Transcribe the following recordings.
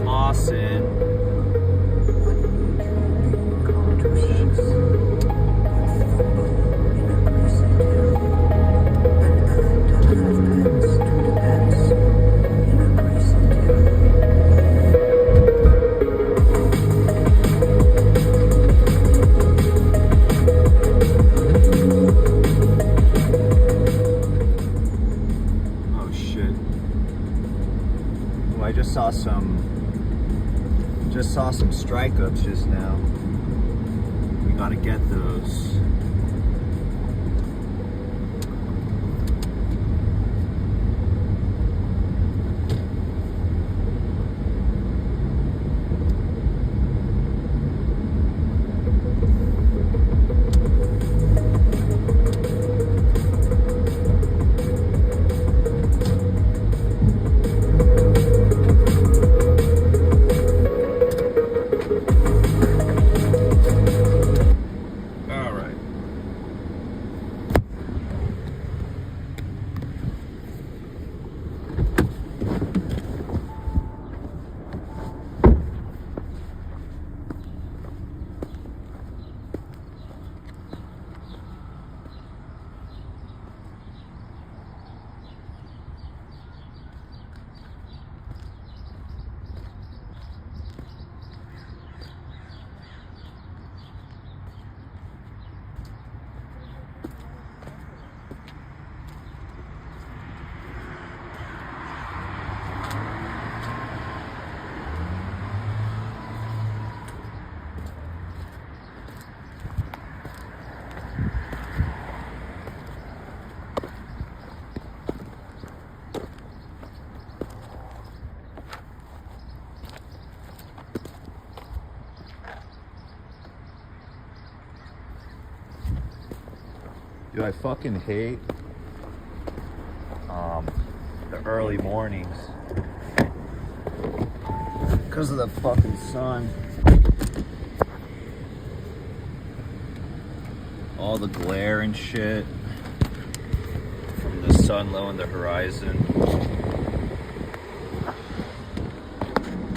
Austin. Just saw some strike ups just now. We gotta get those. Dude, I fucking hate the early mornings because of the fucking sun. All the glare and shit from the sun low on the horizon.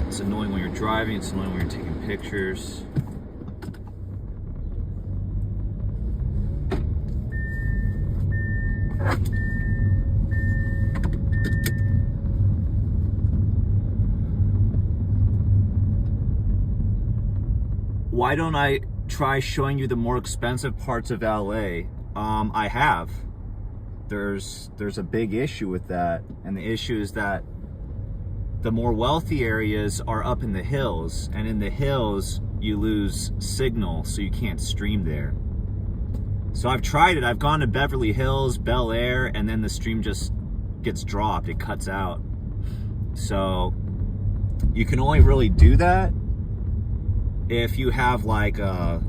It's annoying when you're driving, it's annoying when you're taking pictures. Why don't I try showing you the more expensive parts of LA? I have. There's a big issue with that, and the issue is that the more wealthy areas are up in the hills, and in the hills you lose signal, so you can't stream there. So I've tried it. I've gone to Beverly Hills, Bel Air, and then the stream just gets dropped. It cuts out. So you can only really do that if you have like a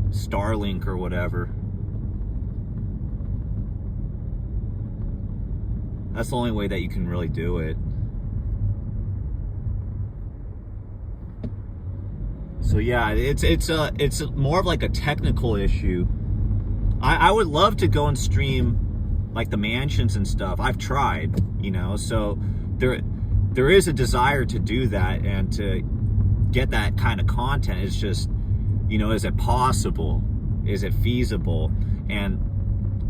Starlink or whatever. That's the only way that you can really do it. So yeah, it's more of like a technical issue. I would love to go and stream like the mansions and stuff. I've tried, you know, so there is a desire to do that and to get that kind of content. It's just, you know, is it possible? Is it feasible? And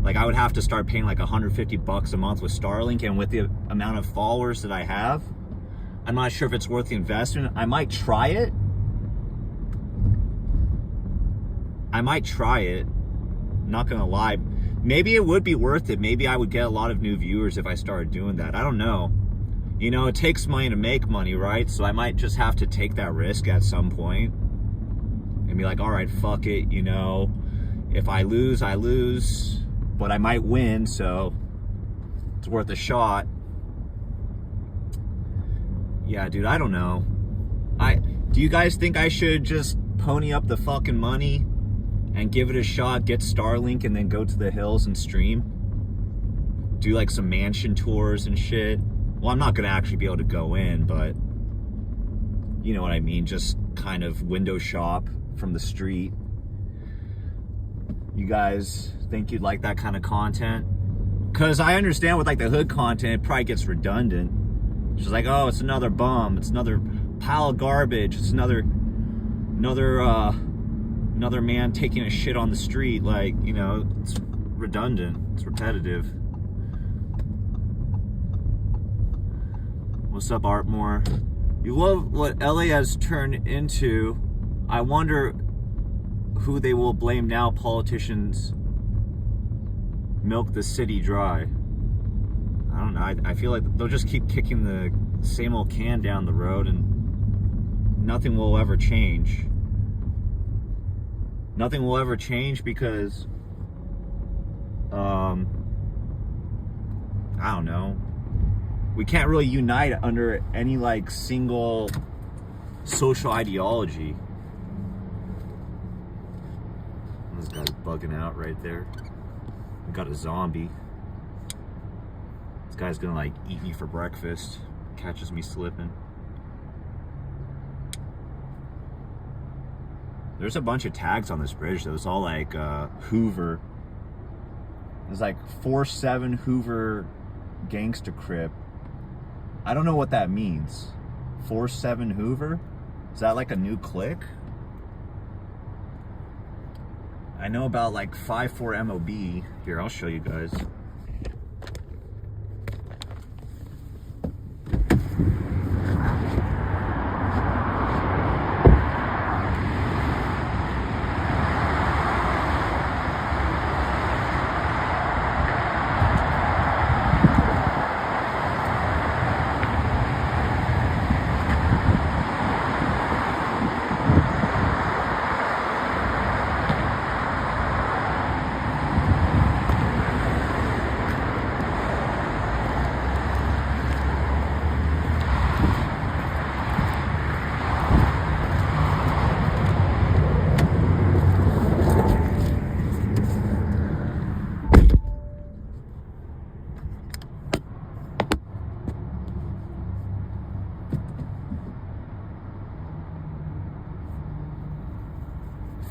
like I would have to start paying like $150 a month with Starlink, and with the amount of followers that I have, I'm not sure if it's worth the investment. I might try it. Not gonna lie. Maybe it would be worth it. Maybe I would get a lot of new viewers if I started doing that. I don't know. You know, it takes money to make money, right? So I might just have to take that risk at some point and be like, all right, fuck it, you know. If I lose, I lose, but I might win, so it's worth a shot. Yeah, dude, I don't know. Do you guys think I should just pony up the fucking money and give it a shot, get Starlink, and then go to the hills and stream? Do like some mansion tours and shit. Well, I'm not gonna actually be able to go in, but you know what I mean, just kind of window shop from the street. You guys think you'd like that kind of content? Because I understand with like the hood content, it probably gets redundant. It's just like, oh, it's another bum, it's another pile of garbage. It's another man taking a shit on the street. Like, you know, it's redundant. It's repetitive. What's up, Artmore? You love what LA has turned into. I wonder who they will blame now. Politicians milk the city dry. I don't know. I feel like they'll just keep kicking the same old can down the road and nothing will ever change. Nothing will ever change because, I don't know. We can't really unite under any like single social ideology. This guy's bugging out right there. We got a zombie. This guy's gonna like eat me for breakfast. Catches me slipping. There's a bunch of tags on this bridge though. It's all like Hoover. There's like 4-7 Hoover Gangster Crip. I don't know what that means. 4-7 Hoover? Is that like a new clique? I know about like 5-4 MOB. Here, I'll show you guys.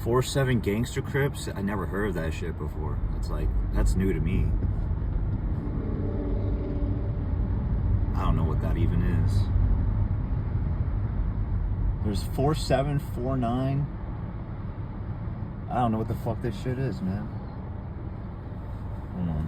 .47 Gangster Crips? I never heard of that shit before. That's new to me. I don't know what that even is. There's 4-7, 4-9. I don't know what the fuck this shit is, man. Hold on.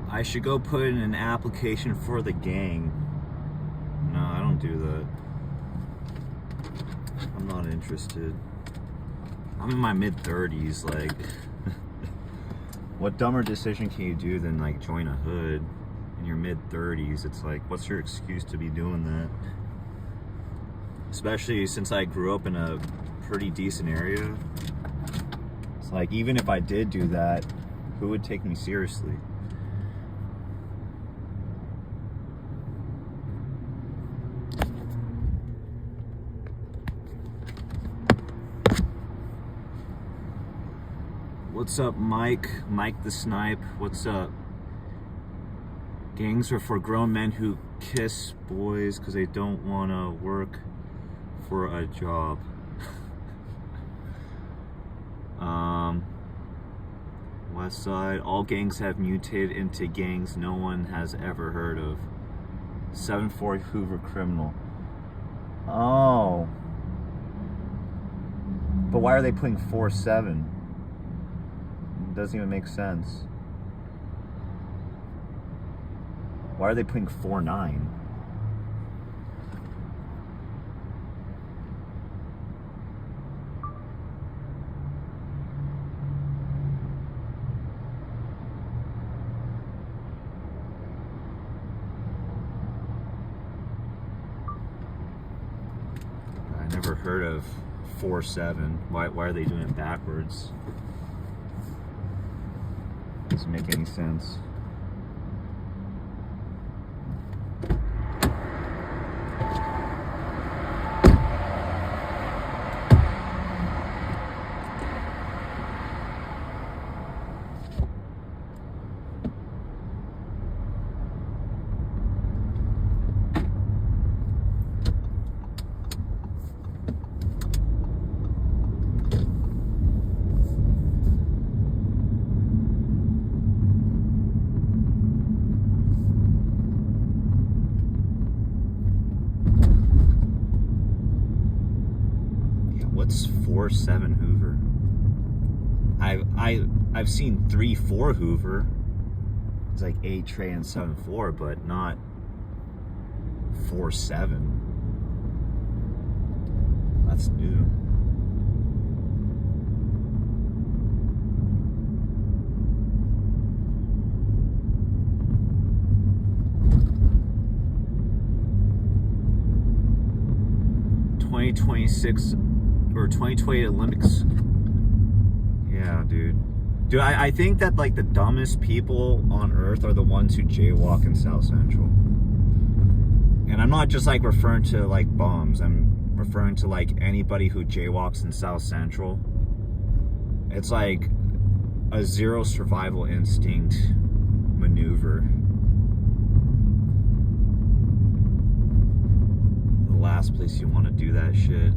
I should go put in an application for the gang. No, I don't do that. I'm not interested. I'm in my mid-30s, like what dumber decision can you do than like join a hood in your mid-30s? It's like, what's your excuse to be doing that? Especially since I grew up in a pretty decent area. It's like, even if I did do that, who would take me seriously? What's up, Mike? Mike the Snipe. What's up? Gangs are for grown men who kiss boys because they don't want to work for a job. West Side. All gangs have mutated into gangs no one has ever heard of. 740 Hoover criminal. Oh. But why are they putting 4-7? Doesn't even make sense. Why are they putting 4-9? I never heard of 4-7. Why are they doing it backwards? Doesn't make any sense. What's 4-7 Hoover? I've seen 3-4 Hoover. It's like 8 tray and 7-4, but not 4-7. That's new. '26 or 2020 Olympics. Yeah, dude. Dude, I think that like the dumbest people on earth are the ones who jaywalk in South Central. And I'm not just like referring to like BUMS. I'm referring to like anybody who jaywalks in South Central. It's like a zero survival instinct maneuver. The last place you want to do that shit.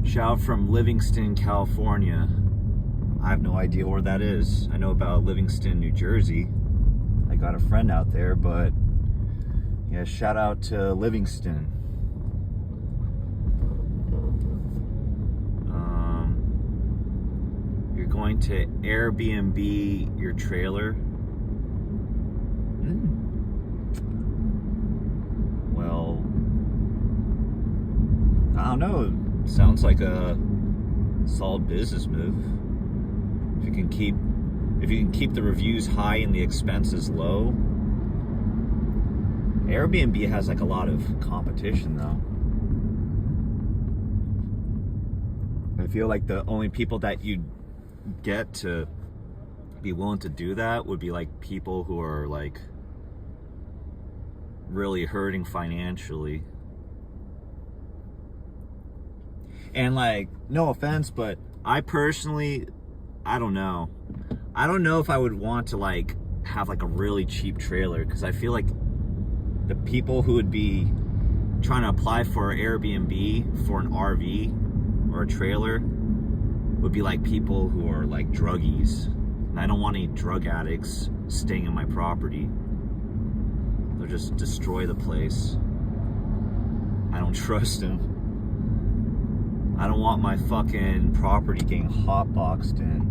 Shout from Livingston, California. I have no idea where that is. I know about Livingston, New Jersey. I got a friend out there, but yeah, shout out to Livingston. You're going to Airbnb your trailer. Well, I don't know. Sounds like a solid business move. If you can keep the reviews high and the expenses low. Airbnb has like a lot of competition though. I feel like the only people that you'd get to be willing to do that would be like people who are like really hurting financially. And like, no offense, but I personally, I don't know if I would want to like have like a really cheap trailer, because I feel like the people who would be trying to apply for Airbnb for an RV or a trailer would be like people who are like druggies. And I don't want any drug addicts staying in my property. They'll just destroy the place. I don't trust them. I don't want my fucking property getting hotboxed in.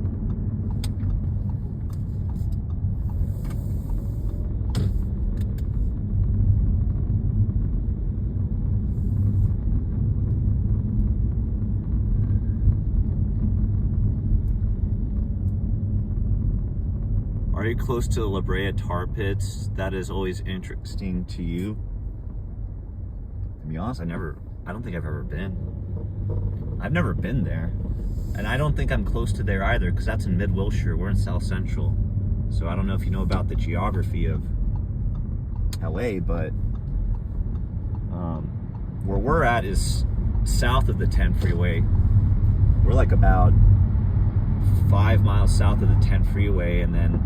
Are you close to the La Brea tar pits? That is always interesting to you. be honest, I don't think I've ever been. I've never been there. And I don't think I'm close to there either, because that's in mid-Wilshire. We're in South Central. So I don't know if you know about the geography of LA, but where we're at is south of the 10 freeway. We're like about 5 miles south of the 10 freeway, and then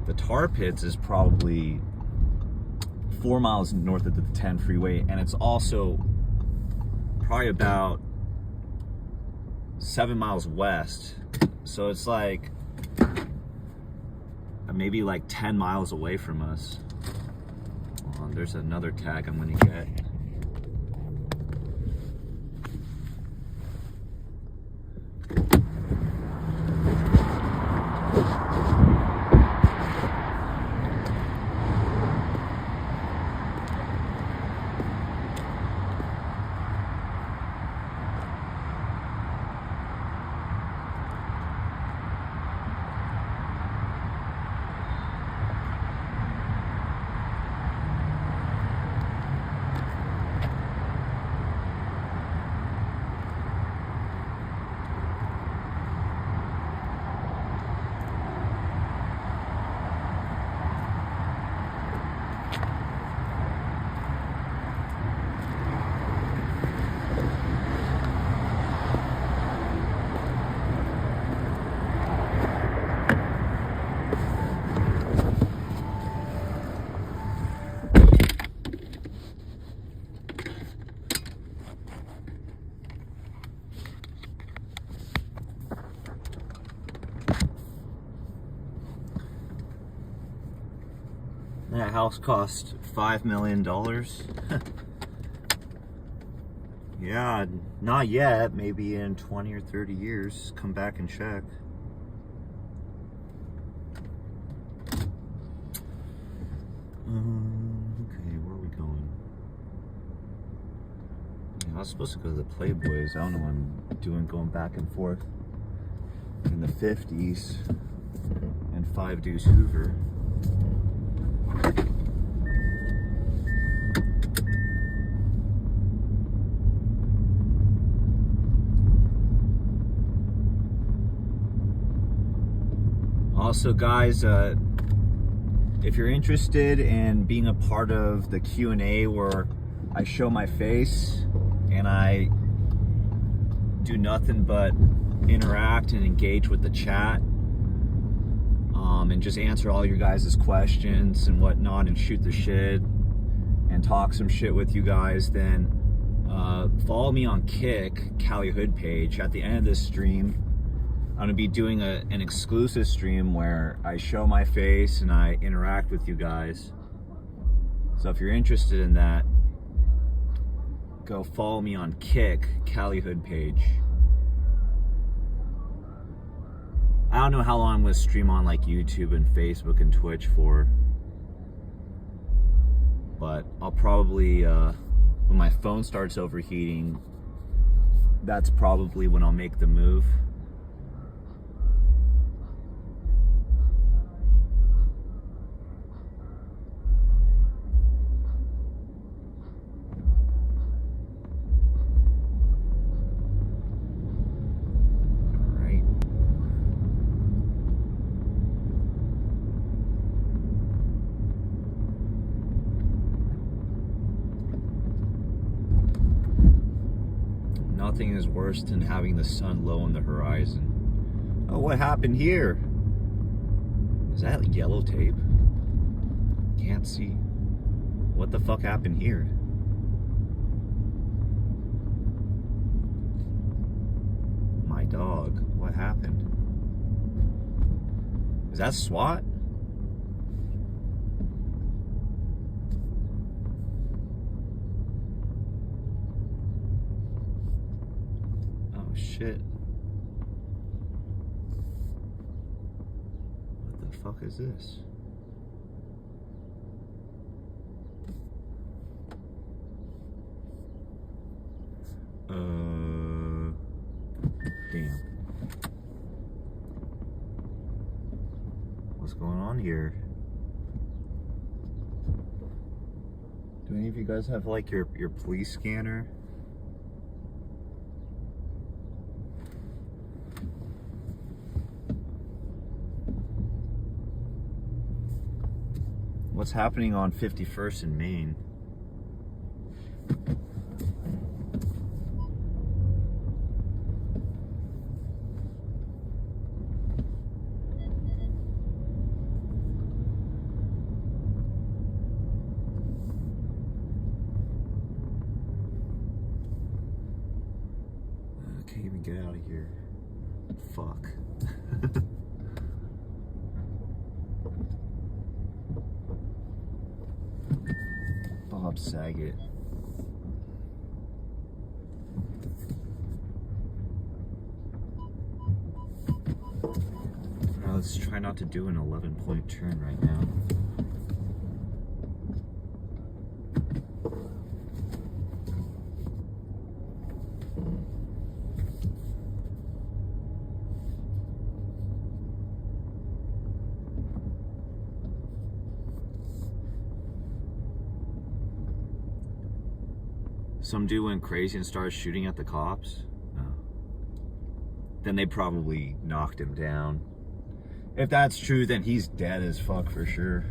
the tar pits is probably 4 miles north of the 10 freeway, and it's also probably about 7 miles west. So it's like maybe like 10 miles away from us. Hold on, there's another tag I'm gonna get. That house cost $5 million. Yeah, not yet. Maybe in 20 or 30 years, come back and check. Okay, where are we going? Yeah, I was supposed to go to the Playboys. I don't know what I'm doing going back and forth in the 50s and 5 Deuce Hoover. Also, guys, if you're interested in being a part of the Q&A where I show my face and I do nothing but interact and engage with the chat, and just answer all your guys' questions and whatnot and shoot the shit and talk some shit with you guys, then follow me on Kick, Cali Hood page. At the end of this stream, I'm going to be doing an exclusive stream where I show my face and I interact with you guys. So if you're interested in that, go follow me on Kick, Cali Hood page. I don't know how long I'm going to stream on like YouTube and Facebook and Twitch for, but I'll probably, when my phone starts overheating, that's probably when I'll make the move. Nothing is worse than having the sun low on the horizon. Oh, what happened here? Is that yellow tape? Can't see. What the fuck happened here? My dog. What happened? Is that SWAT? Oh shit. What the fuck is this? Damn. What's going on here? Do any of you guys have like your police scanner? What's happening on 51st in Maine? I can't even get out of here. Fuck. Bob Saget. Now let's try not to do an 11-point turn right now. Some dude went crazy and started shooting at the cops? No. Then they probably knocked him down. If that's true, then he's dead as fuck for sure.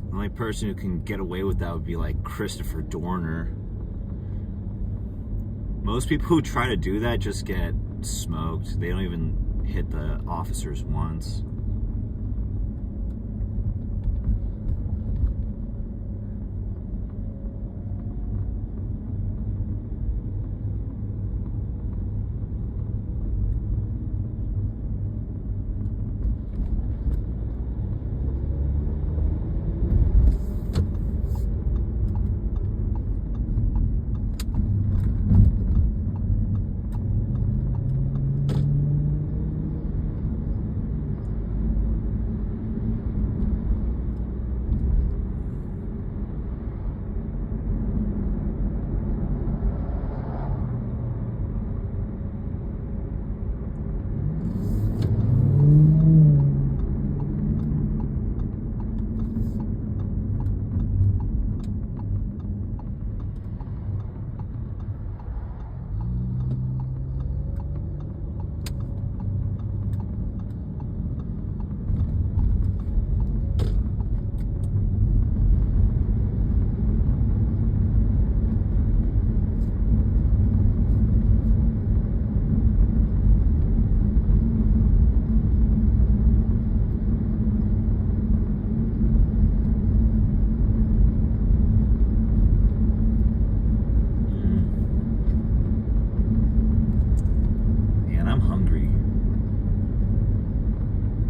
The only person who can get away with that would be like Christopher Dorner. Most people who try to do that just get smoked. They don't even hit the officers once.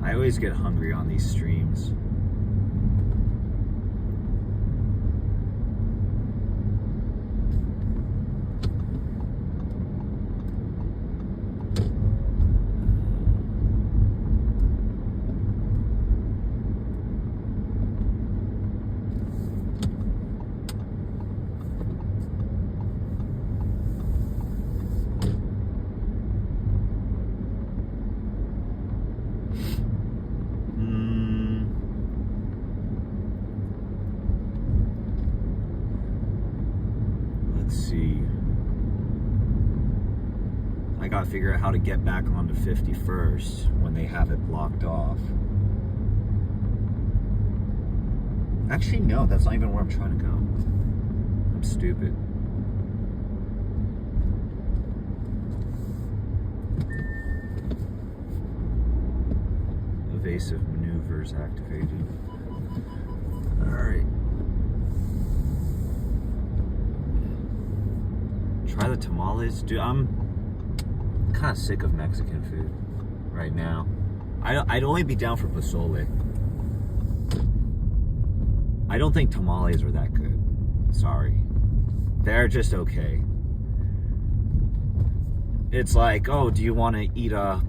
I always get hungry on these streams. I gotta figure out how to get back onto 51st when they have it blocked off. Actually, no, that's not even where I'm trying to go. I'm stupid. Evasive maneuvers activated. Alright. Try the tamales. Dude, I'm kind of sick of Mexican food right now. I'd only be down for pozole. I don't think tamales are that good. Sorry. They're just okay. It's like, oh, do you want to eat a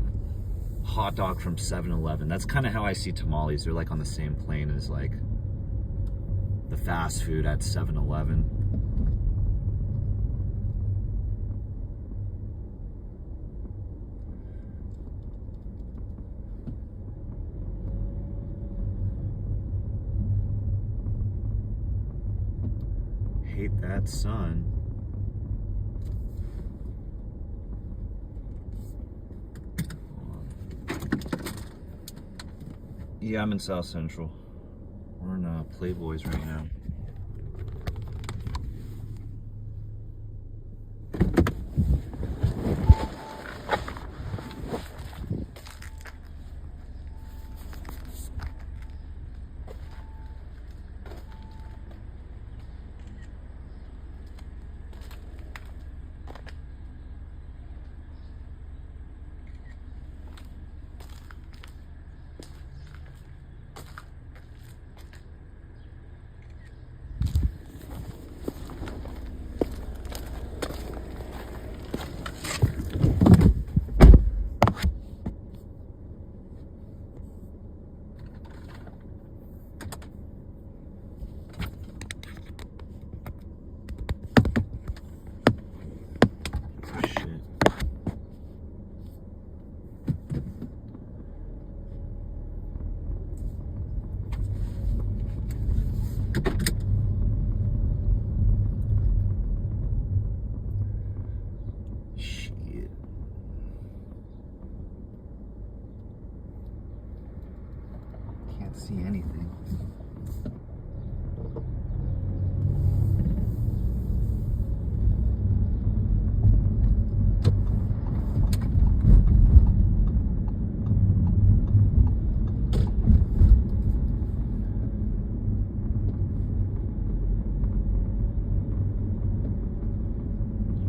hot dog from 7-Eleven? That's kind of how I see tamales. They're like on the same plane as like the fast food at 7-Eleven. hate that sun. Yeah, I'm in South Central. We're in Playboys right now. Can't see anything.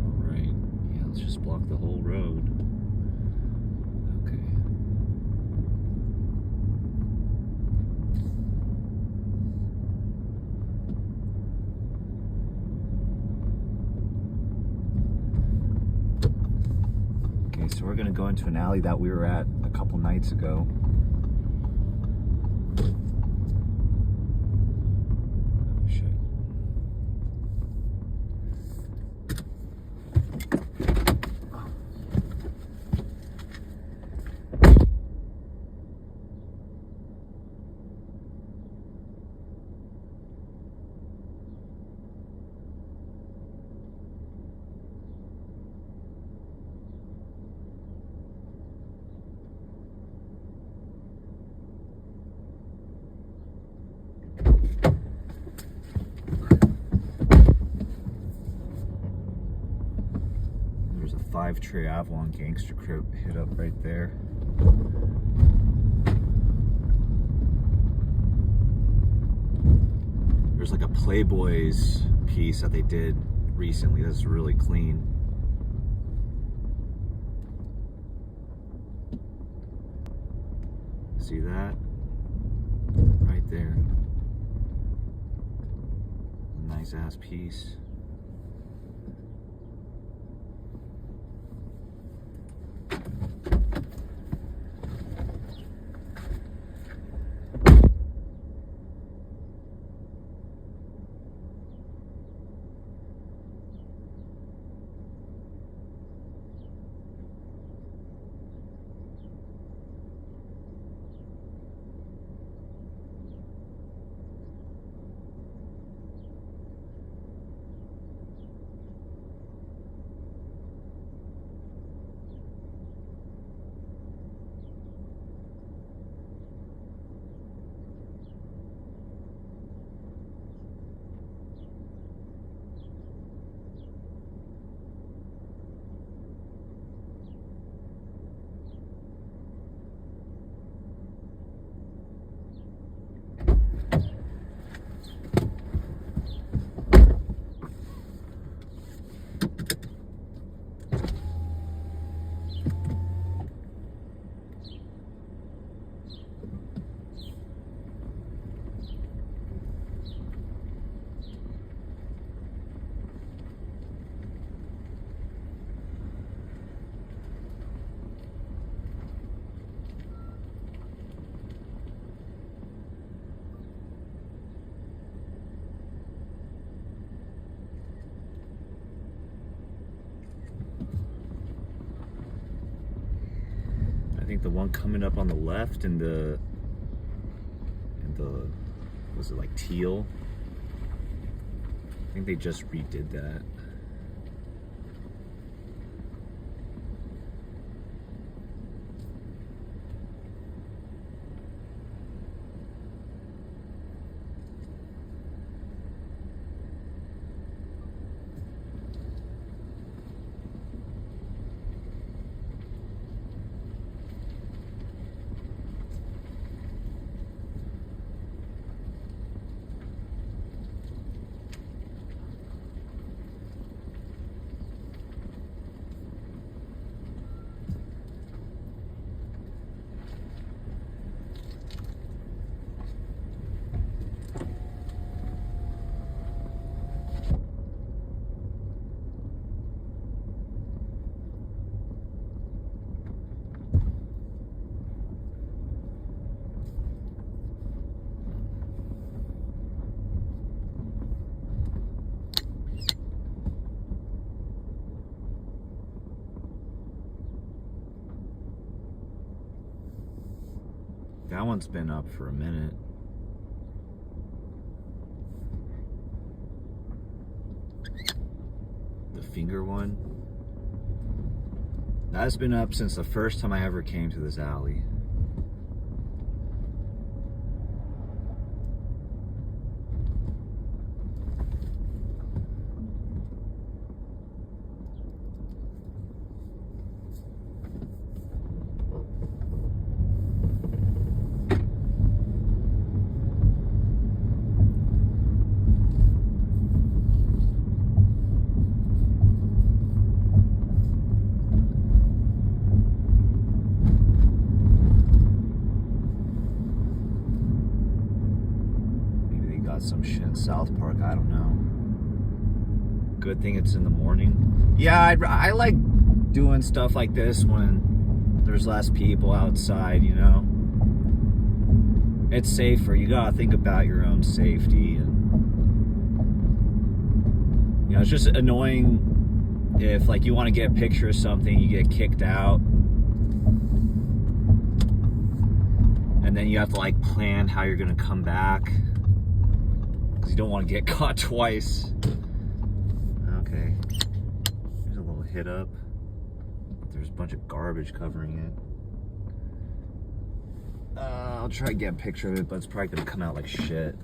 All right. Yeah, let's just block the whole road. So we're gonna go into an alley that we were at a couple nights ago. Oh shit. There's a 5-tray Avalon gangster crib hit up right there. There's like a Playboys piece that they did recently that's really clean. See that? Right there. A nice ass piece. I think the one coming up on the left and the was it like teal? I think they just redid that. That one's been up for a minute. The finger one. That's been up since the first time I ever came to this alley. Some shit in South Park, I don't know. Good thing it's in the morning. Yeah, I like doing stuff like this when there's less people outside, you know. It's safer. You gotta think about your own safety. And, you know, it's just annoying if, like, you want to get a picture of something, you get kicked out. And then you have to, like, plan how you're gonna come back. You don't want to get caught twice. Okay. There's a little hit up. There's a bunch of garbage covering it. I'll try to get a picture of it, but it's probably going to come out like shit.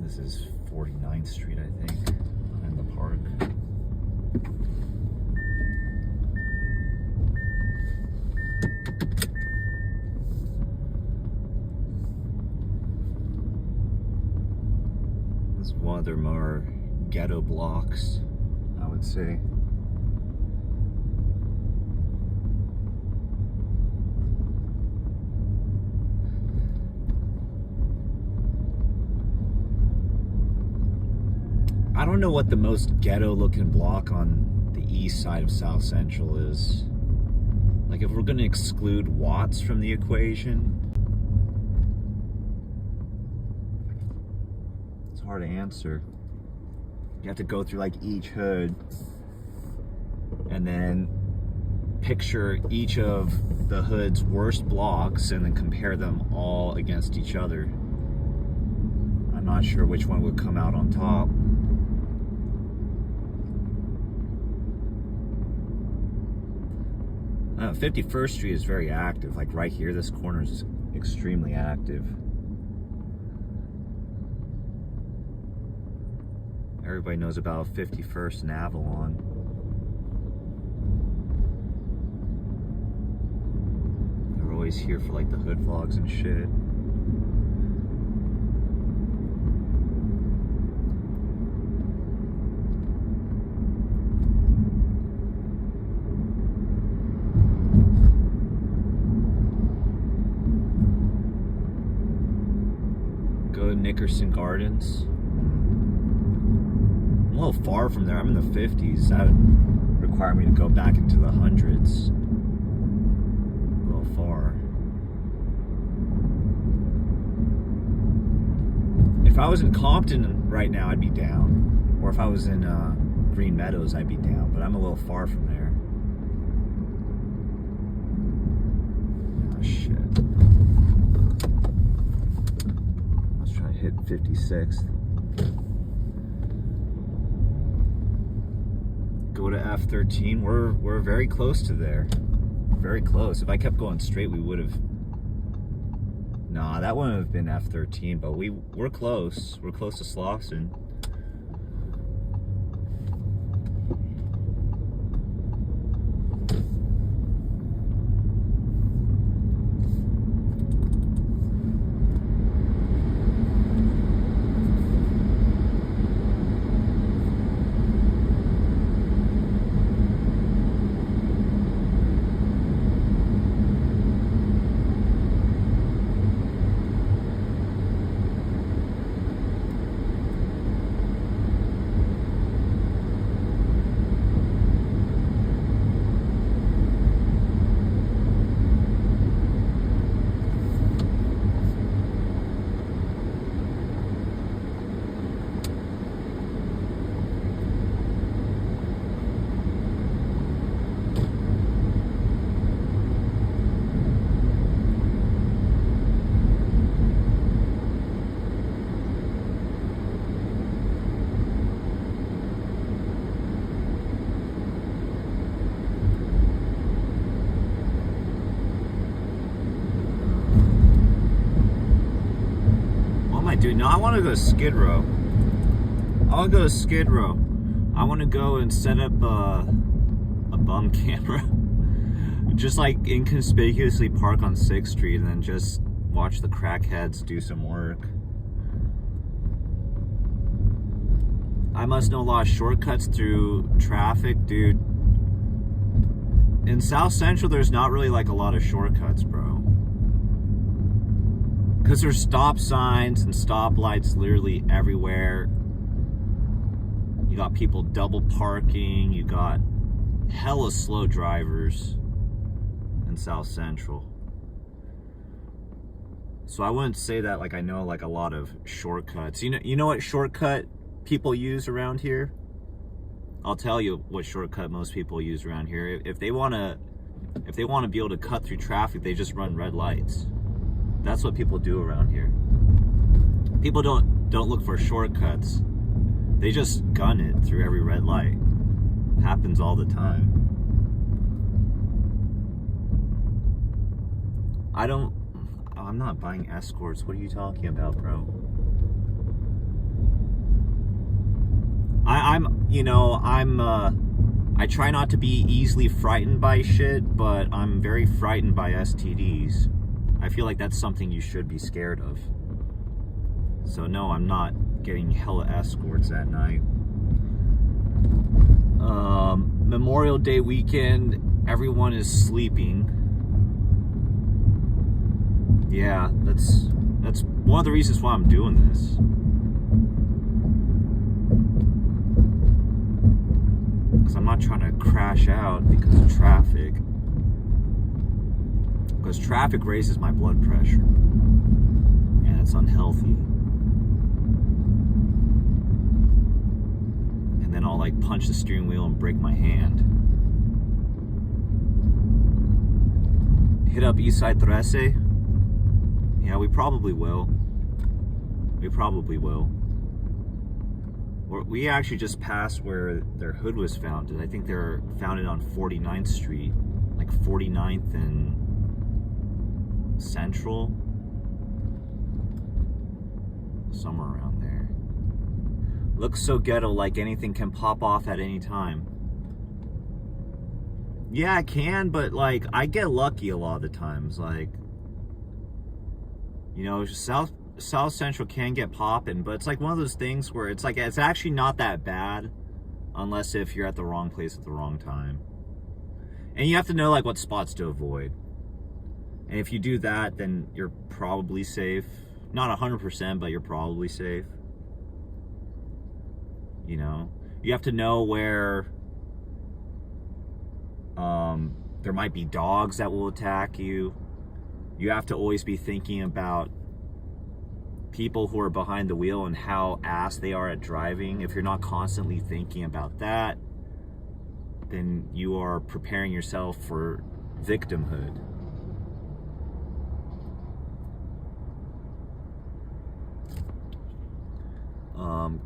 This is 49th Street, I think, in the park. This is one of their more ghetto blocks, I would say. I don't know what the most ghetto looking block on the east side of South Central is. Like, if we're gonna exclude Watts from the equation, it's hard to answer. You have to go through like each hood and then picture each of the hood's worst blocks and then compare them all against each other. I'm not sure which one would come out on top. 51st Street is very active. Like right here, this corner is extremely active. Everybody knows about 51st and Avalon. They're always here for like the hood vlogs and shit. Nickerson Gardens. I'm a little far from there. I'm in the 50s. That would require me to go back into the hundreds. A little I was in Compton right now, I'd be down. Or if I was in Green Meadows, I'd be down. But I'm a little far from there. Oh, shit. Let's try to hit 56th. Go to F13. We're very close to there. Very close. If I kept going straight, we would have. Nah, that wouldn't have been F13, but we're close. We're close to Slauson. Dude, no, I want to go to Skid Row. I want to go to Skid Row. I want to go and set up a bum camera. Just like inconspicuously park on 6th Street and then just watch the crackheads do some work. I must know a lot of shortcuts through traffic, dude. In South Central, there's not really like a lot of shortcuts, bro. Because there's stop signs and stoplights literally everywhere. You got people double parking. You got hella slow drivers in South Central. So I wouldn't say that like I know like a lot of shortcuts. You know what shortcut people use around here? I'll tell you what shortcut most people use around here. If they want to be able to cut through traffic, they just run red lights. That's what people do around here. People don't look for shortcuts. They just gun it through every red light. It happens all the time. I'm not buying escorts. What are you talking about, bro? I try not to be easily frightened by shit, but I'm very frightened by STDs. I feel like that's something you should be scared of. So no, I'm not getting hella escorts at night. Memorial Day weekend, everyone is sleeping. Yeah, that's one of the reasons why I'm doing this. Because I'm not trying to crash out because of traffic. Because traffic raises my blood pressure. And it's unhealthy. And then I'll like punch the steering wheel and break my hand. Hit up Eastside 13. Yeah, we probably will. We probably will. We actually just passed where their hood was founded. I think they're founded on 49th Street. Like 49th and Central, somewhere around there. Looks so ghetto, like anything can pop off at any time. Yeah, I can, but like I get lucky a lot of the times. Like, you know, South Central can get popping, but it's like one of those things where it's like it's actually not that bad, unless if you're at the wrong place at the wrong time. And you have to know like what spots to avoid. And if you do that, then you're probably safe. Not 100%, but you're probably safe. You know, you have to know where there might be dogs that will attack you. You have to always be thinking about people who are behind the wheel and how ass they are at driving, if you're not constantly thinking about that, then you are preparing yourself for victimhood.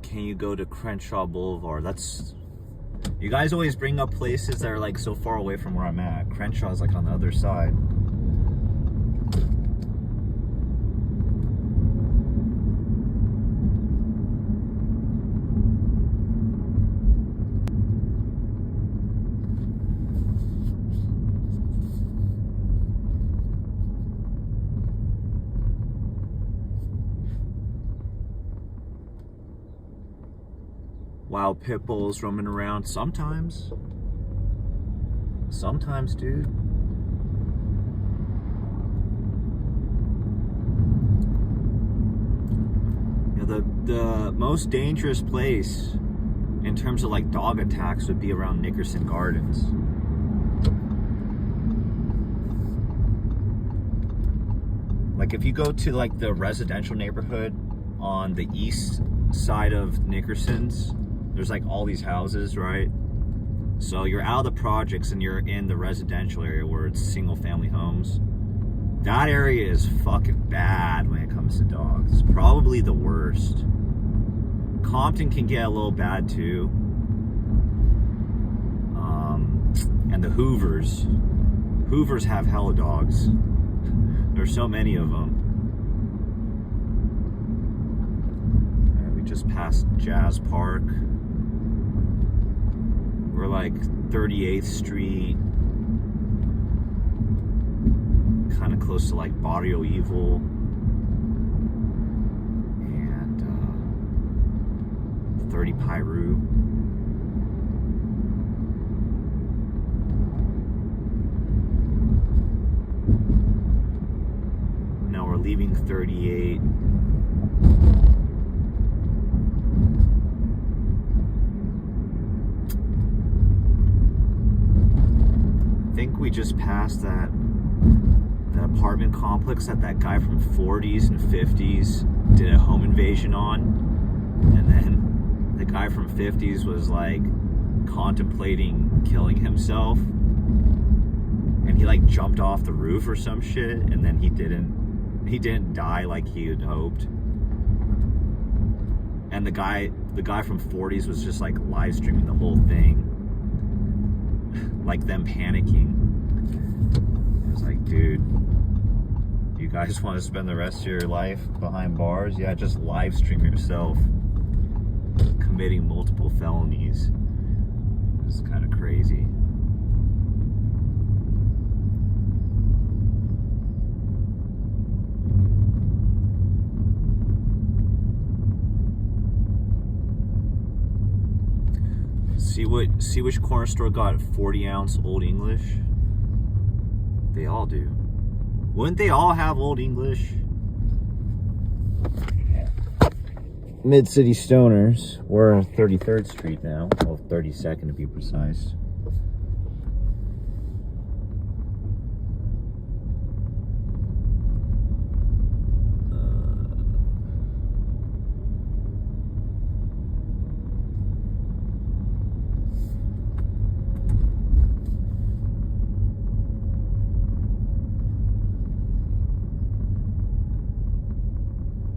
Can you go to Crenshaw Boulevard? That's, you guys always bring up places that are like so far away from where I'm at. Crenshaw's like on the other side. Wild pit bulls roaming around sometimes. Sometimes, dude. You know, the most dangerous place in terms of like dog attacks would be around Nickerson Gardens. Like if you go to like the residential neighborhood on the east side of Nickerson's, there's like all these houses, right? So you're out of the projects and you're in the residential area where it's single family homes. That area is fucking bad when it comes to dogs. It's probably the worst. Compton can get a little bad too. And the Hoovers have hella dogs. There's so many of them. We just passed Jazz Park. We're like 38th Street, kind of close to like Barrio Evil, and 30 Piru. Now we're leaving 38. I think we just passed that apartment complex that guy from 40s and 50s did a home invasion on, and then the guy from 50s was like contemplating killing himself, and he like jumped off the roof or some shit, and then he didn't die like he had hoped. And the guy from 40s was just like live streaming the whole thing, like them panicking. I was like, dude, you guys want to spend the rest of your life behind bars? Yeah, just live stream yourself committing multiple felonies. It's kind of crazy. See which corner store got 40-ounce Old English? They all do. Wouldn't they all have Old English? Mid-City Stoners. We're on 33rd Street now. Well, 32nd to be precise.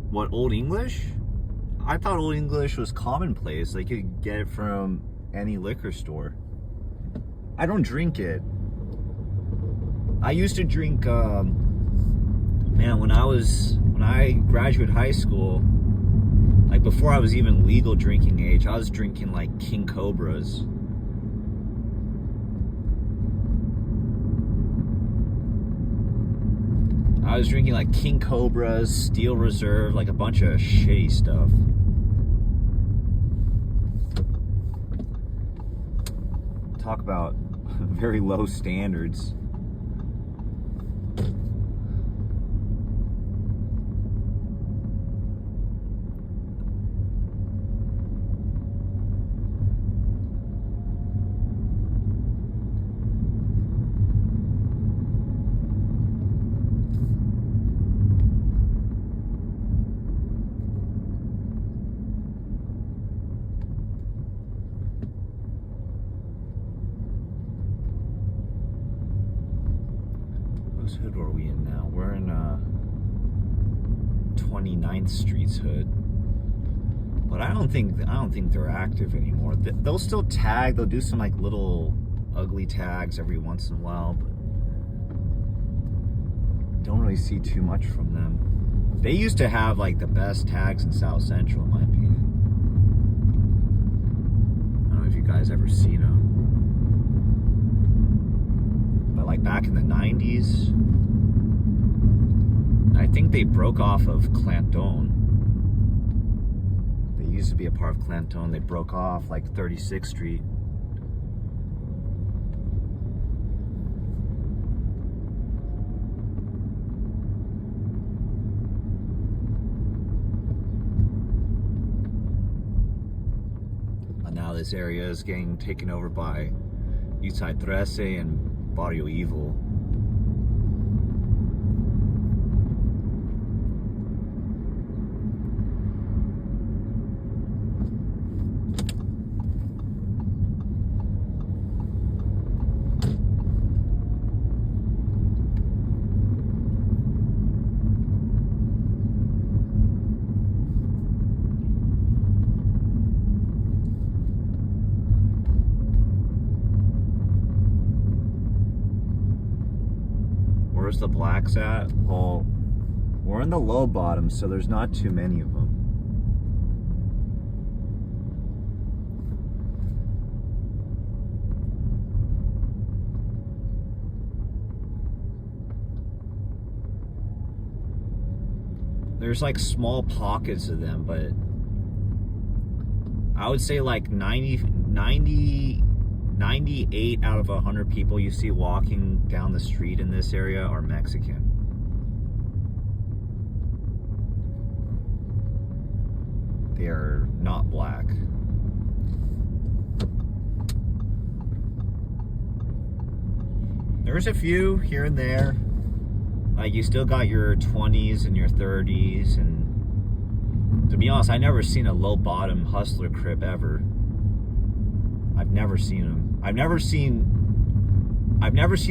What, Old English? I thought Old English was commonplace. Like you could get it from any liquor store. I don't drink it. I used to drink, man, when I graduated high school, like before I was even legal drinking age, I was drinking like King Cobras. I was drinking like King Cobras, Steel Reserve, like a bunch of shitty stuff. Talk about very low standards. hood are we in now? We're in 29th Street's hood. But I don't think they're active anymore. They'll still tag. They'll do some like little ugly tags every once in a while, but don't really see too much from them. They used to have like the best tags in South Central, in my opinion. I don't know if you guys ever seen them, but like back in the 90s, I think they broke off of Clanton. They used to be a part of Clanton. They broke off like 36th Street. Now this area is getting taken over by Eastside 13 and Barrio Evil. Where's the blacks at? Well, we're in the low bottom, so there's not too many of them. There's like small pockets of them, but I would say like 98 out of 100 people you see walking down the street in this area are Mexican. They are not black. There's a few here and there. Like you still got your 20s and your 30s, and to be honest, I never seen a low bottom hustler crip ever. I've never seen them. I've never seen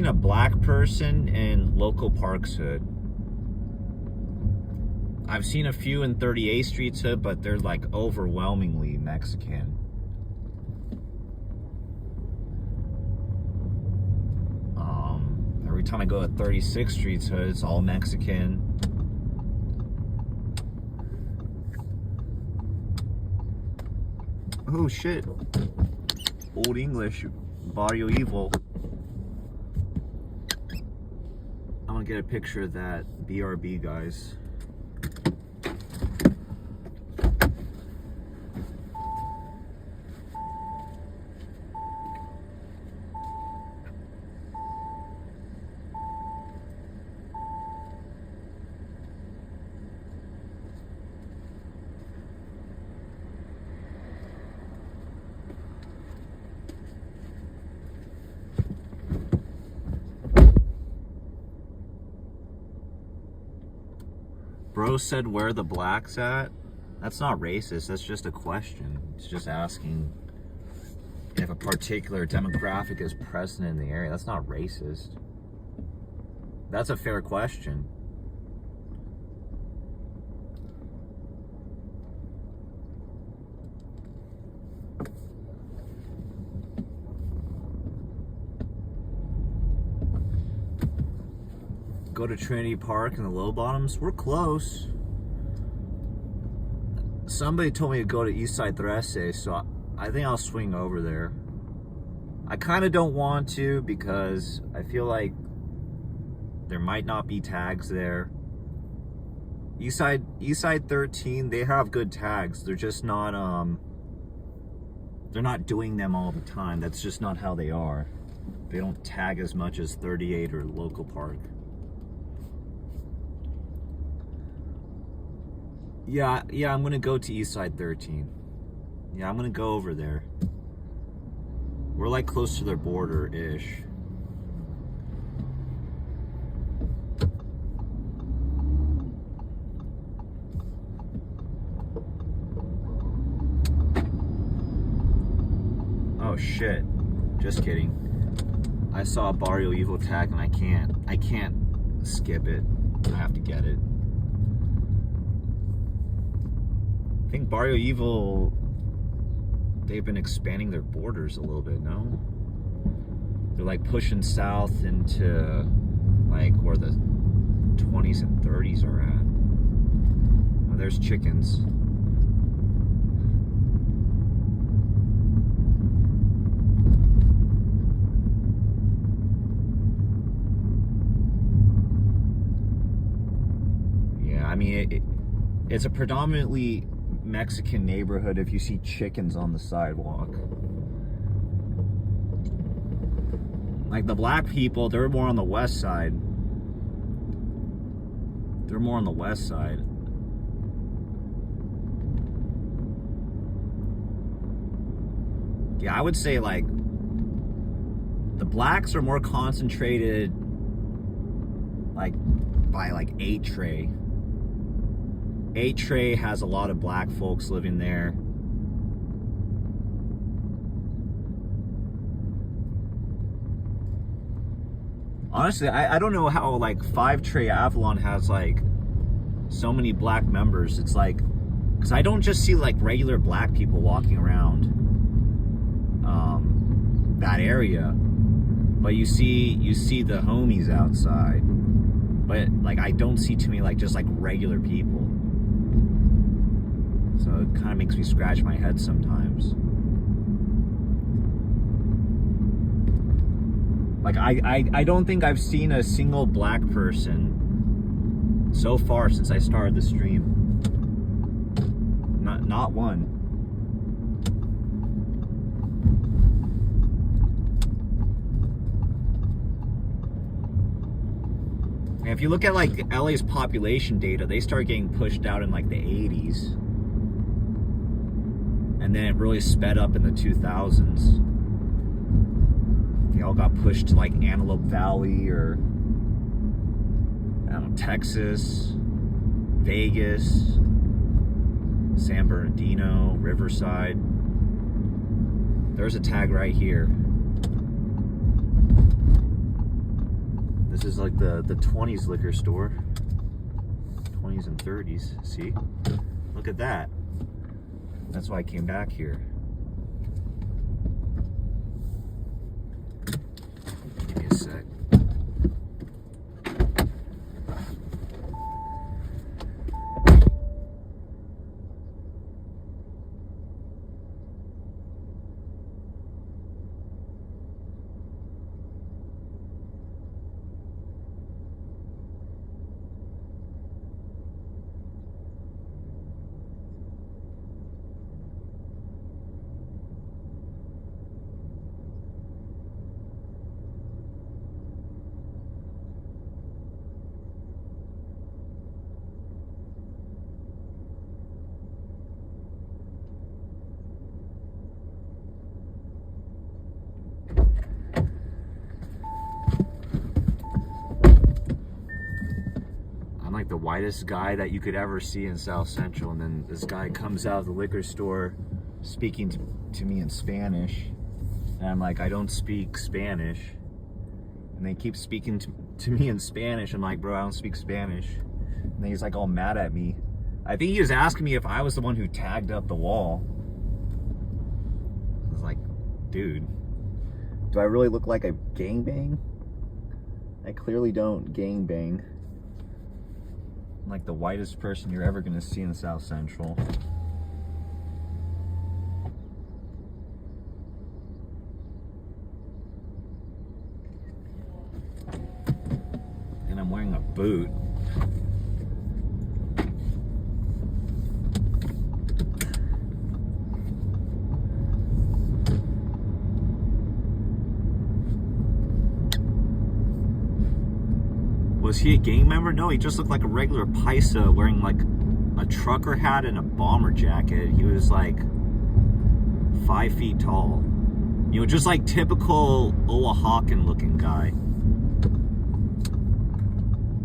a black person in local Parks hood. I've seen a few in 38th Street's hood, but they're like overwhelmingly Mexican. Every time I go to 36th Street's hood, it's all Mexican. Oh shit. Old English, Barrio Evil. I'm gonna get a picture of that BRB, guys. Bro said, where the blacks at? That's not racist, that's just a question. It's just asking if a particular demographic is present in the area. That's not racist. That's a fair question. Go to Trinity Park in the low bottoms. We're close. Somebody told me to go to Eastside 13, so I think I'll swing over there. I kind of don't want to because I feel like there might not be tags there. Eastside 13, they have good tags. They're just not they're not doing them all the time. That's just not how they are. They don't tag as much as 38 or local park. Yeah, I'm gonna go to Eastside 13. Yeah, I'm gonna go over there. We're like close to their border-ish. Oh shit, just kidding. I saw a Barrio Evil tag and I can't skip it. I have to get it. I think Barrio Evil, they've been expanding their borders a little bit, no? They're like pushing south into like where the 20s and 30s are at. Oh, there's chickens. Yeah, I mean, it's a predominantly Mexican neighborhood if you see chickens on the sidewalk. Like the black people, they're more on the west side. They're more on the west side. Yeah, I would say like the blacks are more concentrated like by like 8 Tray. 8 Tray has a lot of black folks living there. Honestly, I don't know how like 5 Tray Avalon has like so many black members. It's like, because I don't just see like regular black people walking around that area, but you see the homies outside, but like I don't see too many like just like regular people. So it kind of makes me scratch my head sometimes. Like I don't think I've seen a single black person so far since I started the stream. Not one. And if you look at like LA's population data, they started getting pushed out in like the 80s. And then it really sped up in the 2000s. They all got pushed to like Antelope Valley or, I don't know, Texas, Vegas, San Bernardino, Riverside. There's a tag right here. This is like the 20s liquor store. 20s and 30s, see? Look at that. That's why I came back here. Give me a sec. Like the whitest guy that you could ever see in South Central, and then this guy comes out of the liquor store speaking to me in Spanish, and I'm like, I don't speak Spanish, and they keep speaking to me in Spanish. I'm like, bro, I don't speak Spanish. And then he's like all mad at me. I think he was asking me if I was the one who tagged up the wall. I was like, dude, do I really look like a gangbang? I clearly don't gangbang. Like the whitest person you're ever gonna see in South Central. And I'm wearing a boot. Was he a gang member? No, he just looked like a regular paisa wearing like a trucker hat and a bomber jacket. He was like 5 feet tall. You know, just like typical Oaxacan looking guy.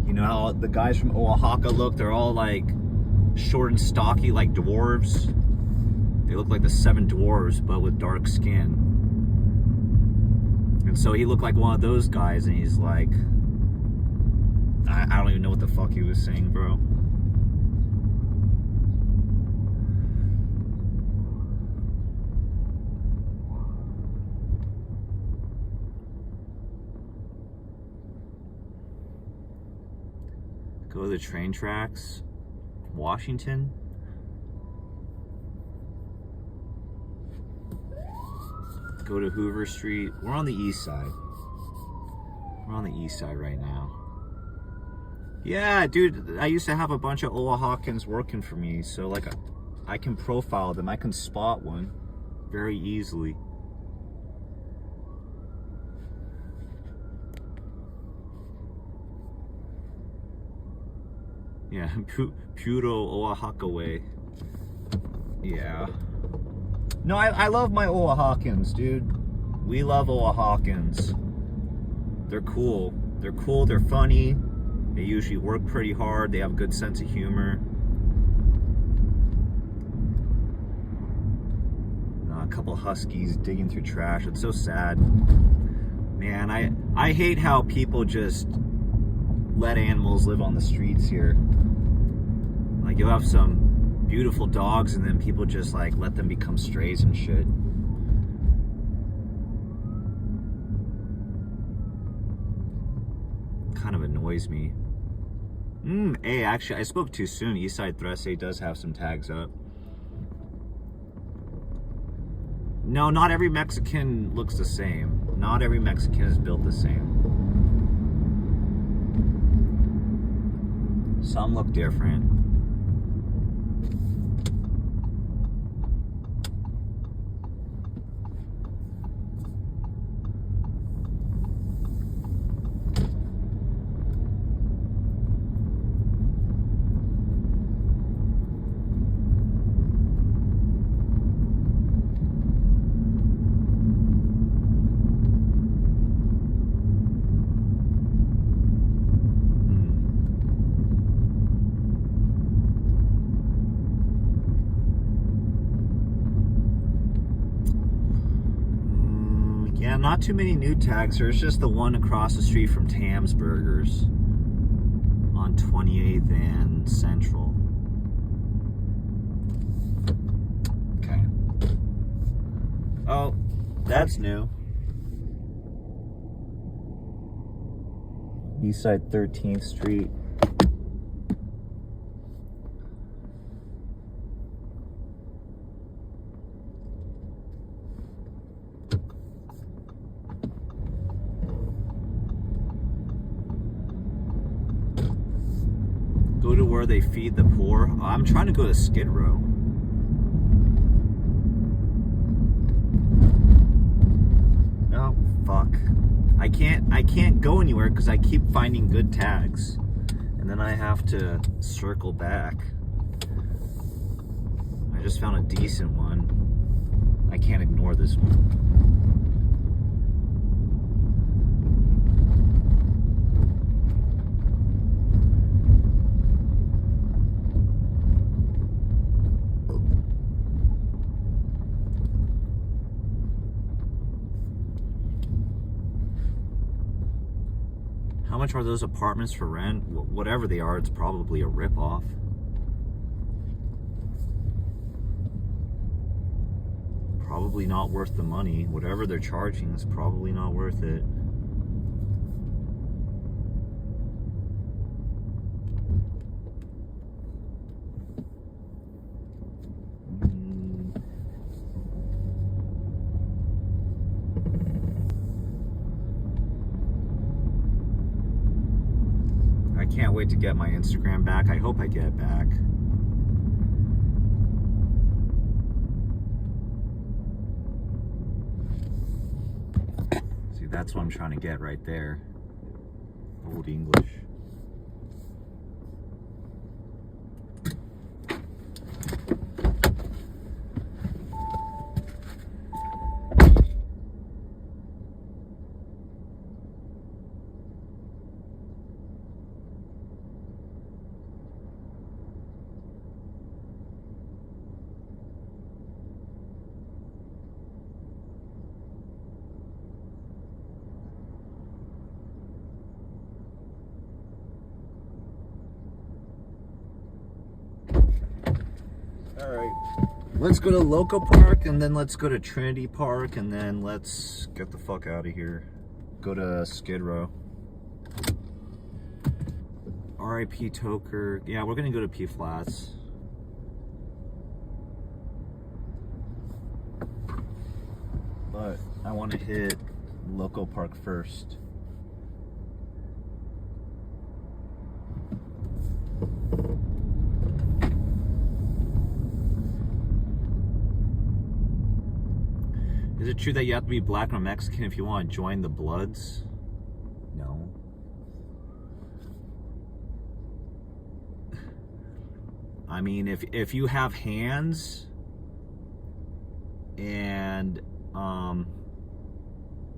You know how the guys from Oaxaca look? They're all like short and stocky like dwarves. They look like the 7 dwarves, but with dark skin. And so he looked like one of those guys, and he's like, I don't even know what the fuck he was saying, bro. Go to the train tracks. Washington. Go to Hoover Street. We're on the east side. We're on the east side right now. Yeah, dude, I used to have a bunch of Oaxacans working for me, so like I can profile them. I can spot one very easily. Yeah, Puro Oaxaca way. Yeah. No, I love my Oaxacans, dude. We love Oaxacans. They're cool. They're cool, they're funny. They usually work pretty hard. They have a good sense of humor. A couple huskies digging through trash. It's so sad. Man, I hate how people just let animals live on the streets here. Like, you'll have some beautiful dogs and then people just like let them become strays and shit. Kind of annoys me. Hey, actually, I spoke too soon. Eastside 304's does have some tags up. No, not every Mexican looks the same. Not every Mexican is built the same. Some look different. Yeah, not too many new tags. There's just the one across the street from Tam's Burgers on 28th and Central. Okay. Oh, that's new. Eastside 13th Street. Go to where they feed the poor. I'm trying to go to Skid Row. Oh, fuck. I can't go anywhere because I keep finding good tags. And then I have to circle back. I just found a decent one. I can't ignore this one. How much are those apartments for rent? Whatever they are, it's probably a ripoff. Probably not worth the money. Whatever they're charging is probably not worth it. I can't wait to get my Instagram back. I hope I get it back. See, that's what I'm trying to get right there. Old English. Alright. Let's go to Loco Park, and then let's go to Trinity Park, and then let's get the fuck out of here. Go to Skid Row. R.I.P. Toker. Yeah, we're gonna go to P Flats. But I want to hit Loco Park first. Is it true that you have to be black or Mexican if you want to join the Bloods? No. I mean, if you have hands and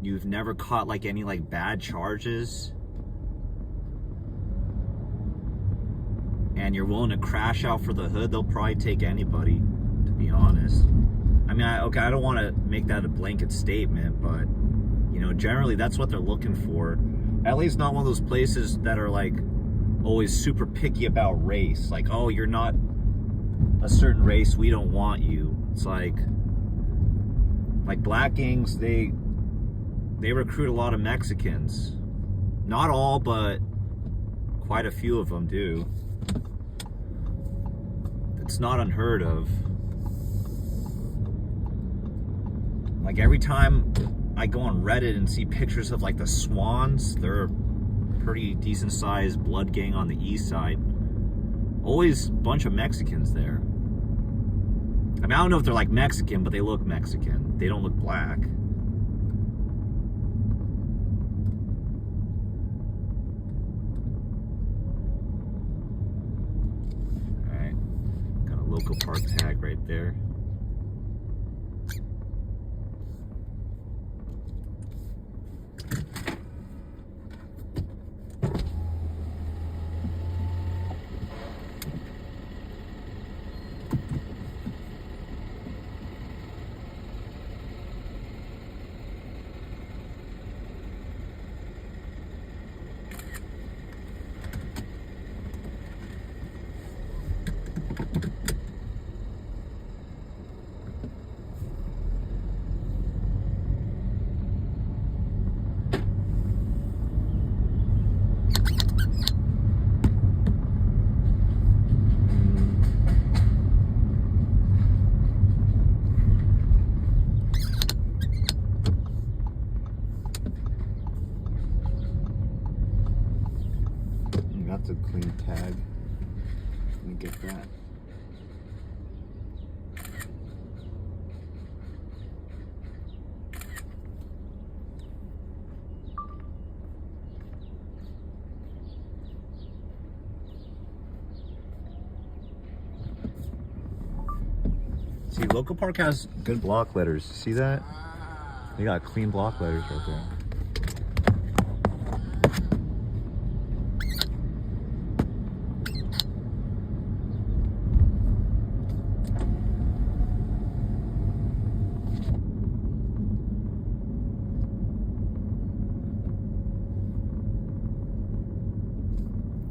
you've never caught like any like bad charges and you're willing to crash out for the hood, they'll probably take anybody, to be honest. I mean, I don't want to make that a blanket statement, but, you know, generally that's what they're looking for. At least not one of those places that are, like, always super picky about race. Like, oh, you're not a certain race, we don't want you. It's like black gangs, they recruit a lot of Mexicans. Not all, but quite a few of them do. It's not unheard of. Like every time I go on Reddit and see pictures of like the Swans, they're a pretty decent sized blood gang on the east side. Always a bunch of Mexicans there. I mean, I don't know if they're like Mexican, but they look Mexican. They don't look black. Alright. Got a Loco Park tag right there. That's a clean tag. Let me get that. See, Loco Park has good block letters. See that? They got clean block letters right there.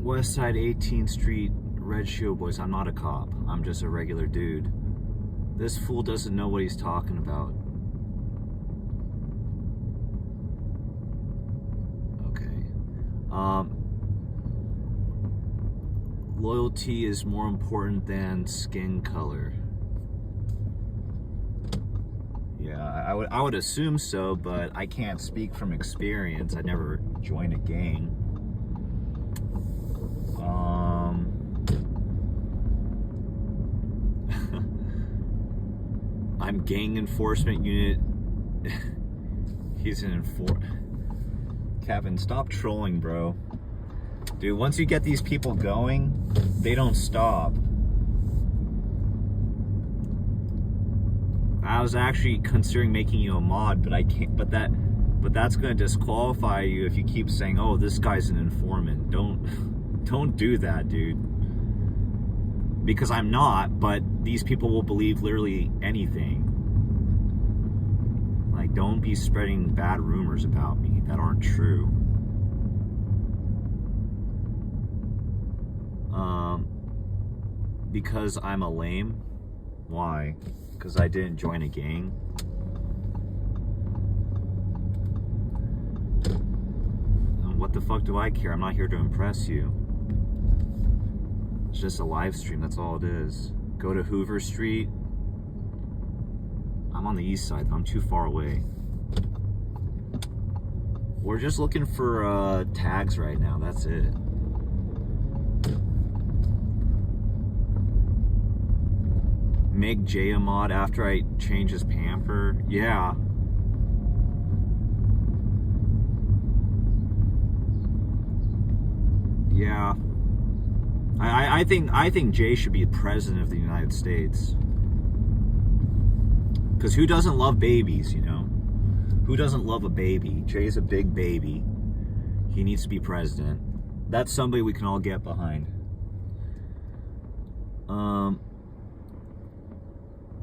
West Side 18th Street, Red Shoe Boys. I'm not a cop. I'm just a regular dude. This fool doesn't know what he's talking about. Okay. Loyalty is more important than skin color. Yeah, I would assume so, but I can't speak from experience. I never joined a gang. I'm gang enforcement unit. He's an Kevin, stop trolling, bro. Dude, once you get these people going, they don't stop. I was actually considering making you a mod, but I can't. But that's gonna disqualify you if you keep saying, "Oh, this guy's an informant." Don't do that, dude. Because I'm not, but these people will believe literally anything. Like, don't be spreading bad rumors about me that aren't true. Because I'm a lame. Why? Because I didn't join a gang? What the fuck do I care? I'm not here to impress you. It's just a live stream, that's all it is. Go to Hoover Street. I'm on the east side, I'm too far away. We're just looking for tags right now, that's it. Make Jay a mod after I change his pamper? Yeah. Yeah. I think Jay should be the president of the United States. Because who doesn't love babies, you know? Who doesn't love a baby? Jay's a big baby. He needs to be president. That's somebody we can all get behind.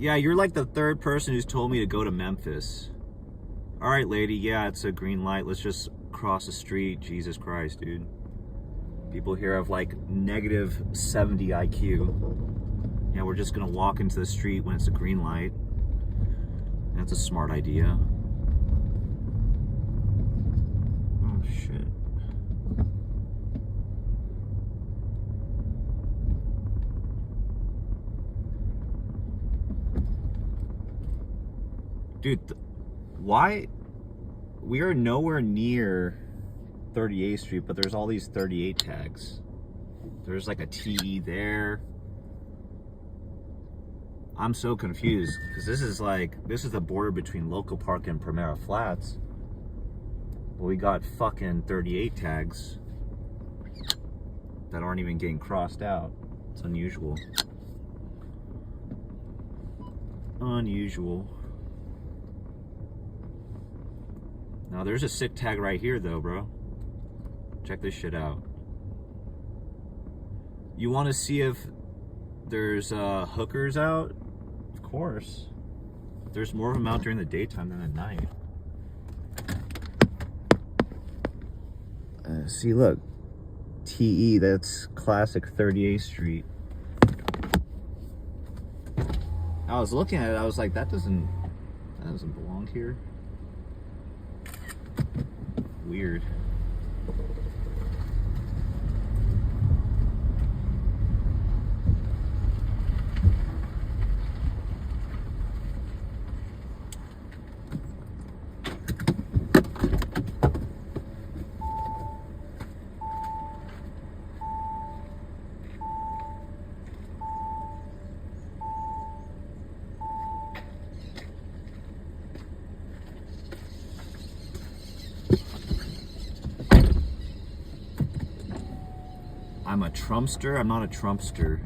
Yeah, you're like the third person who's told me to go to Memphis. All right, lady, yeah, it's a green light. Let's just cross the street. Jesus Christ, dude. People here have like negative 70 IQ. Yeah, we're just gonna walk into the street when it's a green light. That's a smart idea. Oh, shit. Dude, why? We are nowhere near 38th Street, but there's all these 38 tags. There's like a TE there. I'm so confused because this is the border between Local Park and Primera Flats. But we got fucking 38 tags that aren't even getting crossed out. It's unusual. Unusual. Now there's a sick tag right here though, bro. Check this shit out. You want to see if there's hookers out? Of course. There's more of them out during the daytime than at night. See, look. TE, that's classic 38th Street. I was looking at it, I was like, that doesn't belong here. Weird. I'm a Trumpster? I'm not a Trumpster.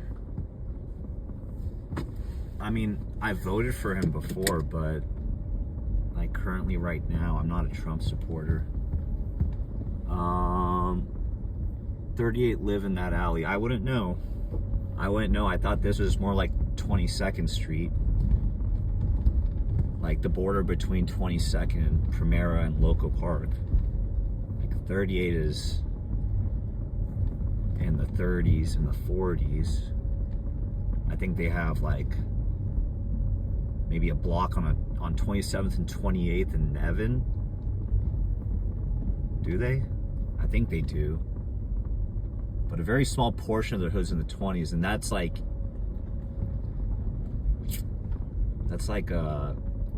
I mean, I voted for him before, but like currently right now, I'm not a Trump supporter. 38 live in that alley. I wouldn't know. I wouldn't know. I thought this was more like 22nd Street. Like the border between 22nd and Primera and Local Park. Like 38 is in the 30s and the 40s. I think they have like maybe a block on 27th and 28th in Nevin. Do they? I think they do. But a very small portion of the hood's in the 20s, and that's like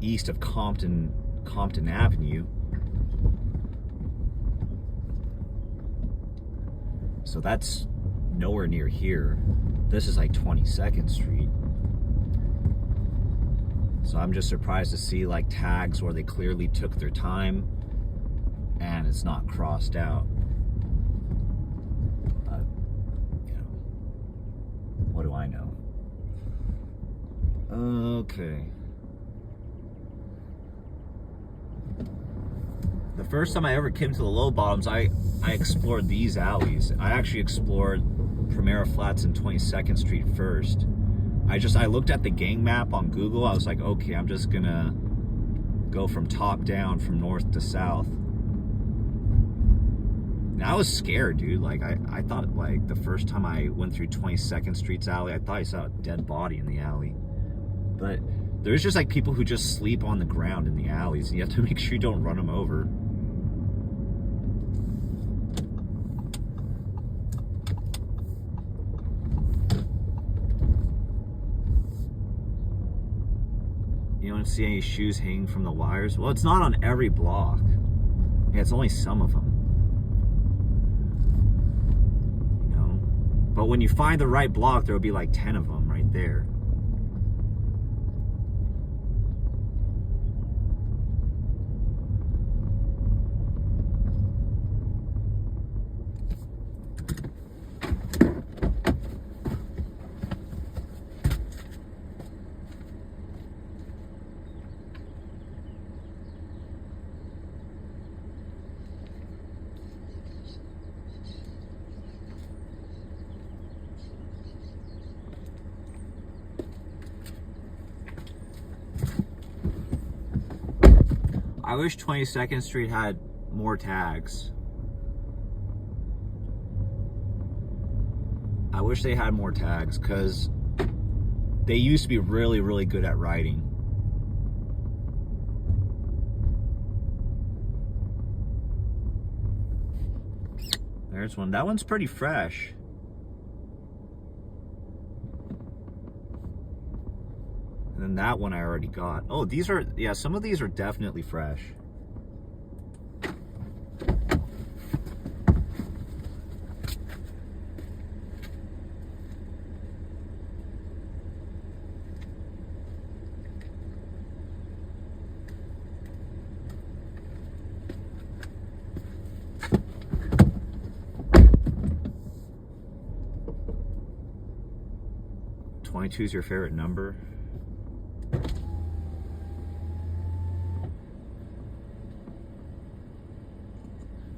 east of Compton Avenue. So that's nowhere near here. This is like 22nd Street. So I'm just surprised to see like tags where they clearly took their time and it's not crossed out. You know, what do I know? Okay. The first time I ever came to the Low Bottoms, I explored these alleys. I actually explored Primera Flats and 22nd Street first. I looked at the gang map on Google. I was like, okay, I'm just gonna go from top down, from north to south. And I was scared, dude. Like, I thought, like, the first time I went through 22nd Street's alley, I thought I saw a dead body in the alley. But there's just like people who just sleep on the ground in the alleys, and you have to make sure you don't run them over. You don't see any shoes hanging from the wires? Well, it's not on every block. Yeah, it's only some of them. You know? But when you find the right block, there will be like 10 of them right there. I wish 22nd Street had more tags. I wish they had more tags, because they used to be really, really good at writing. There's one. That one's pretty fresh. And then that one I already got. Oh, these are, yeah, some of these are definitely fresh. Is your favorite number? I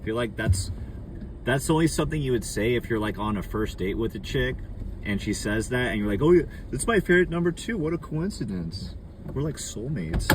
feel like that's only something you would say if you're like on a first date with a chick and she says that and you're like, oh yeah, that's my favorite number too. What a coincidence. We're like soulmates.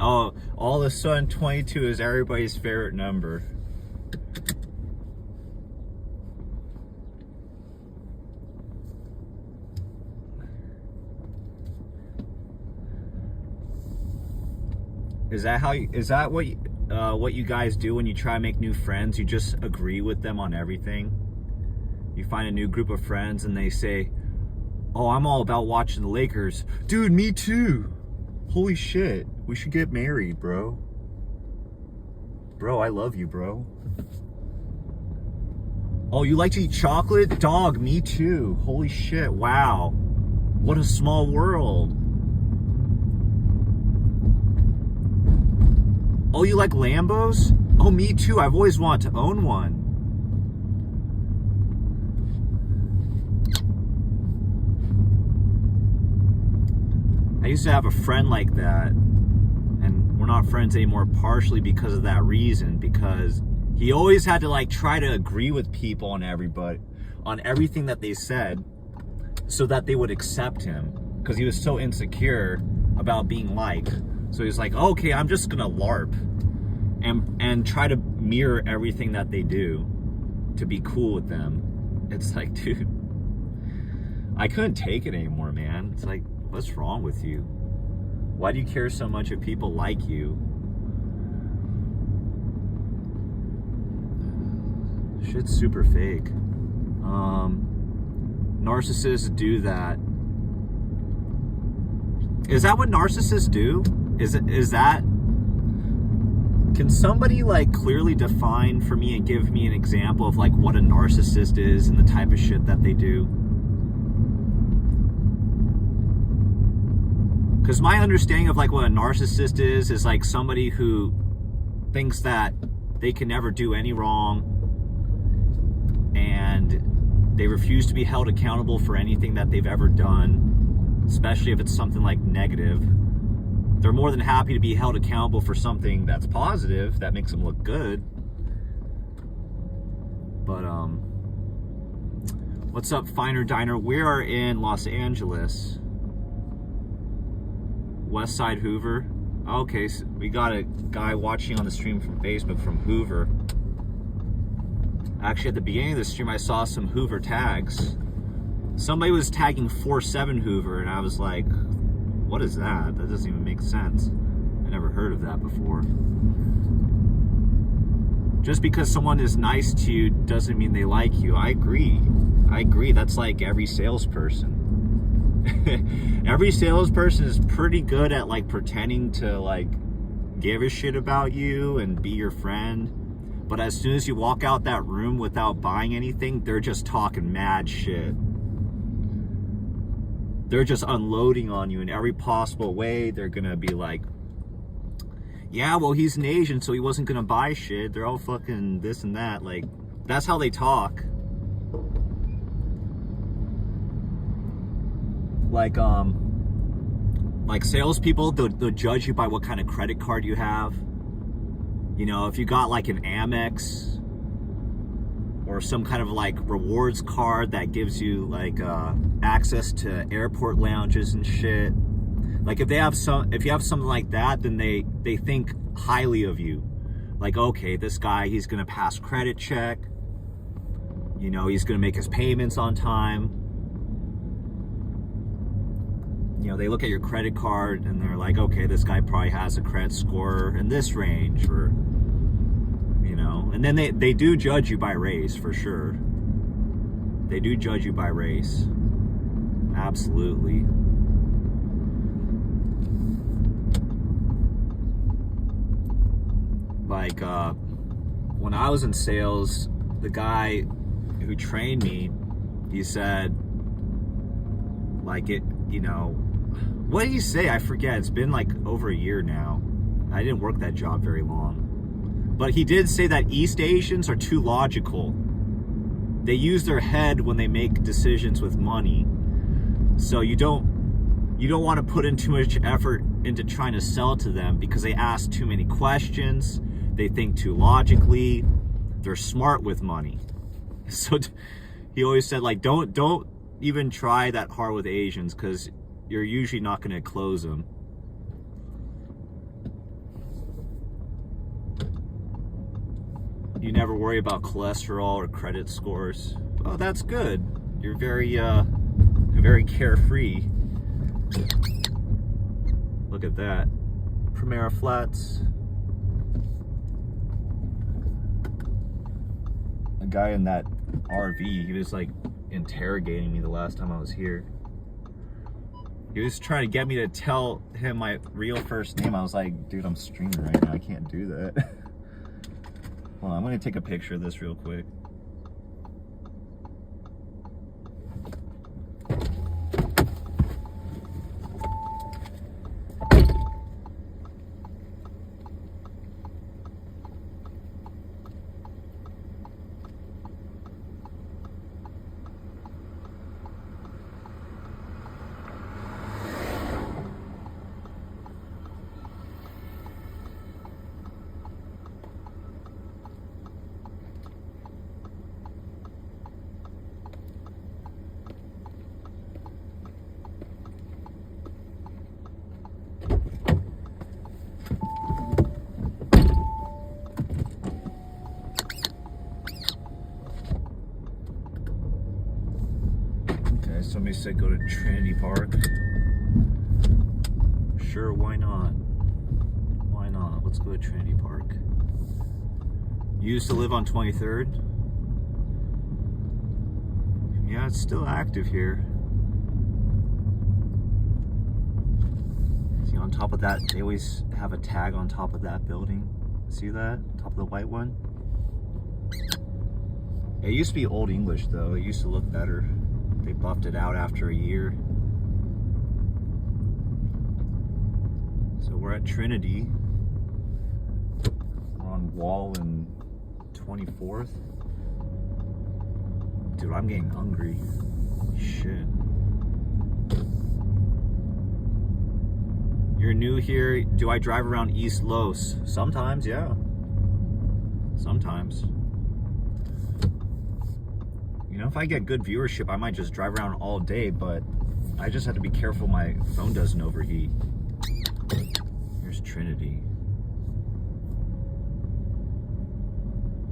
Oh, all of a sudden 22 is everybody's favorite number. Is that what you guys do when you try to make new friends? You just agree with them on everything? You find a new group of friends and they say, oh, I'm all about watching the Lakers. Dude, me too. Holy shit, we should get married, bro. Bro, I love you, bro. Oh, you like to eat chocolate? Dog, me too. Holy shit, wow. What a small world. Oh, you like Lambos? Oh, me too. I've always wanted to own one. I used to have a friend like that, and we're not friends anymore partially because of that reason, because he always had to like try to agree with people on everything that they said so that they would accept him, because he was so insecure about being liked. So he's like, okay, I'm just gonna LARP and try to mirror everything that they do to be cool with them. It's like, dude, I couldn't take it anymore, man. It's like, what's wrong with you? Why do you care so much if people like you? Shit's super fake. Narcissists do that. Is that what narcissists do? Is that? Can somebody like clearly define for me and give me an example of like what a narcissist is and the type of shit that they do? Because my understanding of like what a narcissist is like somebody who thinks that they can never do any wrong and They refuse to be held accountable for anything that they've ever done, especially if it's something like negative. They're more than happy to be held accountable for something that's positive, that makes them look good. But, what's up, Finer Diner? We are in Los Angeles. West Side Hoover. Okay, so we got a guy watching on the stream from Facebook from Hoover. Actually, at the beginning of the stream, I saw some Hoover tags. Somebody was tagging 47 Hoover, and I was like, what is that? That doesn't even make sense. I never heard of that before. Just because someone is nice to you doesn't mean they like you. I agree. That's like every salesperson. Every salesperson is pretty good at like pretending to like give a shit about you and be your friend. But as soon as you walk out that room without buying anything, they're just talking mad shit. They're just unloading on you in every possible way. They're gonna be like, yeah, well, he's an Asian, so he wasn't gonna buy shit. They're all fucking this and that. Like, that's how they talk. Like salespeople, they'll judge you by what kind of credit card you have. You know, if you got like an Amex or some kind of like rewards card that gives you like access to airport lounges and shit. Like if you have something like that, then they think highly of you. Like, okay, this guy, he's gonna pass credit check. You know, he's gonna make his payments on time. You know, they look at your credit card and they're like, okay, this guy probably has a credit score in this range, or, you know, and then they do judge you by race, for sure. They do judge you by race. Absolutely. Like, when I was in sales, the guy who trained me, he said, like, it, you know, what did he say? I forget. It's been like over a year now. I didn't work that job very long. But he did say that East Asians are too logical. They use their head when they make decisions with money. So you don't want to put in too much effort into trying to sell to them because they ask too many questions. They think too logically. They're smart with money. So he always said, like, don't even try that hard with Asians because you're usually not going to close them. You never worry about cholesterol or credit scores. Oh, that's good. You're very carefree. Look at that. Primera Flats. A guy in that RV, he was like interrogating me the last time I was here. He was trying to get me to tell him my real first name. I was like, dude, I'm streaming right now. I can't do that. Hold on, I'm gonna take a picture of this real quick. Somebody said go to Trinity Park. Sure, why not? Why not? Let's go to Trinity Park. You used to live on 23rd? Yeah, it's still active here. See, on top of that, they always have a tag on top of that building. See that? Top of the white one? It used to be Old English, though. It used to look better. They buffed it out after a year. So we're at Trinity. We're on Wall and 24th. Dude, I'm getting hungry. Shit. You're new here. Do I drive around East Los? Sometimes, yeah. Sometimes. You know, if I get good viewership, I might just drive around all day, but I just have to be careful my phone doesn't overheat. Here's Trinity.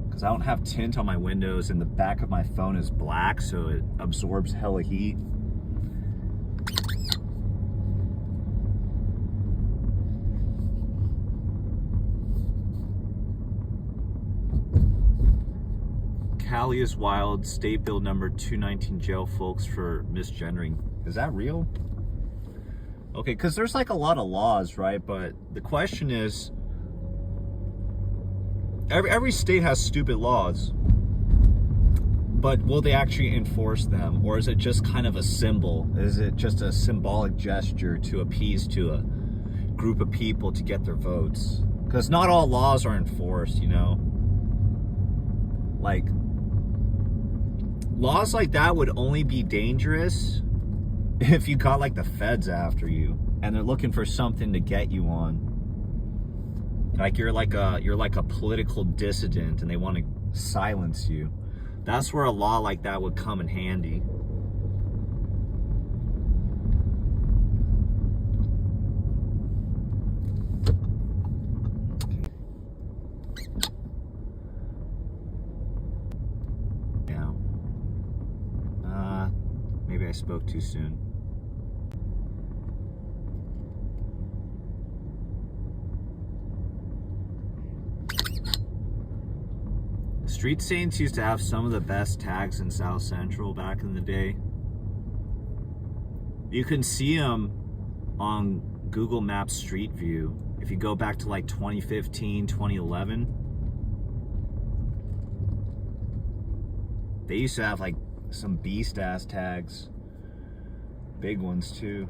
Because I don't have tint on my windows and the back of my phone is black, so it absorbs hella heat. Cali is wild. State bill number 219 jail folks for misgendering. Is that real? Okay, because there's like a lot of laws, right? But the question is, every state has stupid laws, but will they actually enforce them? Or is it just kind of a symbol? Is it just a symbolic gesture to appease to a group of people to get their votes? Because not all laws are enforced, you know? Like, laws like that would only be dangerous if you got like the feds after you and they're looking for something to get you on. Like you're like a political dissident and they want to silence you. That's where a law like that would come in handy. Maybe I spoke too soon. Street Saints used to have some of the best tags in South Central back in the day. You can see them on Google Maps Street View. If you go back to like 2015, 2011, they used to have like some beast ass tags, big ones too.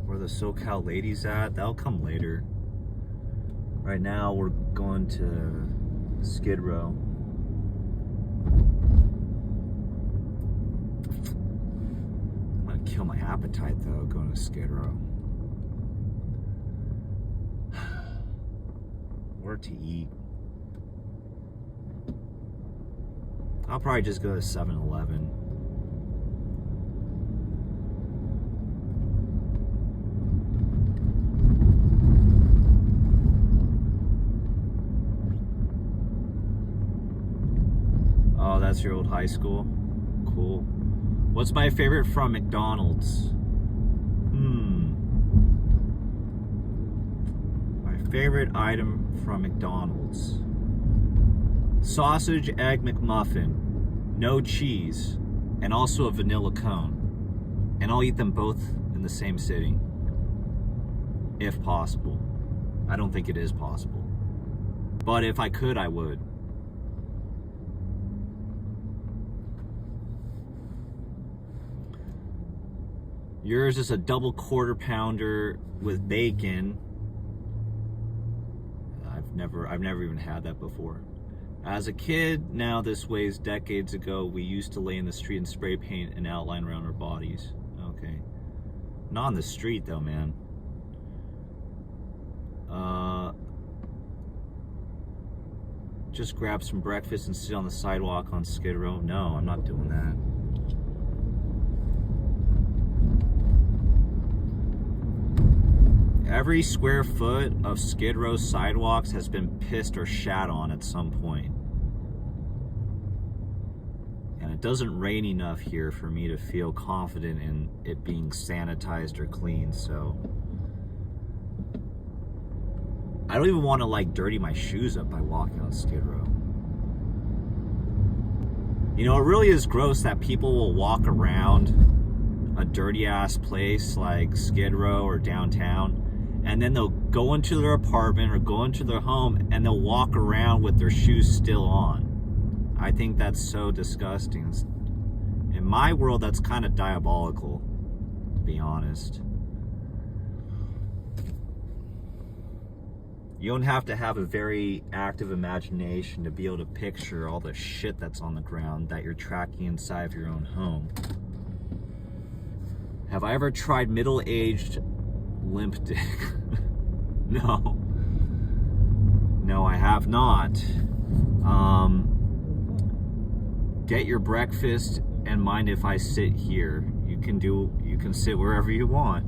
Where the SoCal ladies at? That'll come later. Right now we're going to Skid Row. I'm gonna kill my appetite though going to Skid Row. Where to eat? I'll probably just go to 7-Eleven. Oh, that's your old high school? Cool. What's my favorite from McDonald's? Favorite item from McDonald's: sausage egg McMuffin, no cheese, and also a vanilla cone. And I'll eat them both in the same sitting, if possible. I don't think it is possible, but if I could, I would. Yours is a double quarter pounder with bacon. I've never even had that before. As a kid, now this ways decades ago, we used to lay in the street and spray paint and outline around our bodies. Okay. Not on the street though, man. Just grab some breakfast and sit on the sidewalk on Skid Row. No, I'm not doing that. Every square foot of Skid Row sidewalks has been pissed or shat on at some point. And it doesn't rain enough here for me to feel confident in it being sanitized or clean, so I don't even want to like dirty my shoes up by walking on Skid Row. You know, it really is gross that people will walk around a dirty ass place like Skid Row or downtown, and then they'll go into their apartment or go into their home and they'll walk around with their shoes still on. I think that's so disgusting. In my world, that's kind of diabolical, to be honest. You don't have to have a very active imagination to be able to picture all the shit that's on the ground that you're tracking inside of your own home. Have I ever tried middle-aged limp dick? No. No, I have not. Get your breakfast and mind if I sit here. You can sit wherever you want.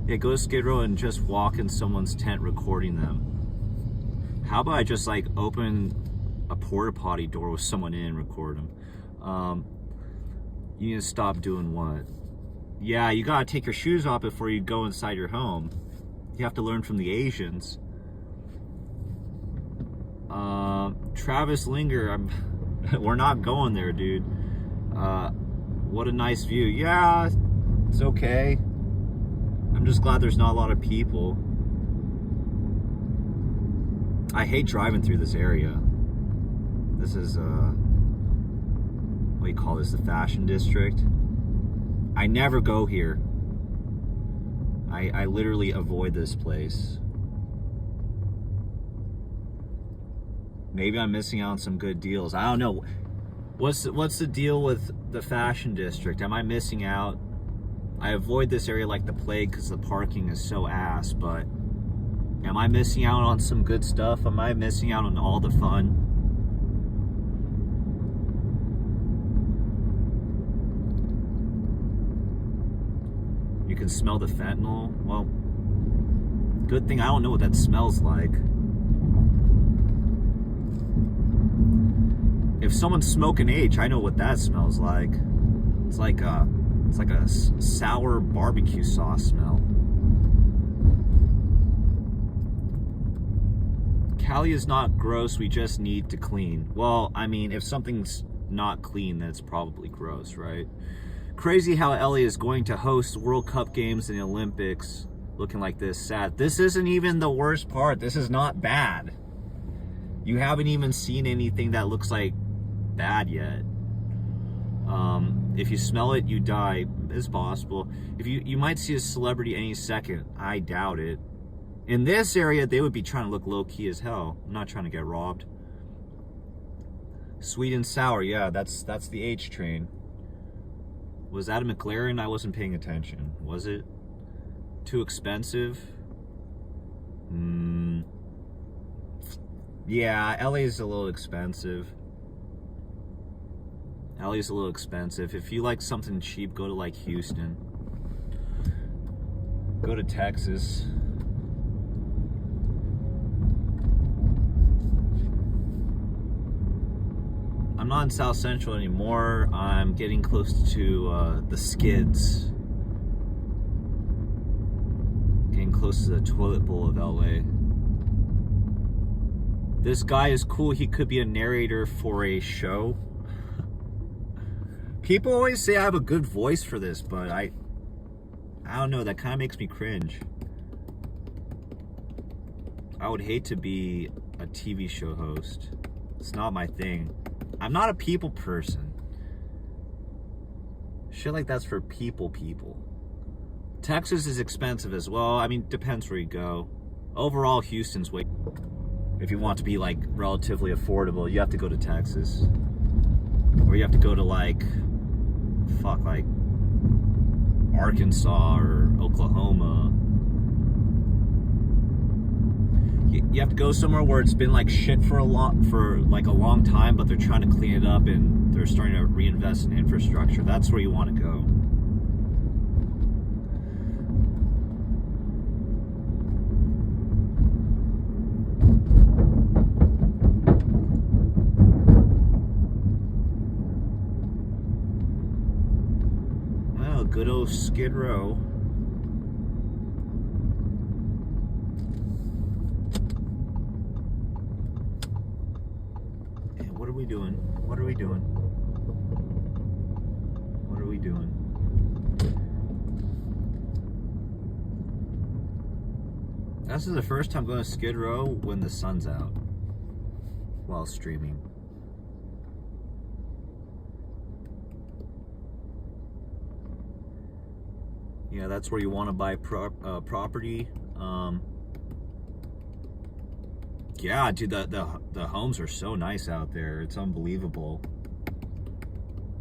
Yeah, go to Skid Row and just walk in someone's tent recording them. How about I just like open a porta potty door with someone in and record them? You need to stop doing what? Yeah, you gotta take your shoes off before you go inside your home. You have to learn from the Asians. Travis Linger, we're not going there, dude. What a nice view. Yeah, it's okay. I'm just glad there's not a lot of people. I hate driving through this area. This is, what do you call this, the fashion district? I never go here. I literally avoid this place. Maybe I'm missing out on some good deals. I don't know. What's the deal with the fashion district? Am I missing out? I avoid this area like the plague because the parking is so ass, but am I missing out on some good stuff? Am I missing out on all the fun? You can smell the fentanyl. Well, good thing I don't know what that smells like. If someone's smoking H, I know what that smells like. It's like a sour barbecue sauce smell. Cali is not gross, we just need to clean. Well, I mean, if something's not clean, then it's probably gross, right? Crazy how LA is going to host World Cup games and the Olympics looking like this. Sad. This isn't even the worst part. This is not bad. You haven't even seen anything that looks like bad yet. If you smell it, you die. It's possible. If you might see a celebrity any second. I doubt it. In this area, they would be trying to look low-key as hell. I'm not trying to get robbed. Sweet and sour, yeah, that's the H train. Was that a McLaren? I wasn't paying attention. Was it? Too expensive? Yeah, LA's a little expensive. LA's a little expensive. If you like something cheap, go to like Houston. Go to Texas. I'm not in South Central anymore. I'm getting close to the skids. Getting close to the toilet bowl of LA. This guy is cool. He could be a narrator for a show. People always say I have a good voice for this, but I don't know. That kind of makes me cringe. I would hate to be a TV show host. It's not my thing. I'm not a people person. Shit like that's for people. Texas is expensive as well. I mean, depends where you go. Overall, Houston's way. If you want to be like relatively affordable, you have to go to Texas. Or you have to go to like Arkansas or Oklahoma. You have to go somewhere where it's been like shit for like a long time, but they're trying to clean it up and they're starting to reinvest in infrastructure. That's where you want to go. Oh, good old Skid Row. What are we doing? What are we doing? What are we doing? This is the first time going to Skid Row when the sun's out while streaming. Yeah, that's where you want to buy property. Yeah, dude, the homes are so nice out there. It's unbelievable.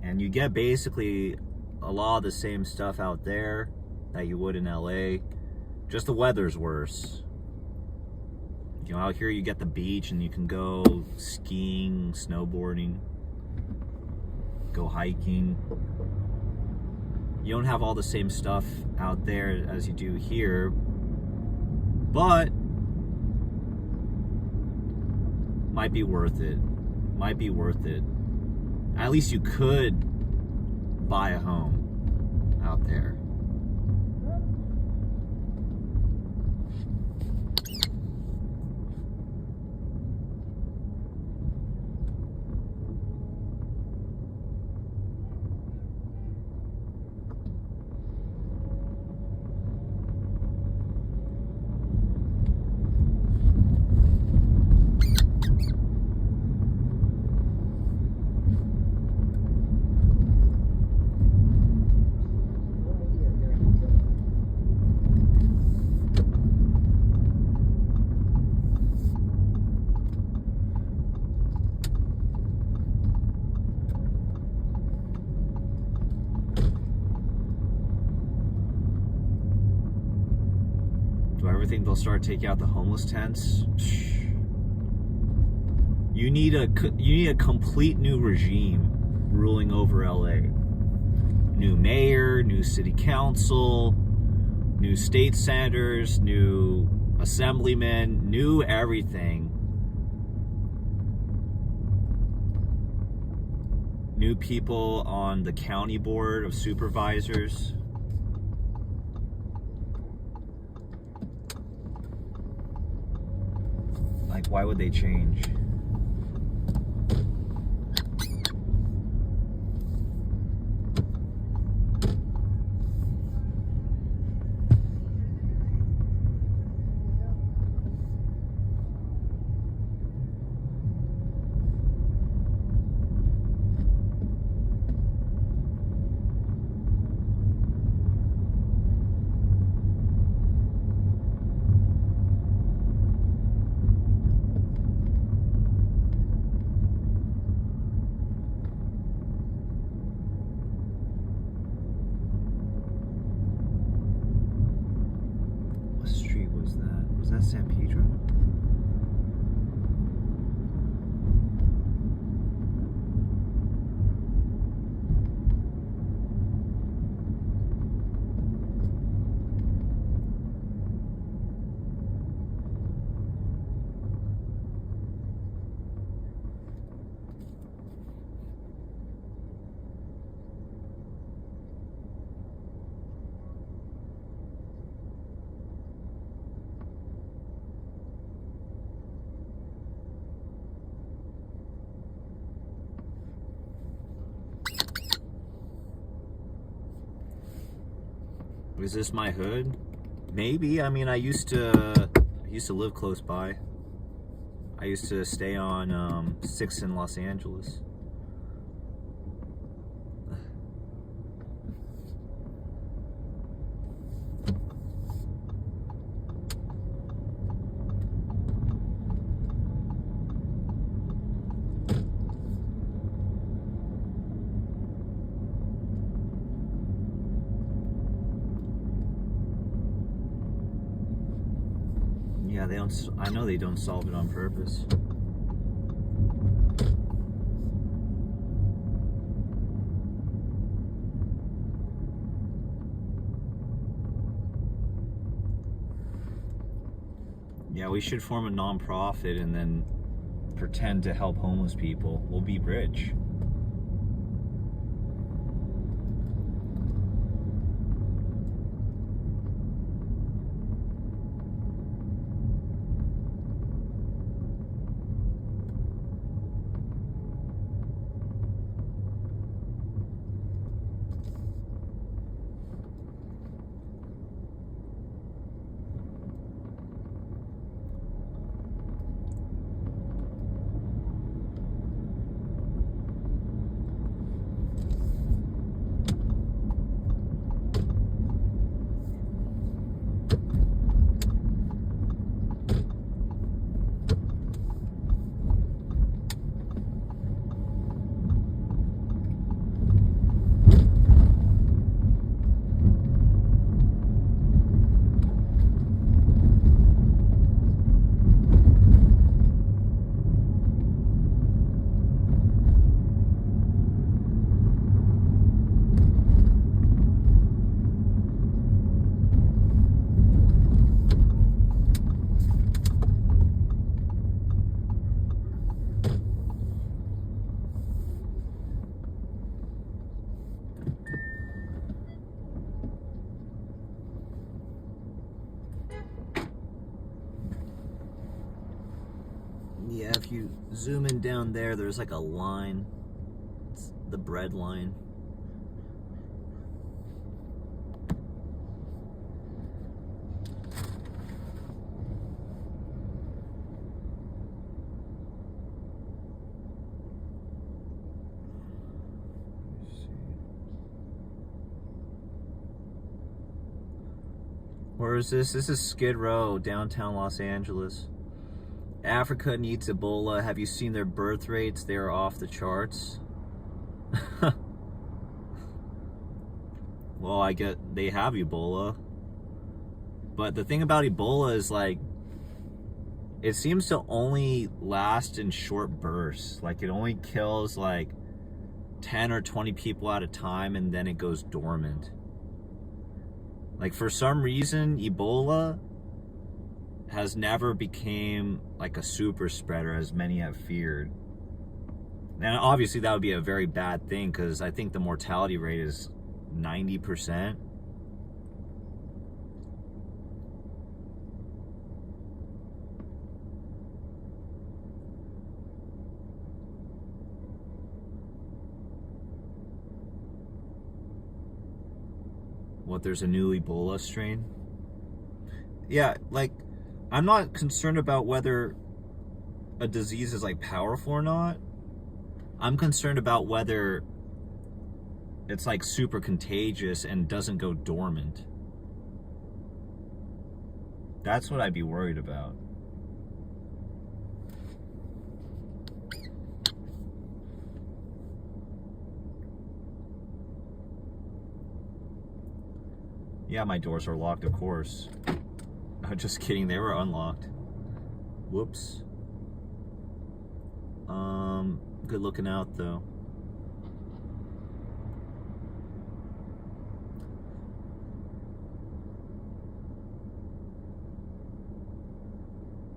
And you get basically a lot of the same stuff out there that you would in LA. Just the weather's worse. You know, out here you get the beach and you can go skiing, snowboarding, go hiking. You don't have all the same stuff out there as you do here, but might be worth it. Might be worth it. At least you could buy a home out there. Do I ever think they'll start taking out the homeless tents? You need a complete new regime ruling over LA. New mayor, new city council, new state senators, new assemblymen, new everything. New people on the county board of supervisors. Like, why would they change? Was that San Pedro? Is this my hood? Maybe. I mean, I used to live close by. I used to stay on 6th in Los Angeles. Yeah, they don't. I know they don't solve it on purpose. Yeah, we should form a non-profit and then pretend to help homeless people. We'll be rich. Yeah, if you zoom in down there, there's like a line. It's the bread line. Where is this? This is Skid Row, downtown Los Angeles. Africa needs Ebola. Have you seen their birth rates? They are off the charts. Well, I get they have Ebola. But the thing about Ebola is, like, it seems to only last in short bursts. Like, it only kills like 10 or 20 people at a time, and then it goes dormant. Like, for some reason, Ebola has never became like a super spreader as many have feared. And obviously that would be a very bad thing, because I think the mortality rate is 90%. What, there's a new Ebola strain? Yeah, like, I'm not concerned about whether a disease is like powerful or not. I'm concerned about whether it's like super contagious and doesn't go dormant. That's what I'd be worried about. Yeah, my doors are locked, of course. I'm just kidding, they were unlocked. Whoops. Good looking out though.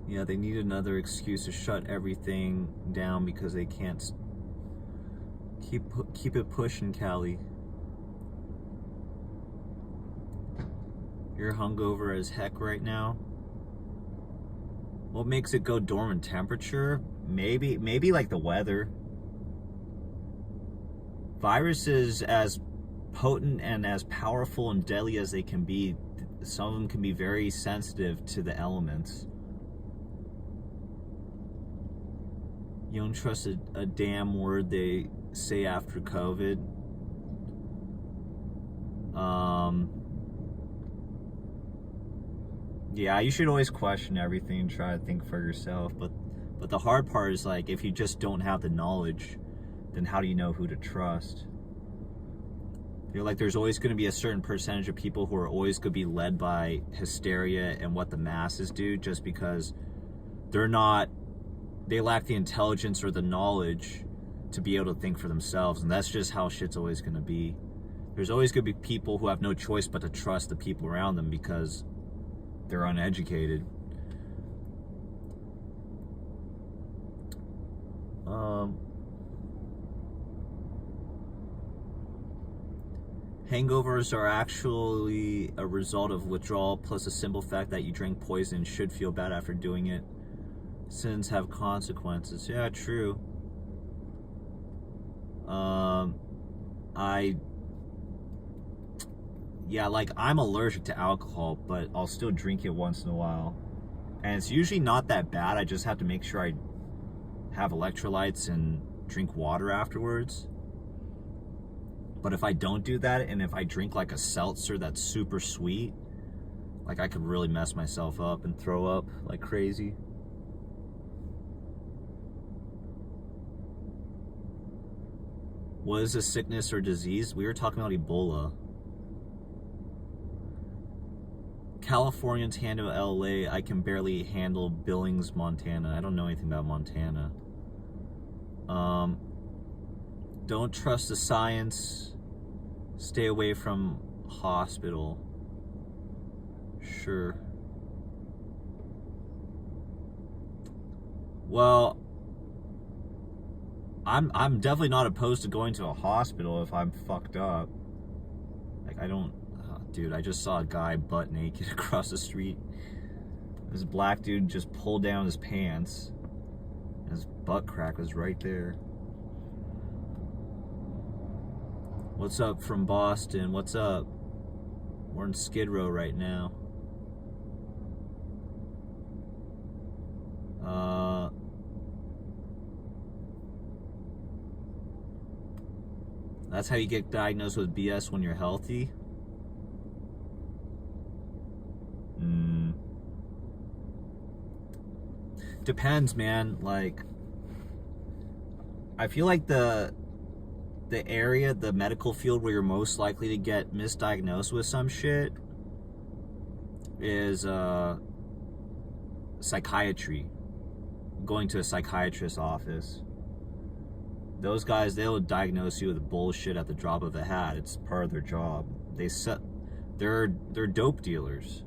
Yeah, they need another excuse to shut everything down because they can't keep it pushing, Cali. You're hungover as heck right now. What makes it go dormant? Temperature? Maybe like the weather. Viruses, as potent and as powerful and deadly as they can be, some of them can be very sensitive to the elements. You don't trust a damn word they say after COVID. Yeah, you should always question everything and try to think for yourself. But the hard part is, like, if you just don't have the knowledge, then how do you know who to trust? You're like, there's always going to be a certain percentage of people who are always going to be led by hysteria and what the masses do, just because they lack the intelligence or the knowledge to be able to think for themselves. And that's just how shit's always going to be. There's always going to be people who have no choice but to trust the people around them because they're uneducated. Hangovers are actually a result of withdrawal, plus the simple fact that you drink poison and should feel bad after doing it. Sins have consequences. Yeah, true. Yeah, like, I'm allergic to alcohol, but I'll still drink it once in a while. And it's usually not that bad. I just have to make sure I have electrolytes and drink water afterwards. But if I don't do that, and if I drink like a seltzer that's super sweet, like, I could really mess myself up and throw up like crazy. What is a sickness or disease? We were talking about Ebola. Californians handle LA. I can barely handle Billings, Montana. I don't know anything about Montana. Don't trust the science. Stay away from hospital. Sure. Well, I'm definitely not opposed to going to a hospital if I'm fucked up. Like, I don't... dude, I just saw a guy butt naked across the street. This black dude just pulled down his pants. butt crack was right there. What's up from Boston? What's up? We're in Skid Row right now. That's how you get diagnosed with BS when you're healthy? Depends, man. Like, I feel like the area, the medical field where you're most likely to get misdiagnosed with some shit is psychiatry. Going to a psychiatrist's office. Those guys, they'll diagnose you with bullshit at the drop of a hat. It's part of their job. They're dope dealers.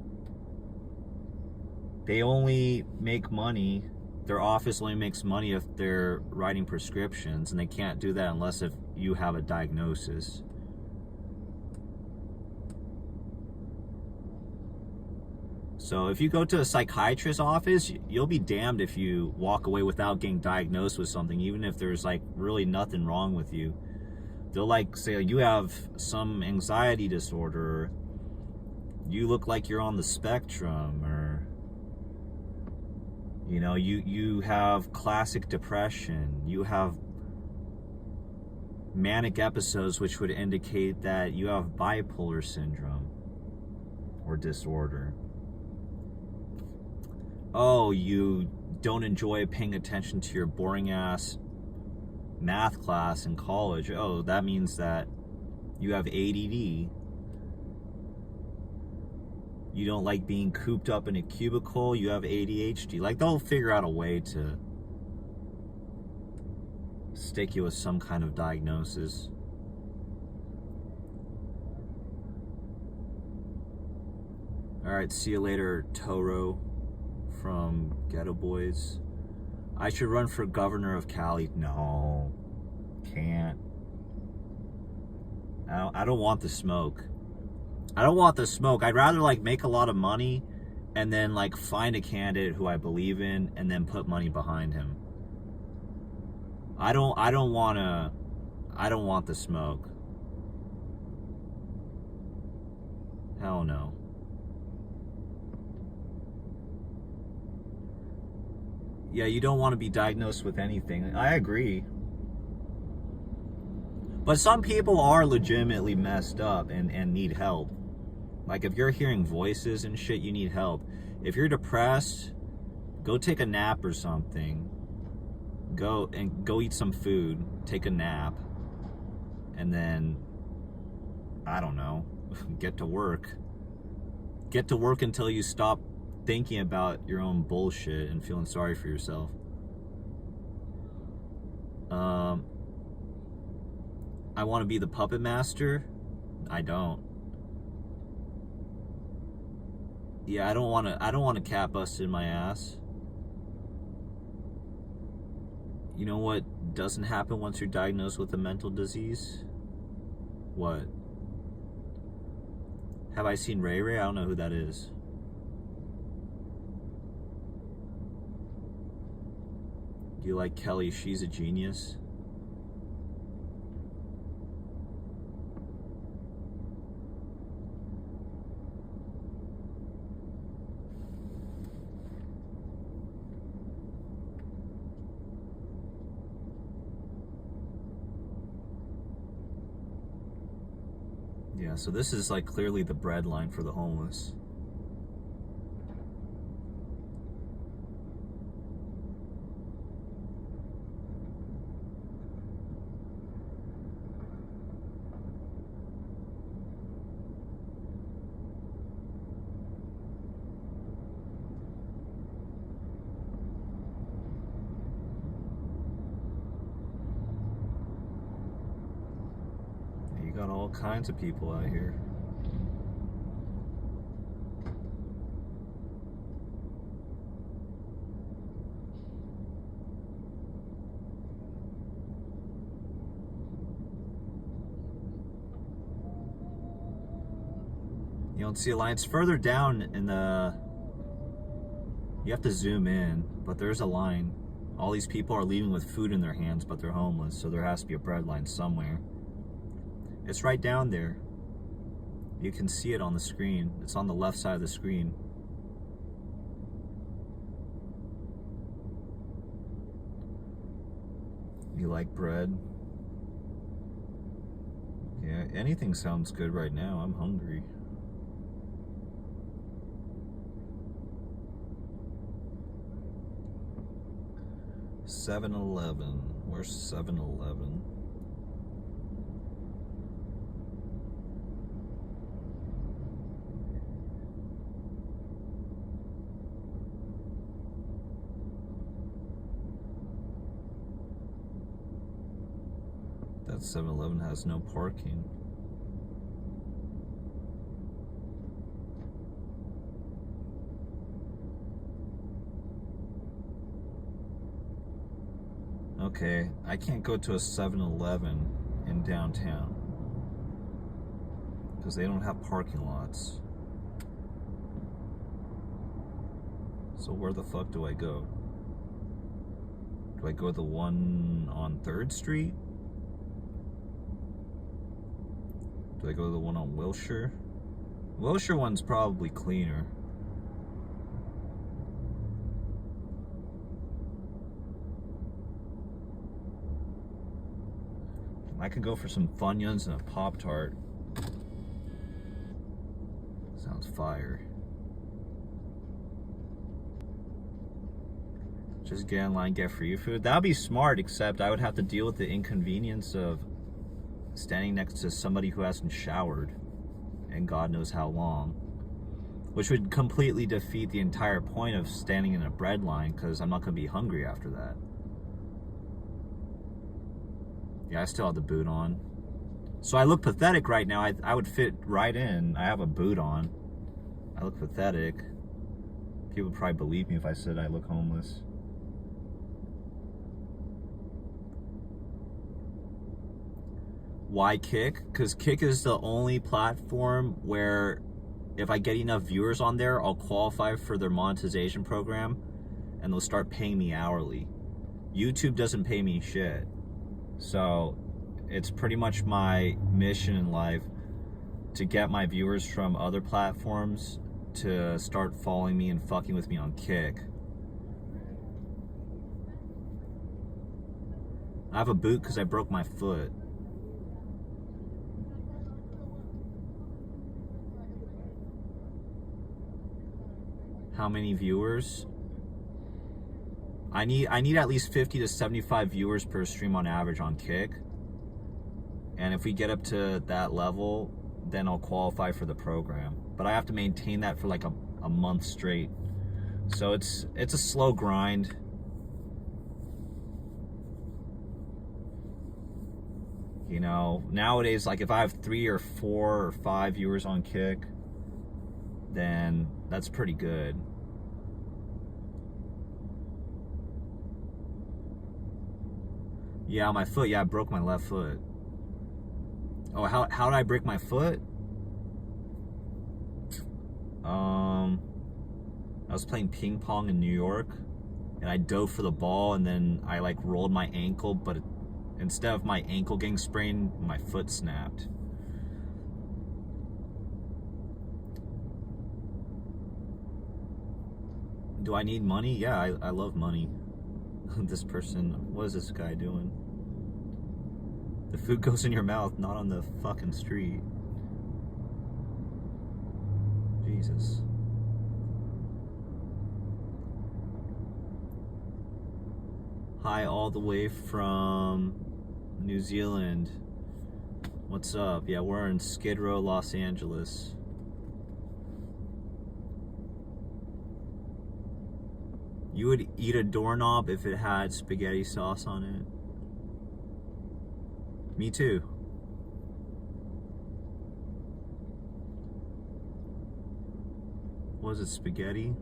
They only make money, their office only makes money if they're writing prescriptions, and they can't do that unless if you have a diagnosis. So if you go to a psychiatrist's office, you'll be damned if you walk away without getting diagnosed with something, even if there's like really nothing wrong with you. They'll like say you have some anxiety disorder, or you look like you're on the spectrum, or you know, you have classic depression, you have manic episodes which would indicate that you have bipolar syndrome or disorder. Oh, you don't enjoy paying attention to your boring ass math class in college. Oh, that means that you have ADD. You don't like being cooped up in a cubicle. You have ADHD. Like, they'll figure out a way to stick you with some kind of diagnosis. All right, see you later, Toro from Ghetto Boys. I should run for governor of Cali. No, can't. I don't want the smoke. I don't want the smoke. I'd rather like make a lot of money and then like find a candidate who I believe in and then put money behind him. I don't want the smoke. Hell no. Yeah, you don't want to be diagnosed with anything. I agree. But some people are legitimately messed up and need help. Like, if you're hearing voices and shit, you need help. If you're depressed, go take a nap or something. Go eat some food, take a nap, and then, I don't know, get to work. Get to work until you stop thinking about your own bullshit and feeling sorry for yourself. I want to be the puppet master. I don't. Yeah, I don't want a cat busted in my ass. You know what doesn't happen once you're diagnosed with a mental disease? What? Have I seen Ray Ray? I don't know who that is. Do you like Kelly? She's a genius. Yeah, so this is like clearly the bread line for the homeless. Got all kinds of people out here. You don't see a line. It's further down in the... You have to zoom in, but there's a line. All these people are leaving with food in their hands, but they're homeless, so there has to be a bread line somewhere. It's right down there. You can see it on the screen. It's on the left side of the screen. You like bread? Yeah, anything sounds good right now. I'm hungry. $7-Eleven. Where's 7-Eleven? That 7-Eleven has no parking. Okay, I can't go to a 7-Eleven in downtown because they don't have parking lots. So where the fuck do I go? Do I go to the one on 3rd Street? Do I go to the one on Wilshire? Wilshire one's probably cleaner. I could go for some Funyuns and a Pop-Tart. Sounds fire. Just get in line, get free food. That'd be smart, except I would have to deal with the inconvenience of standing next to somebody who hasn't showered in God knows how long, which would completely defeat the entire point of standing in a bread line, because I'm not going to be hungry after that. Yeah, I still have the boot on. So I look pathetic right now. I would fit right in. I have a boot on. I look pathetic. People would probably believe me if I said I look homeless. Why Kick? Because Kick is the only platform where if I get enough viewers on there, I'll qualify for their monetization program and they'll start paying me hourly. YouTube doesn't pay me shit. So it's pretty much my mission in life to get my viewers from other platforms to start following me and fucking with me on Kick. I have a boot because I broke my foot. How many viewers? I need at least 50 to 75 viewers per stream on average on Kick. And if we get up to that level, then I'll qualify for the program. But I have to maintain that for like a month straight. So it's a slow grind. You know, nowadays, like if I have 3 or 4 or 5 viewers on Kick, then that's pretty good. Yeah, my foot. Yeah, I broke my left foot. Oh, how did I break my foot? I was playing ping pong in New York, and I dove for the ball, and then I like rolled my ankle, but instead of my ankle getting sprained, my foot snapped. Do I need money? Yeah, I love money. This person, what is this guy doing? The food goes in your mouth, not on the fucking street. Jesus. Hi, all the way from New Zealand. What's up? Yeah, we're in Skid Row, Los Angeles. You would eat a doorknob if it had spaghetti sauce on it? Me too. Was it spaghetti?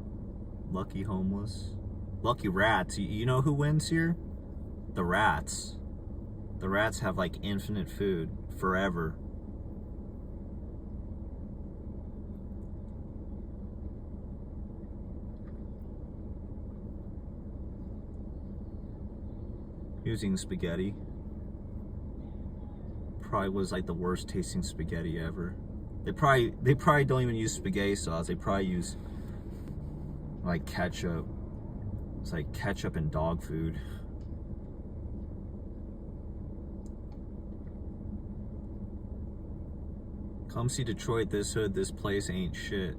Lucky homeless. Lucky rats. You know who wins here? The rats. The rats have like infinite food forever. using spaghetti. Probably was like the worst tasting spaghetti ever. They probably don't even use spaghetti sauce. They probably use like ketchup. It's like ketchup and dog food. Come see Detroit, this hood, this place ain't shit.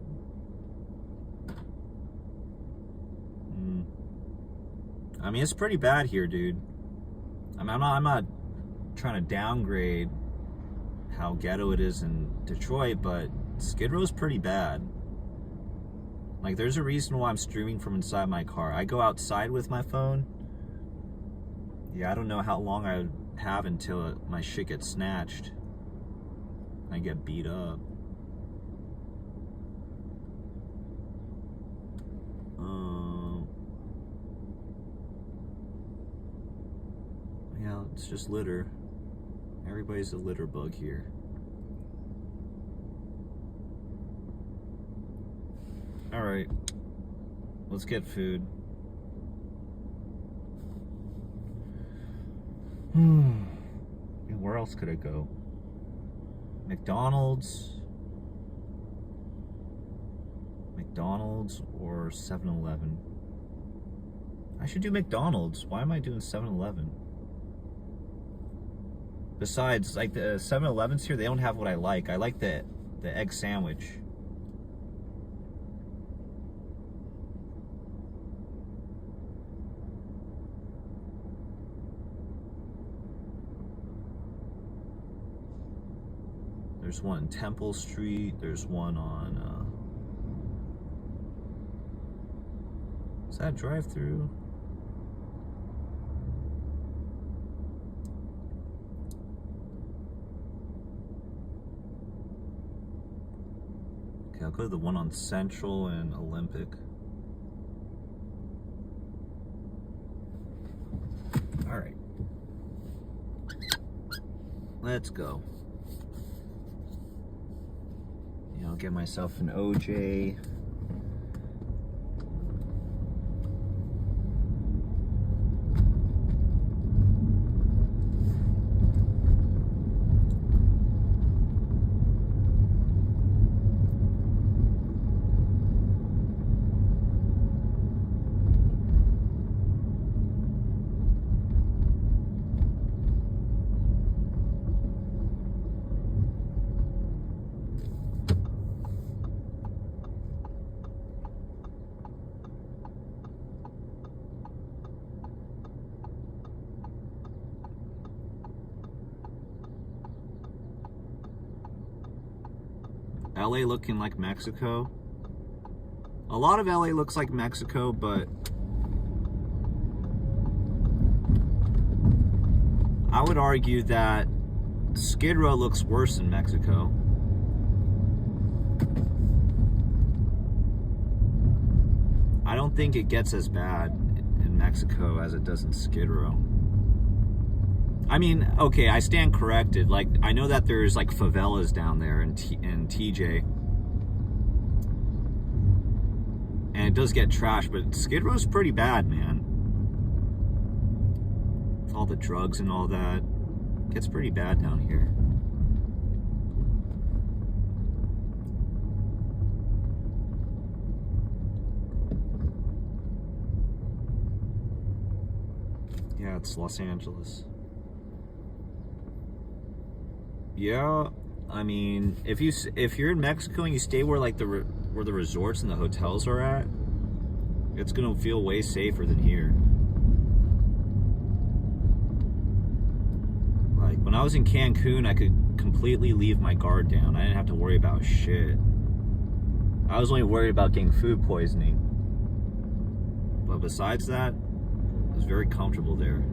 I mean, it's pretty bad here, dude. I mean, I'm not trying to downgrade how ghetto it is in Detroit, but Skid Row's pretty bad. Like, there's a reason why I'm streaming from inside my car. I go outside with my phone. Yeah, I don't know how long I have until my shit gets snatched. I get beat up. Yeah, it's just litter. Everybody's a litter bug here. Alright, let's get food. And where else could I go? McDonald's or 7-Eleven. I should do McDonald's. Why am I doing 7-Eleven? Besides, like, the 7-Elevens here, they don't have what I like. I like the egg sandwich. There's one in Temple Street. There's one on, is that drive-through? Okay, I'll go to the one on Central and Olympic. All right. Let's go. I'll get myself an OJ. LA looking like Mexico. A lot of LA looks like Mexico, but I would argue that Skid Row looks worse than Mexico. I don't think it gets as bad in Mexico as it does in Skid Row. I mean, okay, I stand corrected. Like, I know that there's like favelas down there in TJ, and it does get trashed, but Skid Row's pretty bad, man. With all the drugs and all that, it gets pretty bad down here. Yeah, it's Los Angeles. Yeah, I mean, if you're in Mexico and you stay where like where the resorts and the hotels are at, it's gonna feel way safer than here. Like, when I was in Cancun, I could completely leave my guard down. I didn't have to worry about shit. I was only worried about getting food poisoning. But besides that, I was very comfortable there.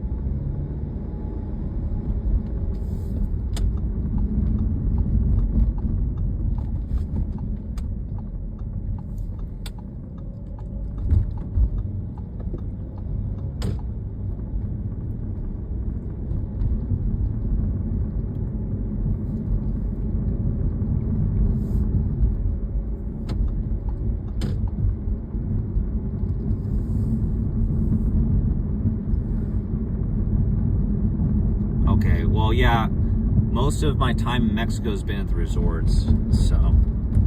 Well, yeah, most of my time in Mexico has been at the resorts, so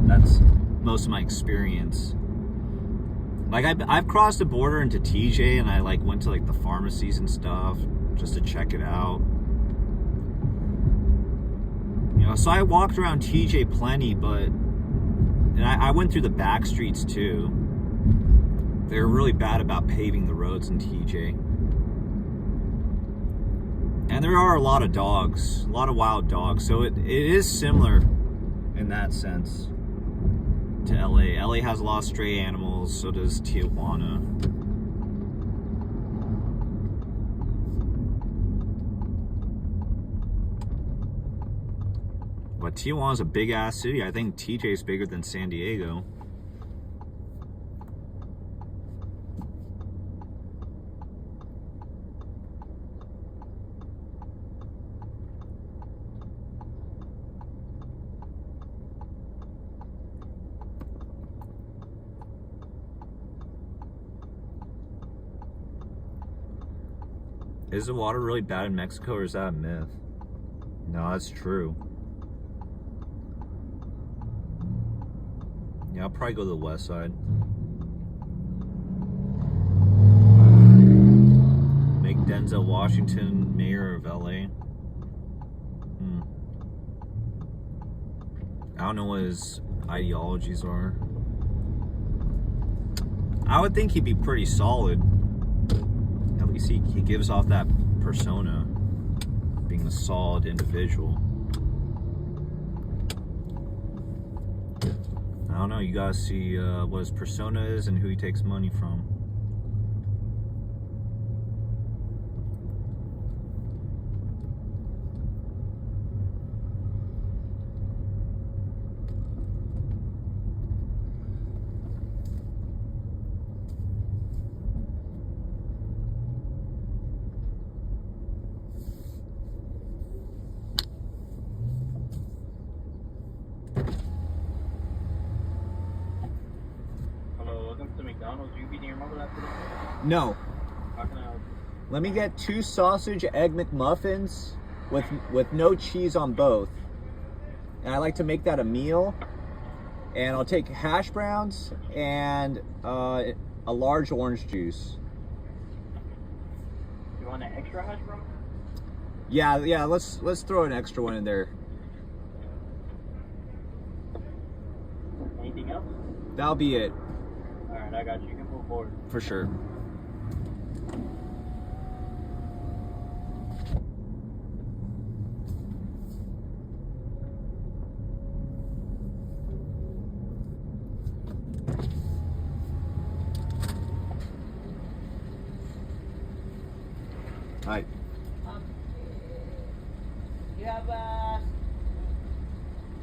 that's most of my experience. Like, I've crossed the border into TJ, and I like went to like the pharmacies and stuff just to check it out. You know, so I walked around TJ plenty, and I went through the back streets too. They're really bad about paving the roads in TJ. And there are a lot of dogs, a lot of wild dogs. So it is similar in that sense to LA. LA has a lot of stray animals, so does Tijuana. But Tijuana's a big ass city. I think TJ's bigger than San Diego. Is the water really bad in Mexico, or is that a myth? No, that's true. Yeah, I'll probably go to the west side. Make Denzel Washington mayor of LA. I don't know what his ideologies are. I would think he'd be pretty solid. At least he gives off that persona, being a solid individual. I don't know, you gotta see what his persona is and who he takes money from. No. Let me get 2 sausage egg McMuffins with no cheese on both. And I like to make that a meal. And I'll take hash browns and a large orange juice. You want an extra hash brown? Yeah, let's throw an extra one in there. Anything else? That'll be it. Alright, I got you. You can move forward. For sure. Hi. You have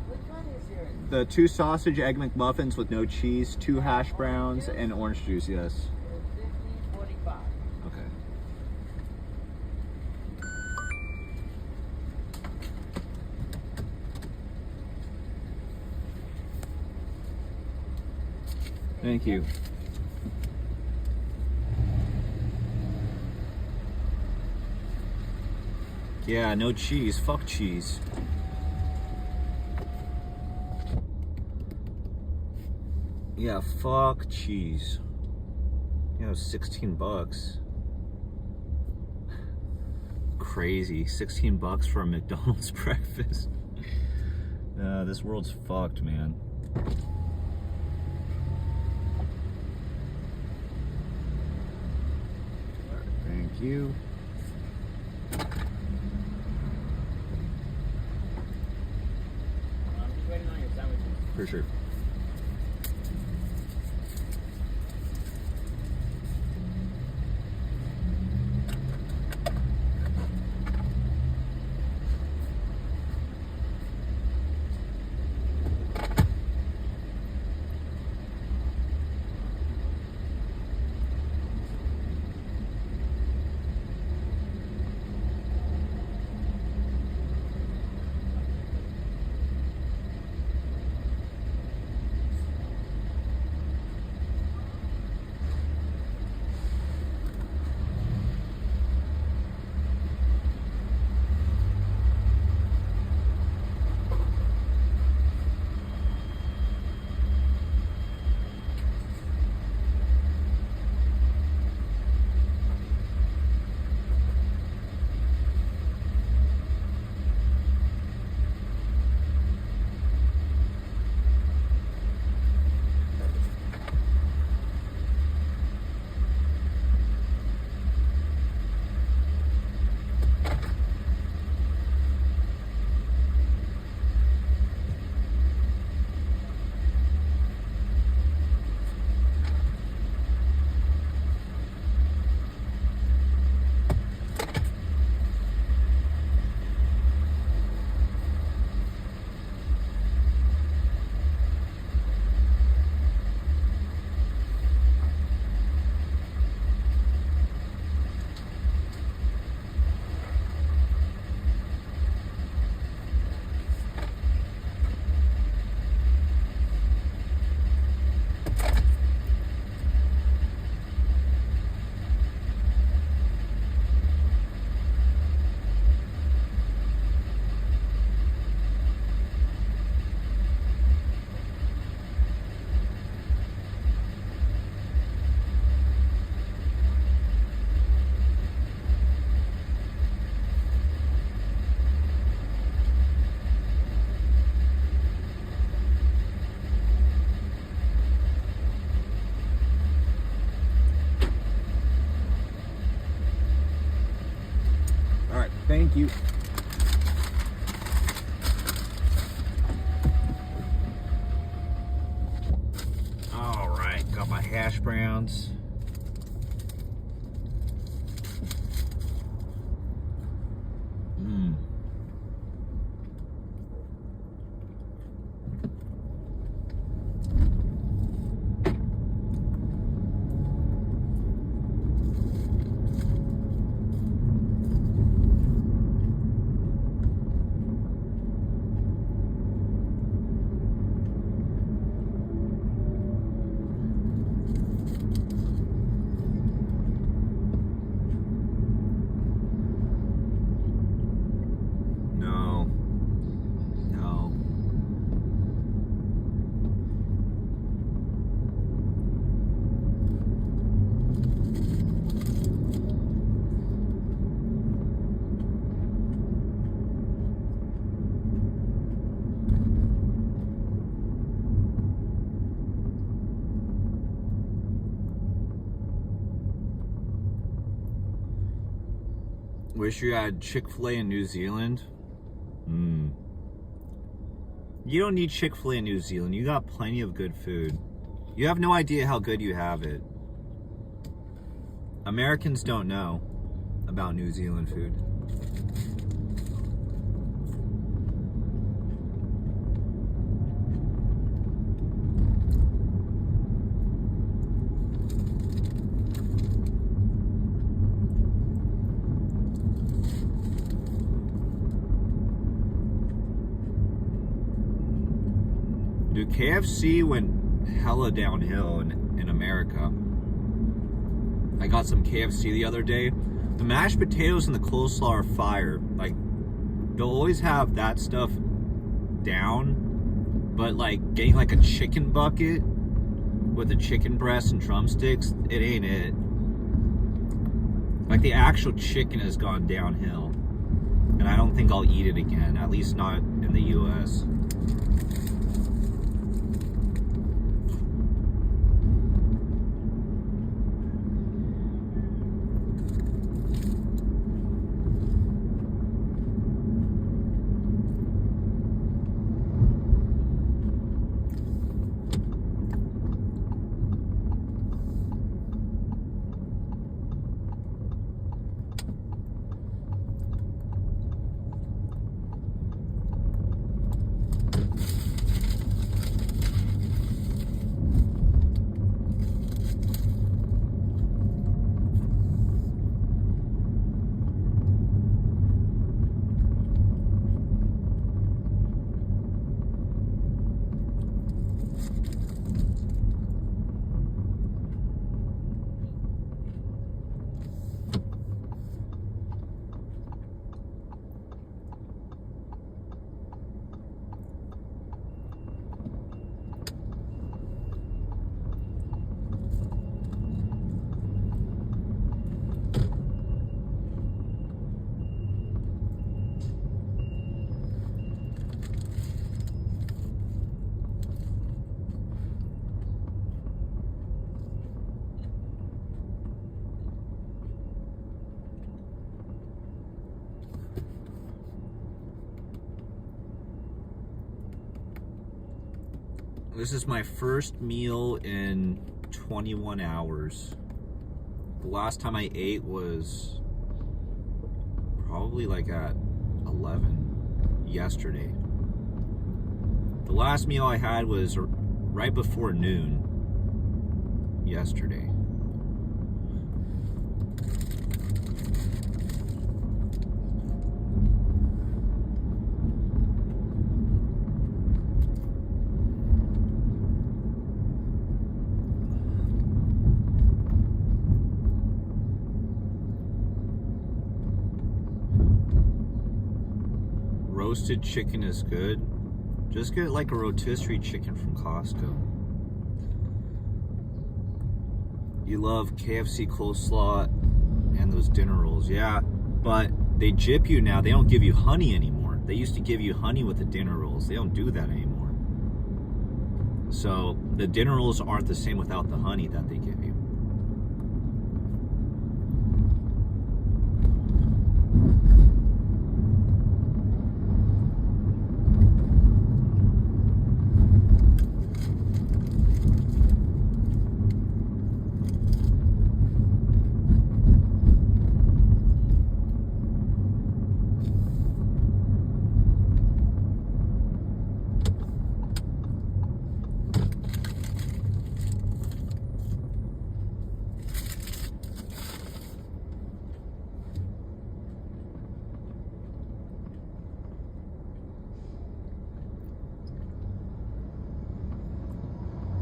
which one is yours? The 2 sausage egg McMuffins with no cheese, 2 hash browns, and orange juice, yes. 15.45. Okay. Thank you. Yeah, no cheese. Fuck cheese. Yeah, fuck cheese. Yeah, it was 16 bucks. Crazy. 16 bucks for a McDonald's breakfast. This world's fucked, man. Thank you. For sure. Thank you. All right, got my hash browns. Wish you had Chick-fil-A in New Zealand. You don't need Chick-fil-A in New Zealand. You got plenty of good food. You have no idea how good you have it. Americans don't know about New Zealand food. Dude, KFC went hella downhill in America. I got some KFC the other day. The mashed potatoes and the coleslaw are fire. Like, they'll always have that stuff down, but like getting like a chicken bucket with the chicken breast and drumsticks, it ain't it. Like, the actual chicken has gone downhill, and I don't think I'll eat it again, at least not in the US. This is my first meal in 21 hours. The last time I ate was probably like at 11 yesterday. The last meal I had was right before noon yesterday. Roasted chicken is good. Just get like a rotisserie chicken from Costco. You love KFC coleslaw and those dinner rolls, yeah, but they jip you now. They don't give you honey anymore. They used to give you honey with the dinner rolls. They don't do that anymore. So the dinner rolls aren't the same without the honey that they give you.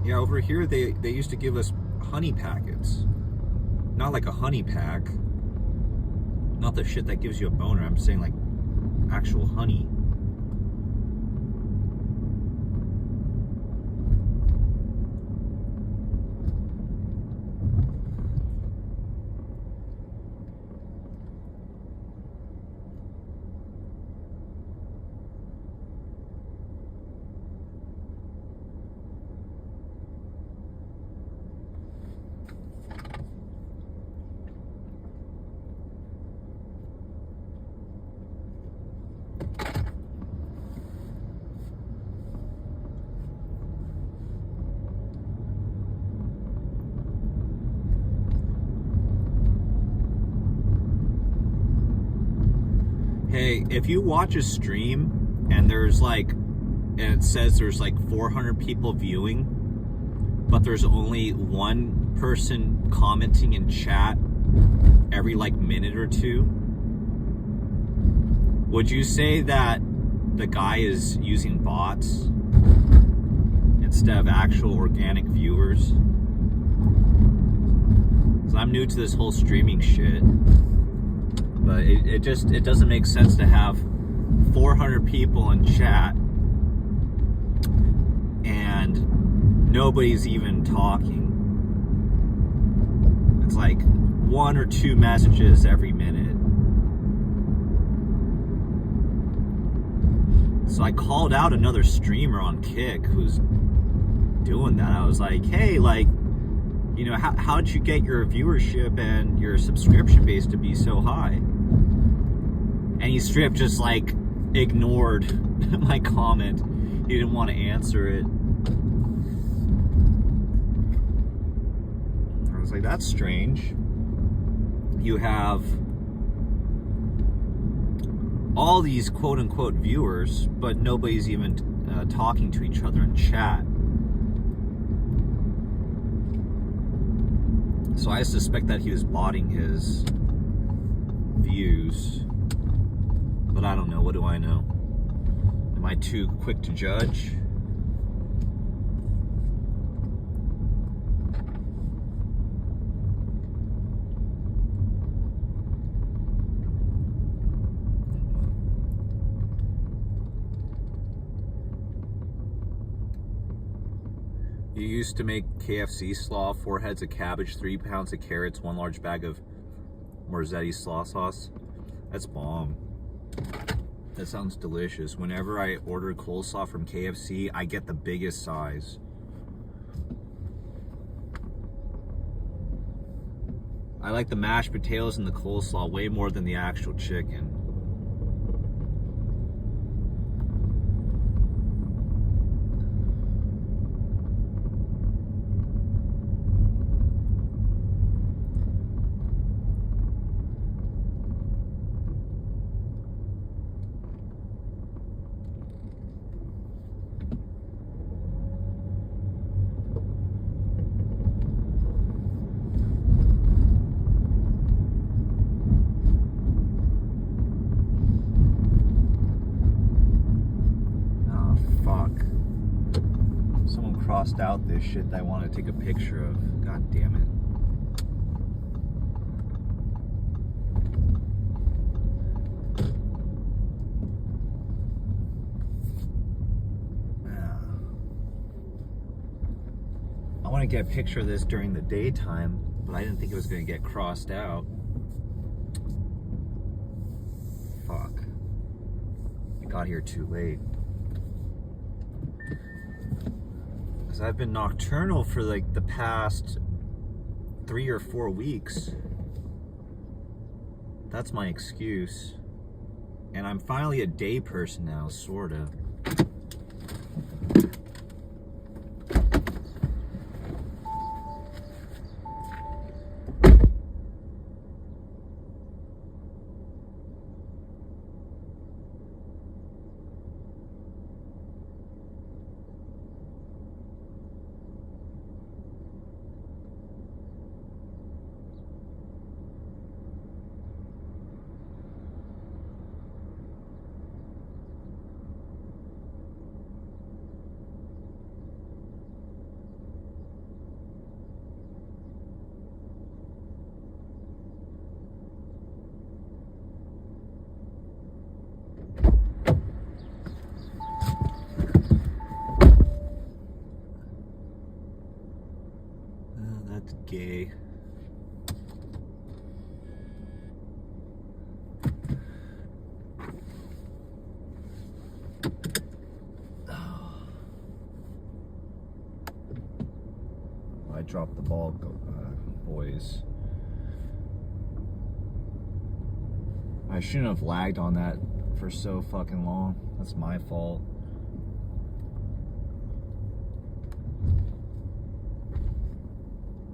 Yeah, over here they used to give us honey packets. Not like a honey pack. Not the shit that gives you a boner. I'm saying like actual honey. Hey, if you watch a stream and there's like, and it says there's like 400 people viewing, but there's only one person commenting in chat every like minute or two, would you say that the guy is using bots instead of actual organic viewers? 'Cause I'm new to this whole streaming shit. But it doesn't make sense to have 400 people in chat and nobody's even talking. It's like 1 or 2 messages every minute. So I called out another streamer on Kick who's doing that. I was like, hey, like, you know, how'd you get your viewership and your subscription base to be so high? And he straight just like ignored my comment. He didn't want to answer it. I was like, that's strange. You have all these quote unquote viewers, but nobody's even talking to each other in chat. So I suspect that he was botting his views. But I don't know. What do I know? Am I too quick to judge? You used to make KFC slaw, 4 heads of cabbage, 3 pounds of carrots, 1 large bag of Morzetti slaw sauce. That's bomb. That sounds delicious. Whenever I order coleslaw from KFC, I get the biggest size. I like the mashed potatoes and the coleslaw way more than the actual chicken. Crossed out this shit that I want to take a picture of. God damn it. I want to get a picture of this during the daytime, but I didn't think it was going to get crossed out. Fuck. I got here too late. Because I've been nocturnal for like the past 3 or 4 weeks. That's my excuse. And I'm finally a day person now, sorta. gay. I dropped the ball, boys. I shouldn't have lagged on that for so fucking long. That's my fault.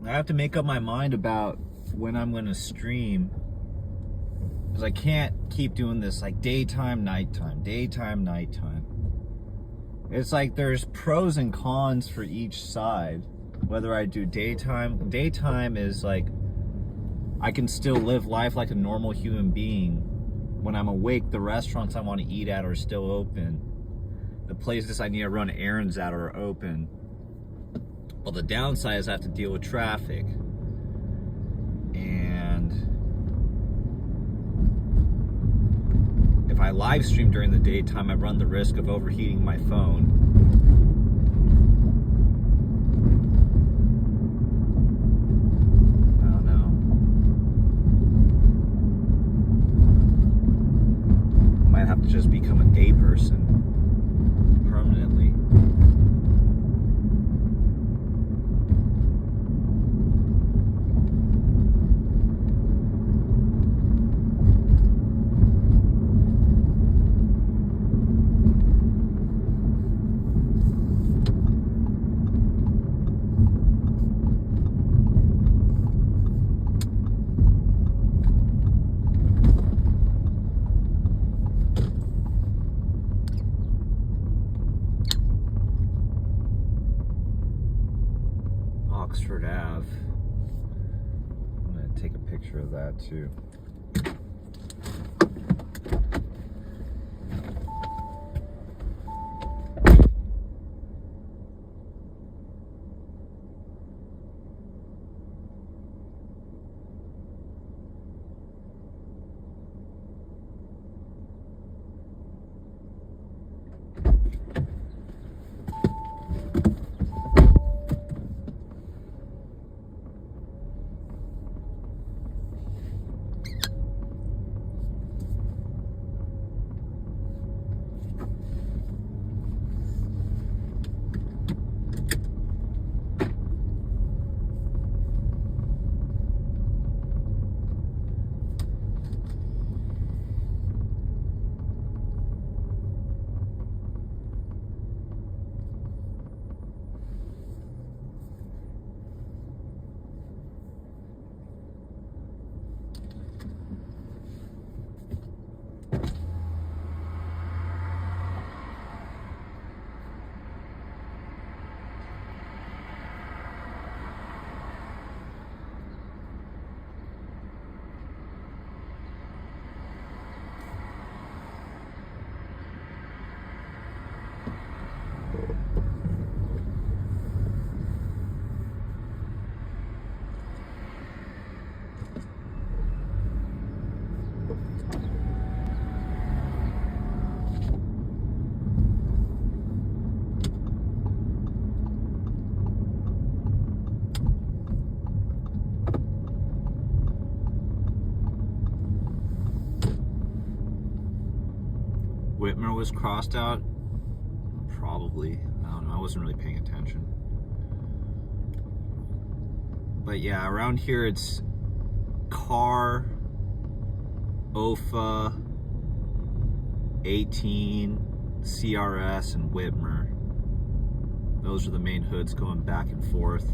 I have to make up my mind about when I'm gonna stream, because I can't keep doing this like daytime, nighttime, daytime, nighttime. It's like there's pros and cons for each side. Whether I do daytime is like I can still live life like a normal human being. When I'm awake, the restaurants I want to eat at are still open. The places I need to run errands at are open. Well, the downside is I have to deal with traffic. And if I live stream during the daytime, I run the risk of overheating my phone. I don't know. I might have to just become a day person permanently. Oxford Ave. I'm gonna take a picture of that too. Whitmer was crossed out? Probably. I don't know. I wasn't really paying attention. But yeah, around here it's Carr, OFA, 18, CRS, and Whitmer. Those are the main hoods going back and forth.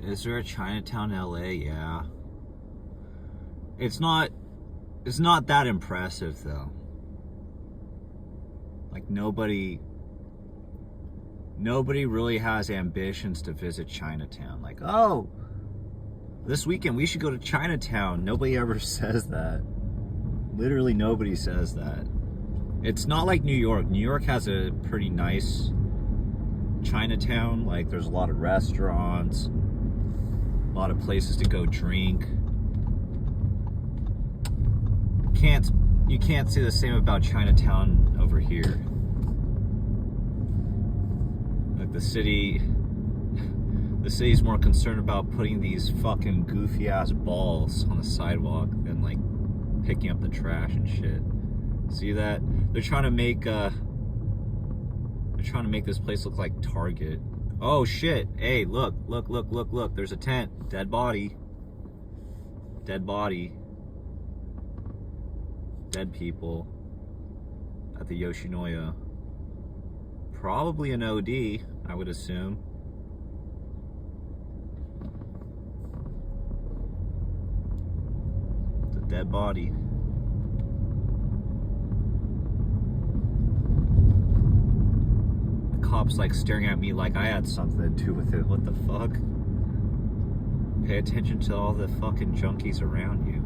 Is there a Chinatown, LA? Yeah. It's not that impressive though. Like nobody really has ambitions to visit Chinatown. Like, oh, this weekend we should go to Chinatown. Nobody ever says that. Literally nobody says that. It's not like New York. New York has a pretty nice Chinatown. Like there's a lot of restaurants, a lot of places to go drink. You can't say the same about Chinatown over here. Like the city's more concerned about putting these fucking goofy ass balls on the sidewalk than like picking up the trash and shit. See that? They're trying to make this place look like Target. Oh shit. Hey, look. There's a tent. Dead body. Dead people at the Yoshinoya. Probably an OD, I would assume. It's a dead body. The cop's like staring at me like I had something to do with it. What the fuck? Pay attention to all the fucking junkies around you.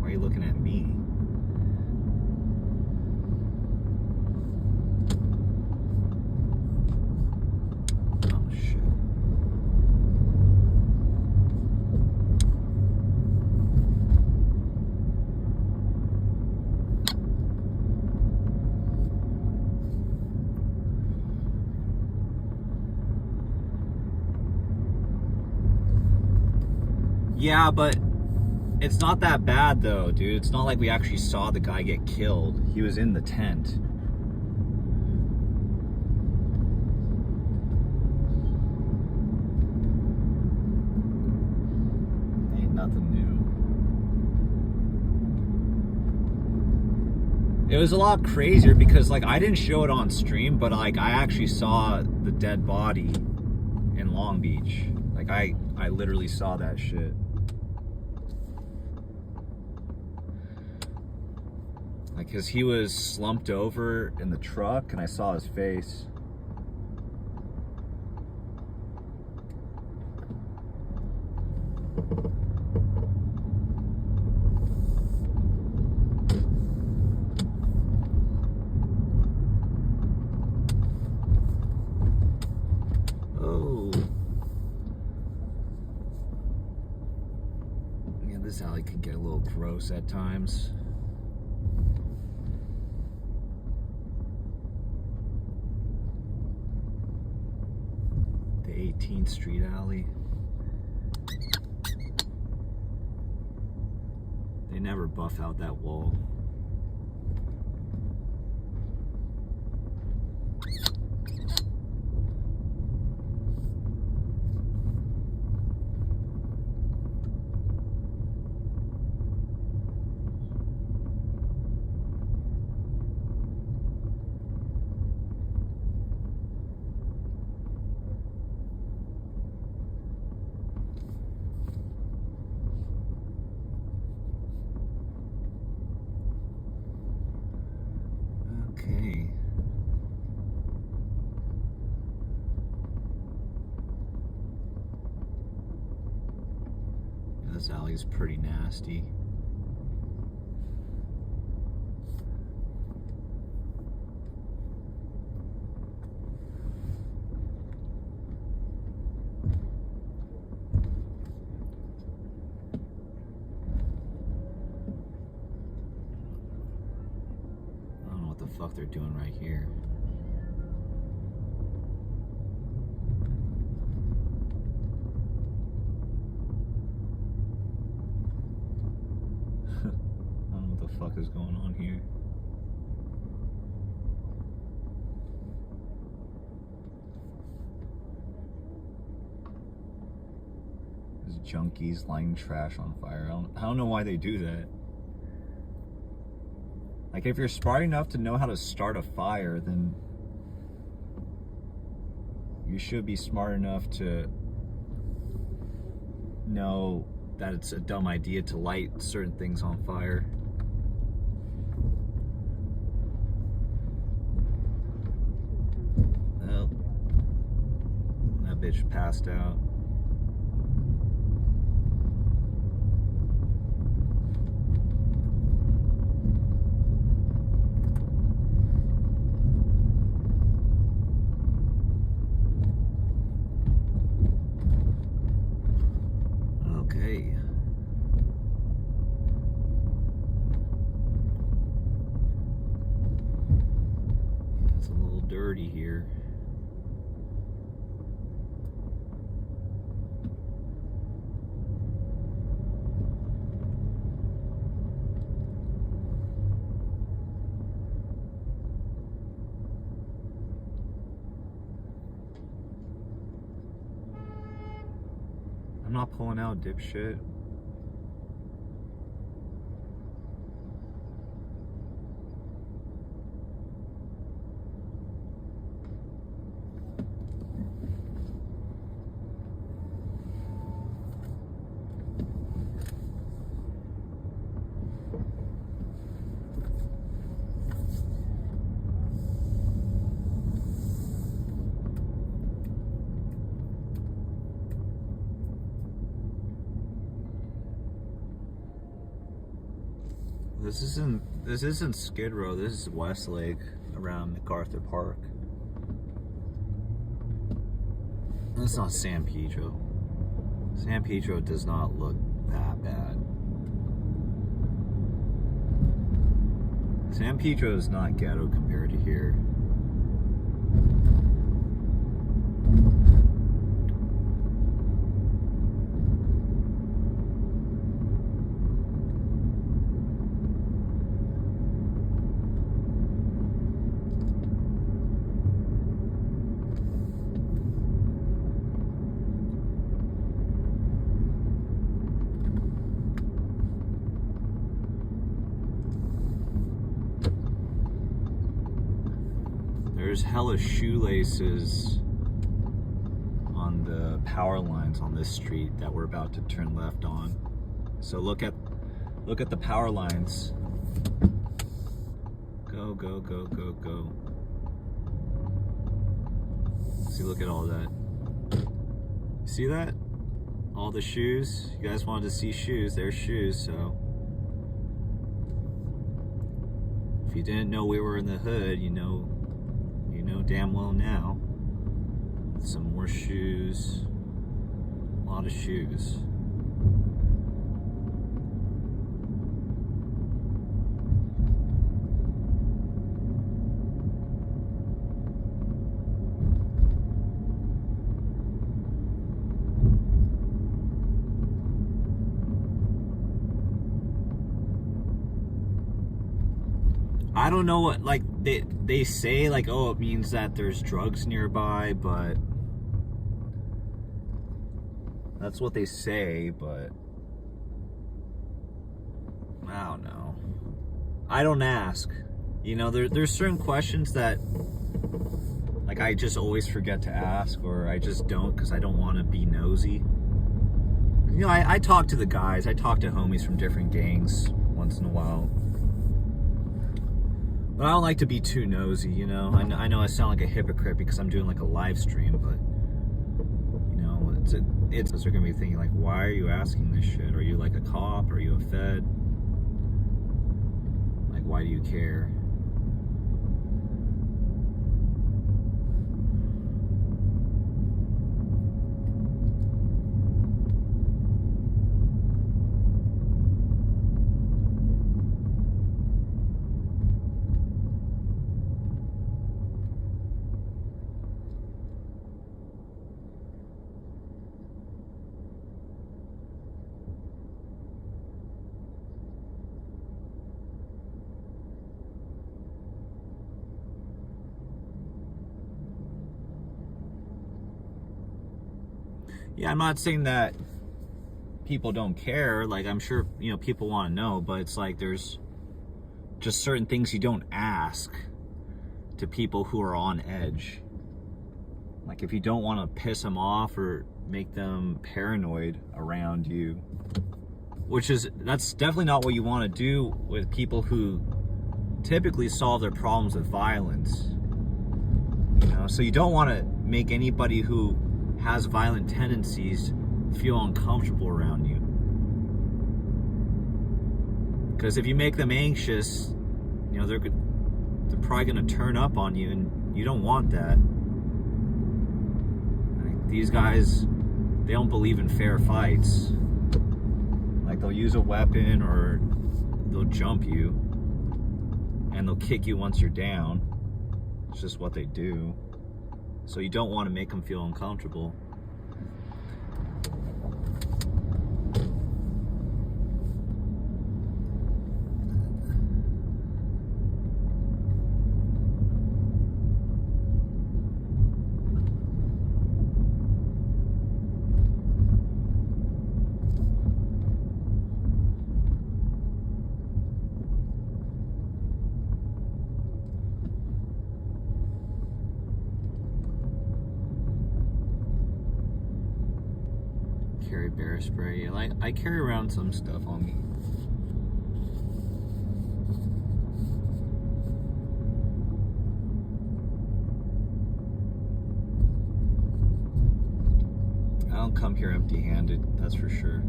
Why are you looking at me? Yeah, but it's not that bad though, dude. It's not like we actually saw the guy get killed. He was in the tent. Ain't nothing new. It was a lot crazier because like I didn't show it on stream, but like I actually saw the dead body in Long Beach. Like I literally saw that shit. Like, cause he was slumped over in the truck and I saw his face. Oh. Yeah, this alley can get a little gross at times. The 18th Street alley. They never buff out that wall. Okay. Yeah, this alley is pretty nasty. What the fuck they're doing right here. I don't know what the fuck is going on here. There's junkies lighting trash on fire. I don't know why they do that. Like, if you're smart enough to know how to start a fire, then you should be smart enough to know that it's a dumb idea to light certain things on fire. Oh, that bitch passed out. Okay. It's a little dirty here. I'm not pulling out, dipshit. This isn't Skid Row, this is Westlake around MacArthur Park. That's not San Pedro. San Pedro does not look that bad. San Pedro is not ghetto compared to here. There's hella shoelaces on the power lines on this street that we're about to turn left on. So look at the power lines. Go, go, go, go, go. See, look at all that. See that? All the shoes. You guys wanted to see shoes. There's shoes, so. If you didn't know we were in the hood, you know damn well now. Some more shoes. A lot of shoes. I don't know what, like, they say, like, oh, it means that there's drugs nearby, but that's what they say, but I don't know. I don't ask. You know, there's certain questions that, like, I just always forget to ask, or I just don't because I don't want to be nosy. You know, I talk to the guys. I talk to homies from different gangs once in a while. But I don't like to be too nosy, you know. I know I sound like a hypocrite because I'm doing like a live stream, but you know, they're gonna be thinking like, why are you asking this shit? Are you like a cop? Are you a fed? Like, why do you care? Yeah, I'm not saying that people don't care. Like, I'm sure, you know, people want to know, but it's like there's just certain things you don't ask to people who are on edge. Like, if you don't want to piss them off or make them paranoid around you, that's definitely not what you want to do with people who typically solve their problems with violence. You know, so you don't want to make anybody who has violent tendencies feel uncomfortable around you. Because if you make them anxious, you know, they're probably going to turn up on you, and you don't want that. Like, these guys, they don't believe in fair fights. Like, they'll use a weapon or they'll jump you, and they'll kick you once you're down. It's just what they do. So you don't want to make them feel uncomfortable. Carry bear spray. Like, I carry around some stuff on me. I don't come here empty-handed, that's for sure.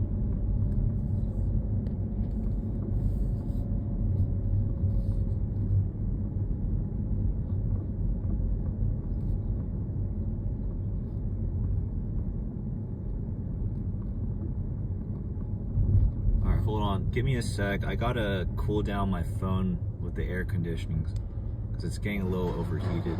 Hold on, give me a sec. I gotta cool down my phone with the air conditioning because it's getting a little overheated.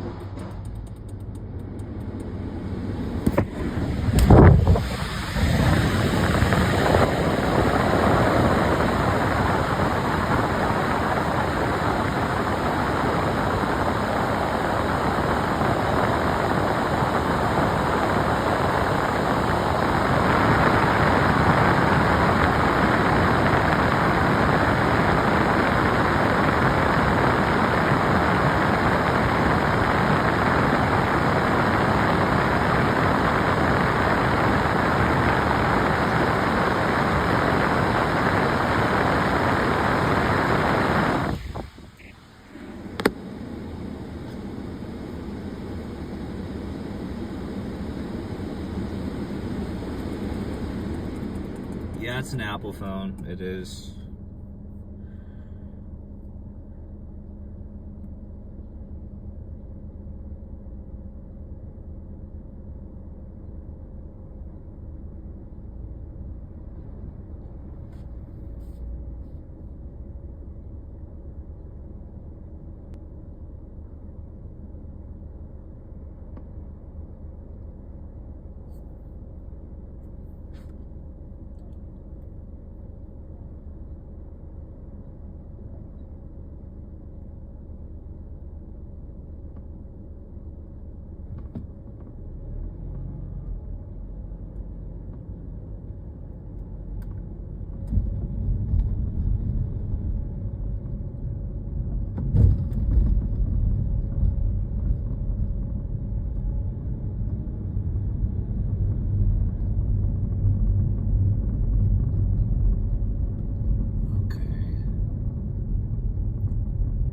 Yeah, it's an Apple phone. It is.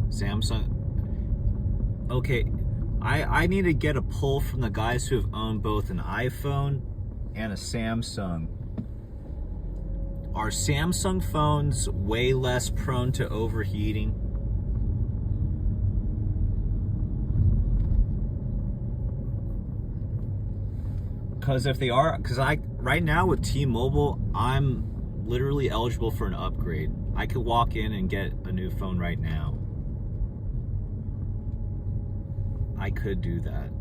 Samsung. Okay, I need to get a pull from the guys who have owned both an iPhone and a Samsung. Are Samsung phones way less prone to overheating? Because if they are, right now with T-Mobile, I'm literally eligible for an upgrade. I could walk in and get a new phone right now. I could do that.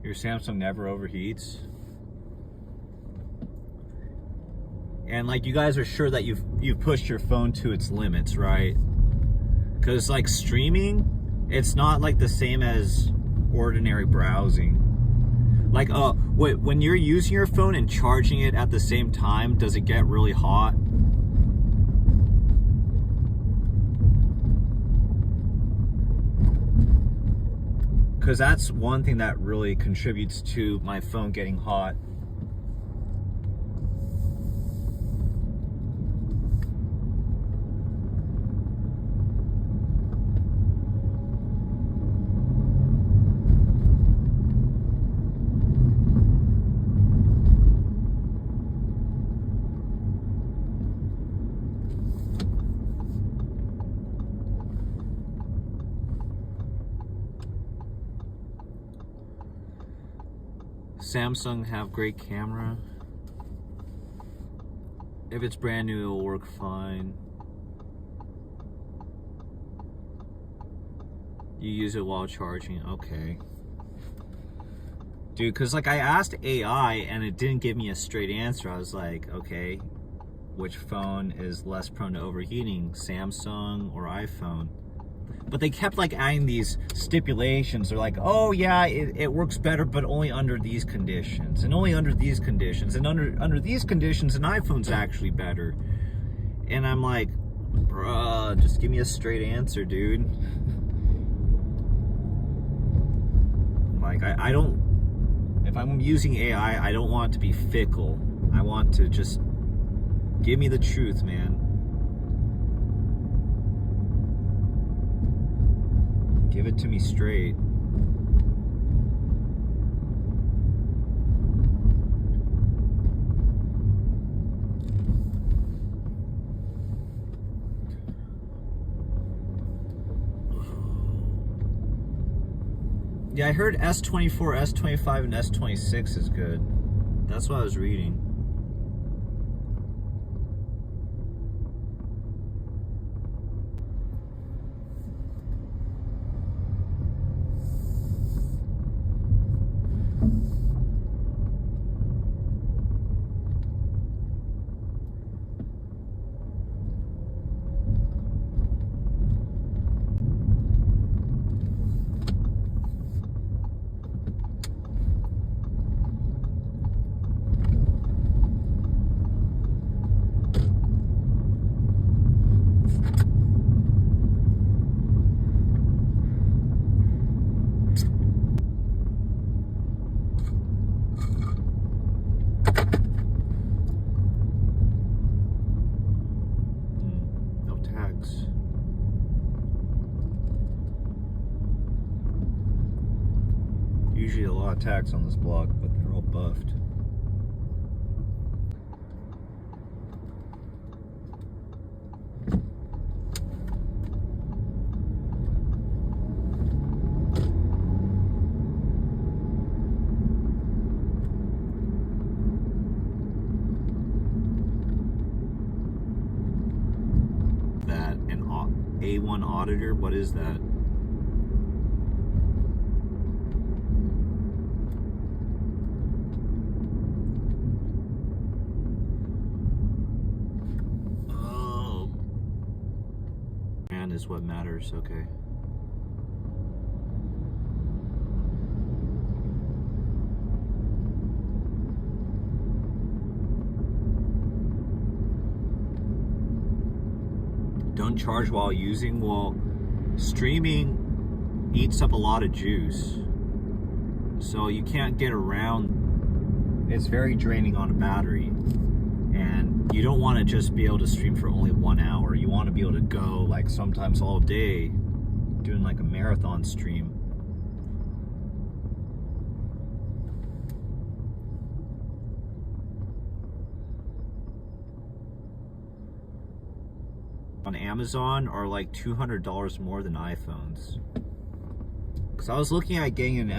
Your Samsung never overheats? And like, you guys are sure that you've pushed your phone to its limits, right? Because like streaming, it's not like the same as ordinary browsing. Like, wait, when you're using your phone and charging it at the same time, does it get really hot? Because that's one thing that really contributes to my phone getting hot. Samsung have great camera. If it's brand new, it'll work fine. You use it while charging, okay. Dude, cause like I asked AI and it didn't give me a straight answer. I was like, okay, which phone is less prone to overheating, Samsung or iPhone? But they kept like adding these stipulations. They're like, oh yeah, it works better, but only under these conditions, and only under these conditions, and under these conditions, an iPhone's actually better. And I'm like, bruh, just give me a straight answer, dude. Like, I don't, if I'm using AI, I don't want it to be fickle. I want to just give me the truth, man. Give it to me straight. Yeah, I heard S24, S25, and S26 is good. That's what I was reading. Usually a lot of tax on this block, but they're all buffed. That an A1 auditor, what is that? Is what matters, okay. Don't charge while using. Well, streaming eats up a lot of juice, so you can't get around. It's very draining on a battery, and you don't want to just be able to stream for only 1 hour. You want to be able to go like sometimes all day, doing like a marathon stream. On Amazon are like $200 more than iPhones. Because I was looking at getting an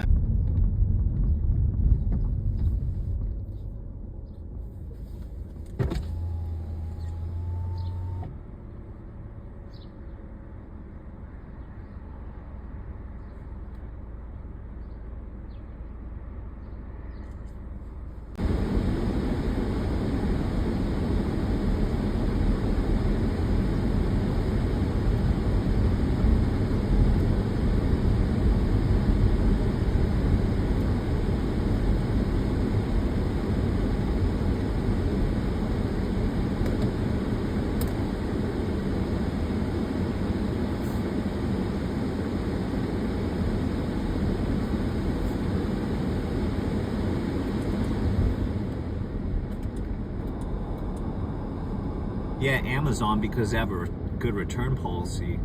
Yeah, Amazon, because they have a good return policy.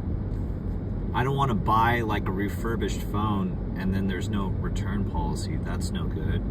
I don't want to buy like a refurbished phone and then there's no return policy. That's no good.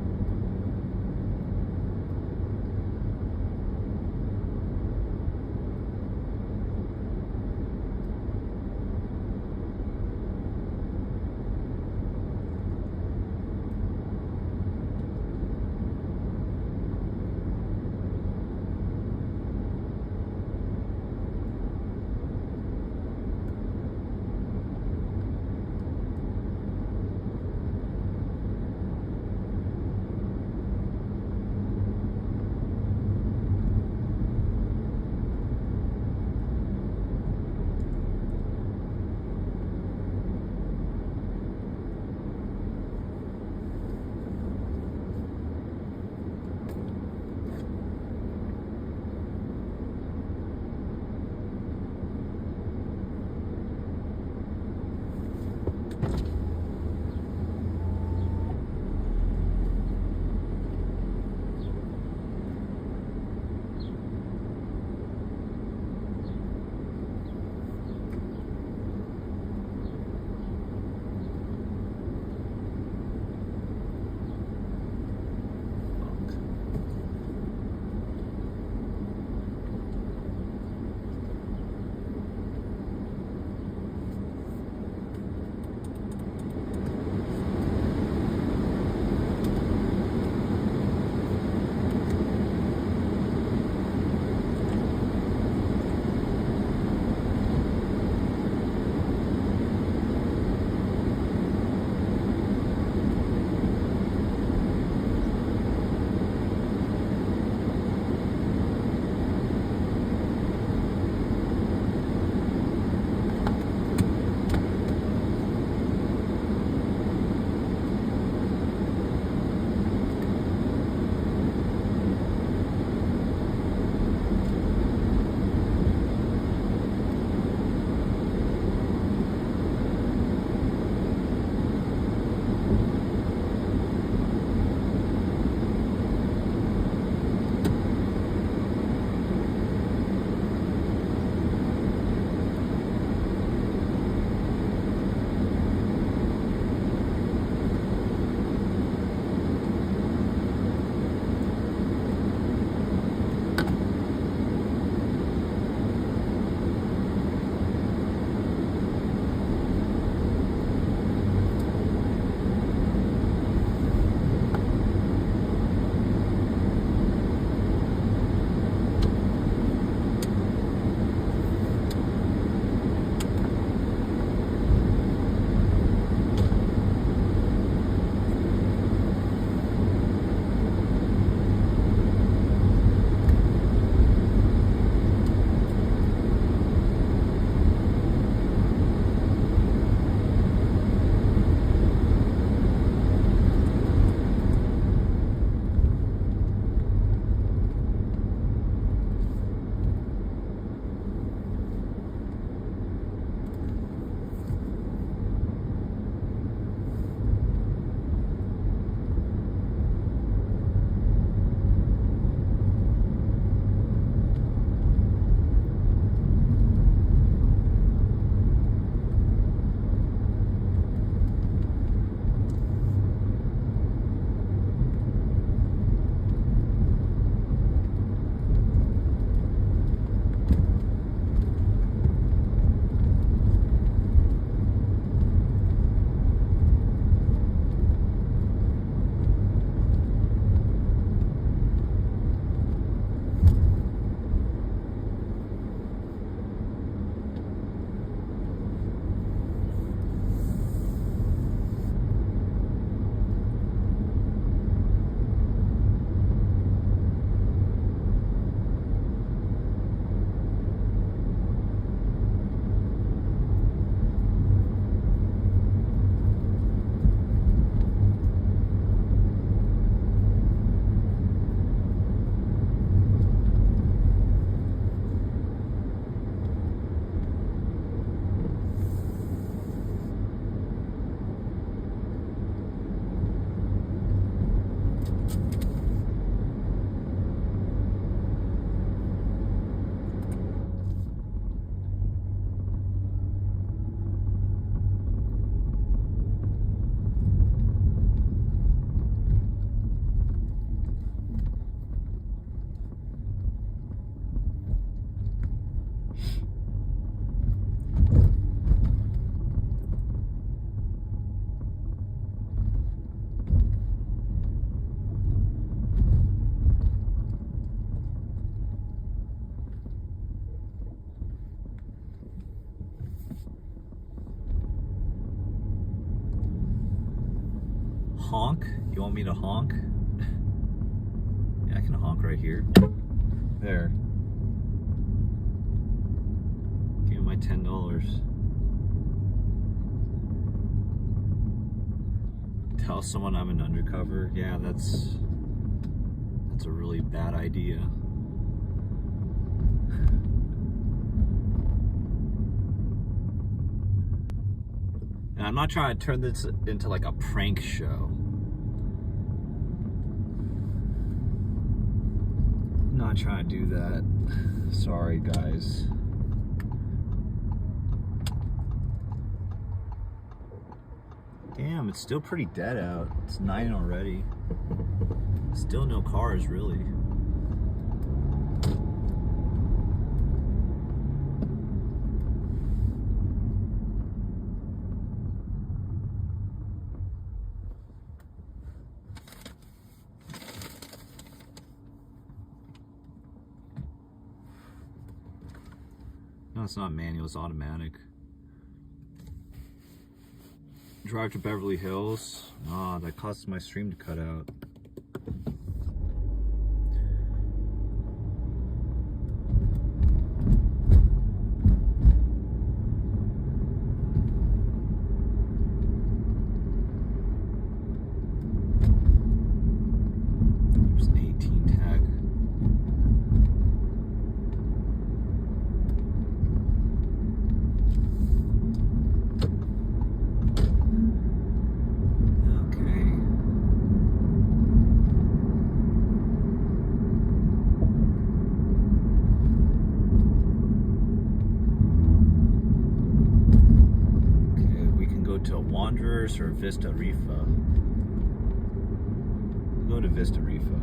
You want me to honk? Yeah, I can honk right here. There. Give me my $10. Tell someone I'm an undercover. Yeah, that's a really bad idea. And I'm not trying to turn this into like a prank show. I'm not trying to do that. Sorry, guys. Damn, it's still pretty dead out. It's 9 already. Still no cars, really. No, it's not manual, it's automatic. Drive to Beverly Hills. Ah, that caused my stream to cut out. There's an 18 tag. To Wanderers or Vista Rifa. Go to Vista Rifa.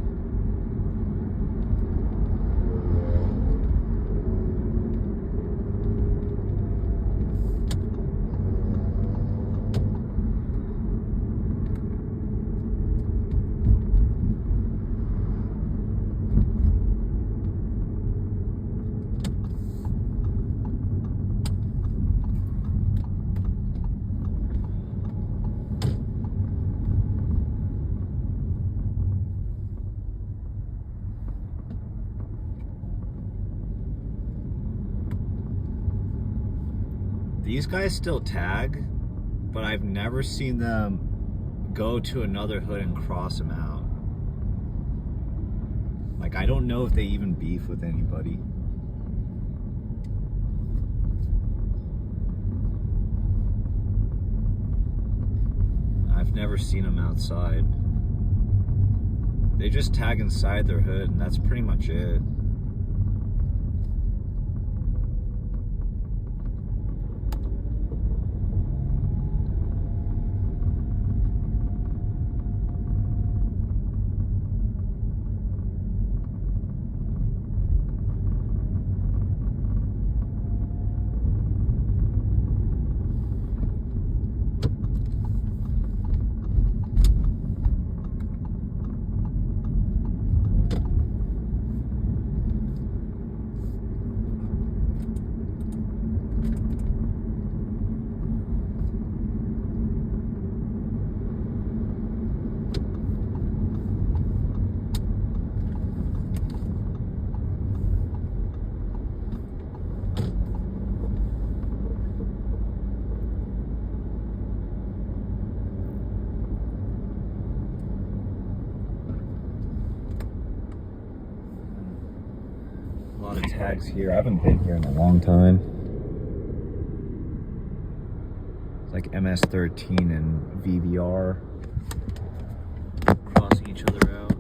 These guys still tag, but I've never seen them go to another hood and cross them out. Like, I don't know if they even beef with anybody. I've never seen them outside. They just tag inside their hood, and that's pretty much it. A lot of tags here. I haven't been here in a long time. It's like MS-13 and VVR crossing each other out.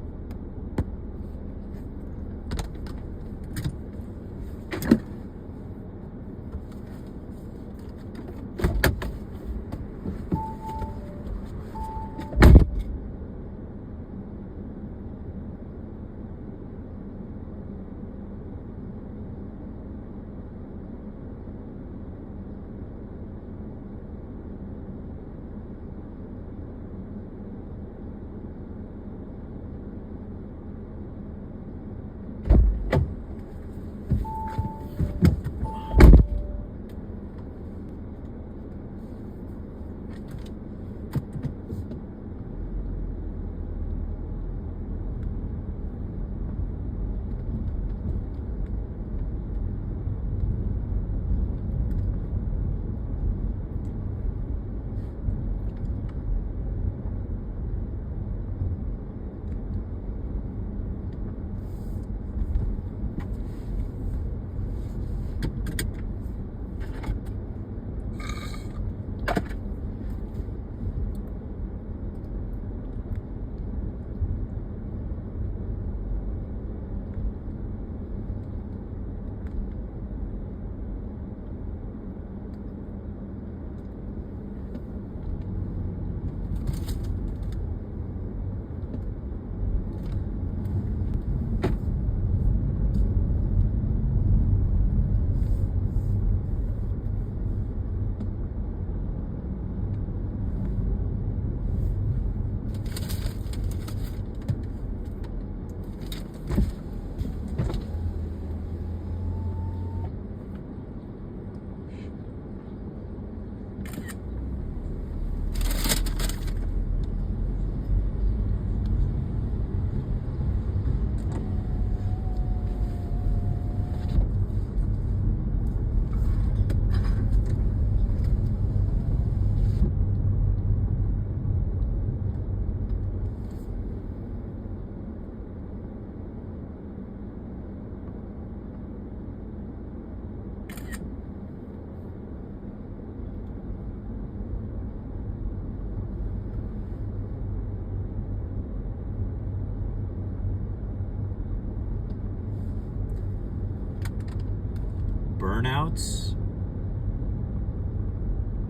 burnouts?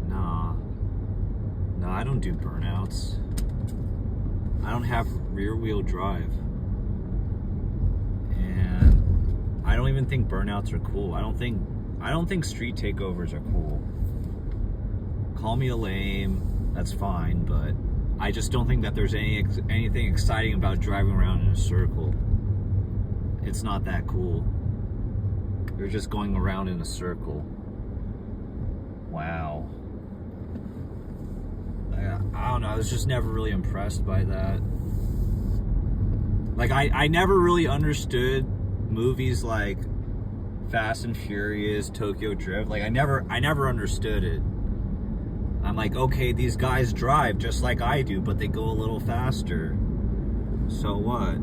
Nah. No, I don't do burnouts. I don't have rear wheel drive. And I don't even think burnouts are cool. I don't think street takeovers are cool. Call me a lame, that's fine, but I just don't think that there's anything exciting about driving around in a circle. It's not that cool. You're just going around in a circle. Wow. I don't know, I was just never really impressed by that. Like, I never really understood movies like Fast and Furious, Tokyo Drift. Like, I never understood it. I'm like, okay, these guys drive just like I do, but they go a little faster. So what?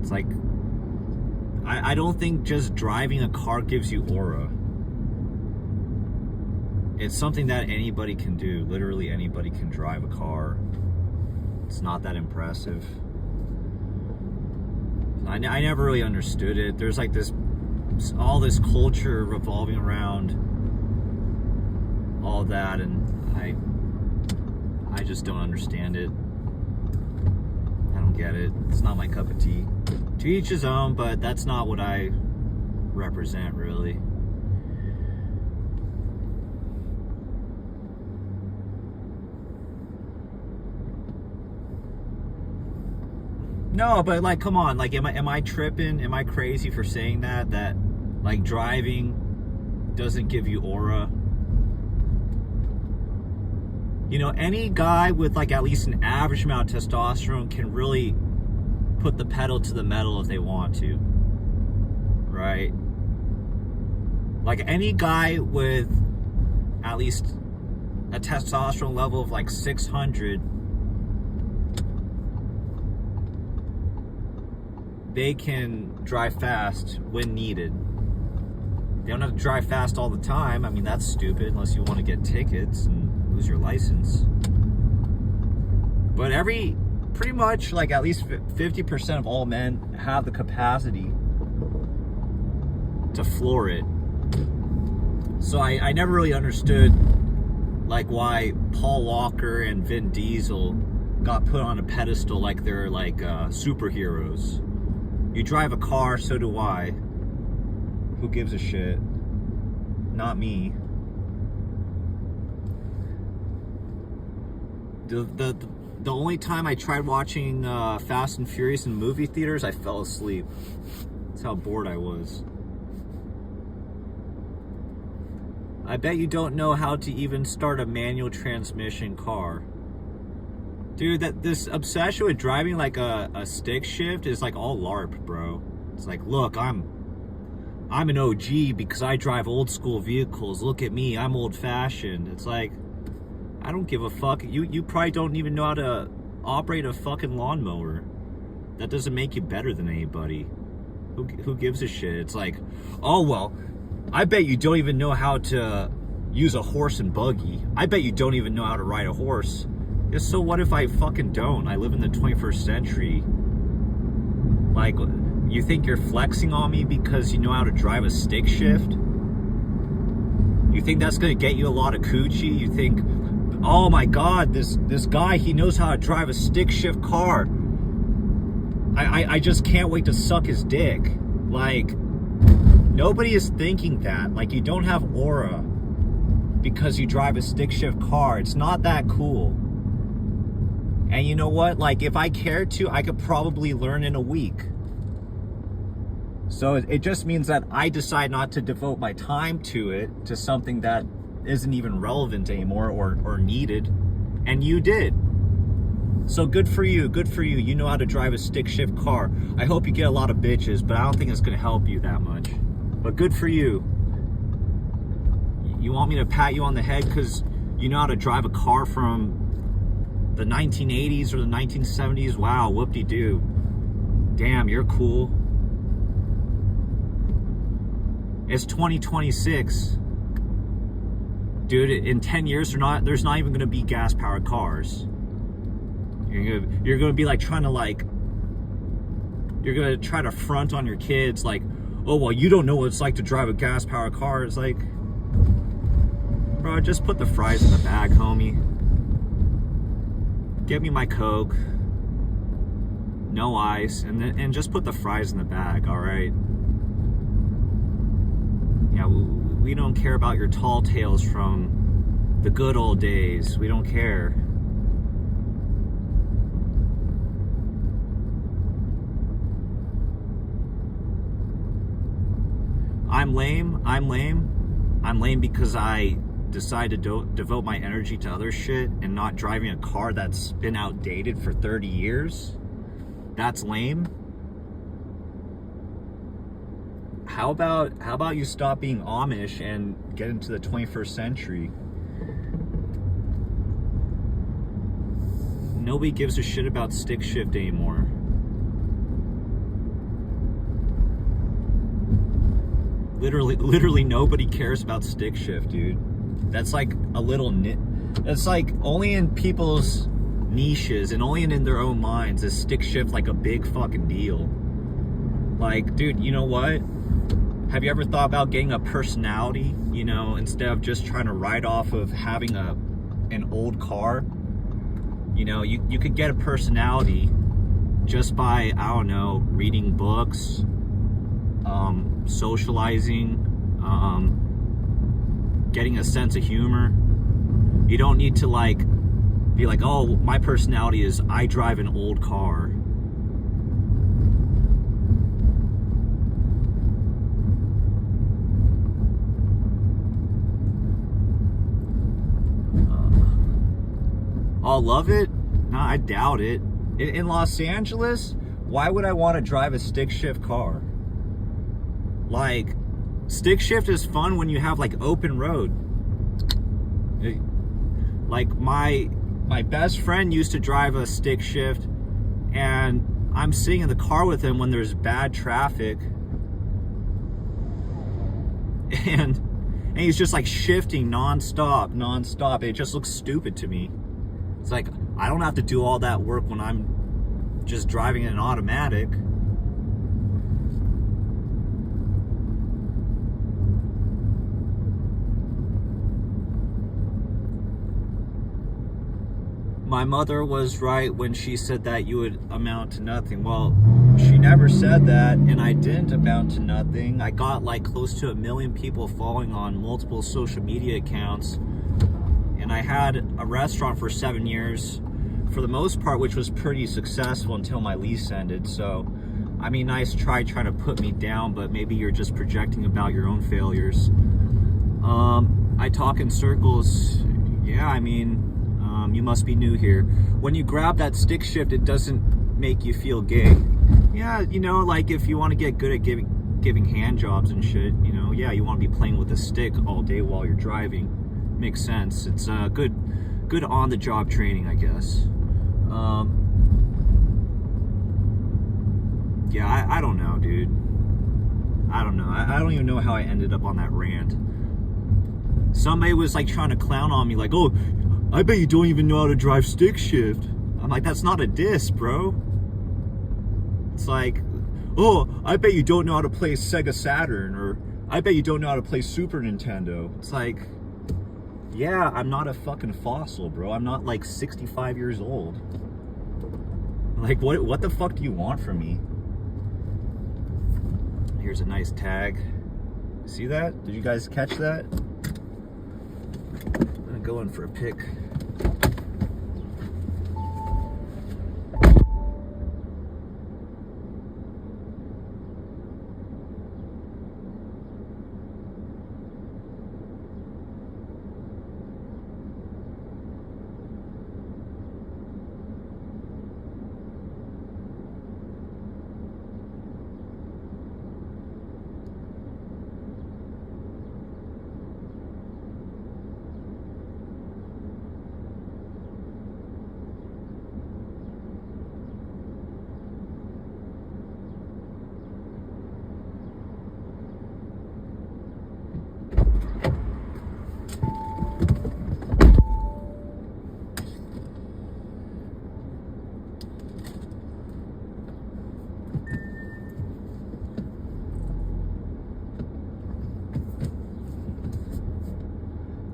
It's like, I don't think just driving a car gives you aura. It's something that anybody can do. Literally anybody can drive a car. It's not that impressive. I never really understood it. There's like all this culture revolving around all that, and I just don't understand it. I don't get it. It's not my cup of tea. To each his own, but that's not what I represent, really. No, but like, come on, like, am I tripping? Am I crazy for saying that like driving doesn't give you aura? You know, any guy with like at least an average amount of testosterone can really put the pedal to the metal if they want to, right? Like, any guy with at least a testosterone level of like 600, they can drive fast when needed. They don't have to drive fast all the time. I mean, that's stupid unless you want to get tickets and lose your license. But pretty much like at least 50% of all men have the capacity to floor it. So I never really understood like why Paul Walker and Vin Diesel got put on a pedestal like they're like superheroes. You drive a car, so do I. Who gives a shit? Not me. The only time I tried watching Fast and Furious in movie theaters, I fell asleep. That's how bored I was. I bet you don't know how to even start a manual transmission car. Dude, this obsession with driving like a stick shift is like all LARP, bro. It's like, look, I'm an OG because I drive old school vehicles. Look at me, I'm old fashioned. It's like, I don't give a fuck. You probably don't even know how to operate a fucking lawnmower. That doesn't make you better than anybody. Who gives a shit? It's like, oh well, I bet you don't even know how to use a horse and buggy. I bet you don't even know how to ride a horse. Yeah, so what if I fucking don't? I live in the 21st century. Like, you think you're flexing on me because you know how to drive a stick shift? You think that's gonna get you a lot of coochie? You think, oh my god, this guy, he knows how to drive a stick shift car. I just can't wait to suck his dick. Like, nobody is thinking that. Like, you don't have aura because you drive a stick shift car. It's not that cool. And you know what? Like, if I cared to, I could probably learn in a week. So it just means that I decide not to devote my time to it, to something that isn't even relevant anymore or needed. And you did. So good for you, good for you. You know how to drive a stick shift car. I hope you get a lot of bitches, but I don't think it's gonna help you that much. But good for you. You want me to pat you on the head because you know how to drive a car from the 1980s or the 1970s? Wow, whoop-de-doo. Damn, you're cool. It's 2026. Dude, in 10 years, there's not even gonna be gas-powered cars. You're gonna be like you're gonna try to front on your kids like, oh, well, you don't know what it's like to drive a gas-powered car. It's like, bro, just put the fries in the bag, homie. Get me my Coke, no ice, and just put the fries in the bag, all right? Yeah, we don't care about your tall tales from the good old days. We don't care. I'm lame. I'm lame because I decide to devote my energy to other shit and not driving a car that's been outdated for 30 years. That's lame. How about you stop being Amish and get into the 21st century? Nobody gives a shit about stick shift anymore. Literally nobody cares about stick shift, dude. That's like a little nit. It's like only in people's niches and only in their own minds is stick shift like a big fucking deal. Like, dude, you know what? Have you ever thought about getting a personality, you know, instead of just trying to ride off of having an old car? You know, you could get a personality just by, I don't know, reading books, socializing, getting a sense of humor. You don't need to like be like, oh, my personality is I drive an old car. I'll love it? No, I doubt it. In Los Angeles, why would I want to drive a stick shift car? Like, stick shift is fun when you have like open road. Like my best friend used to drive a stick shift, and I'm sitting in the car with him when there's bad traffic, and he's just like shifting nonstop. It just looks stupid to me. It's like, I don't have to do all that work when I'm just driving an automatic. My mother was right when she said that you would amount to nothing. Well, she never said that, and I didn't amount to nothing. I got like close to 1 million people following on multiple social media accounts. And I had a restaurant for 7 years, for the most part, which was pretty successful until my lease ended. So, I mean, nice try trying to put me down, but maybe you're just projecting about your own failures. I talk in circles. Yeah, I mean, you must be new here. When you grab that stick shift, it doesn't make you feel gay. Yeah, you know, like if you want to get good at giving hand jobs and shit, you know, yeah, you want to be playing with a stick all day while you're driving. Makes sense. It's good on the job training, I guess. Yeah, I don't know, dude. I don't know. I don't even know how I ended up on that rant. Somebody was like trying to clown on me, like, oh, I bet you don't even know how to drive stick shift. I'm like, that's not a diss, bro. It's like, oh, I bet you don't know how to play Sega Saturn, or I bet you don't know how to play Super Nintendo. It's like, yeah, I'm not a fucking fossil, bro. I'm not like 65 years old. Like, what the fuck do you want from me? Here's a nice tag. See that? Did you guys catch that? I'm gonna go in for a pic.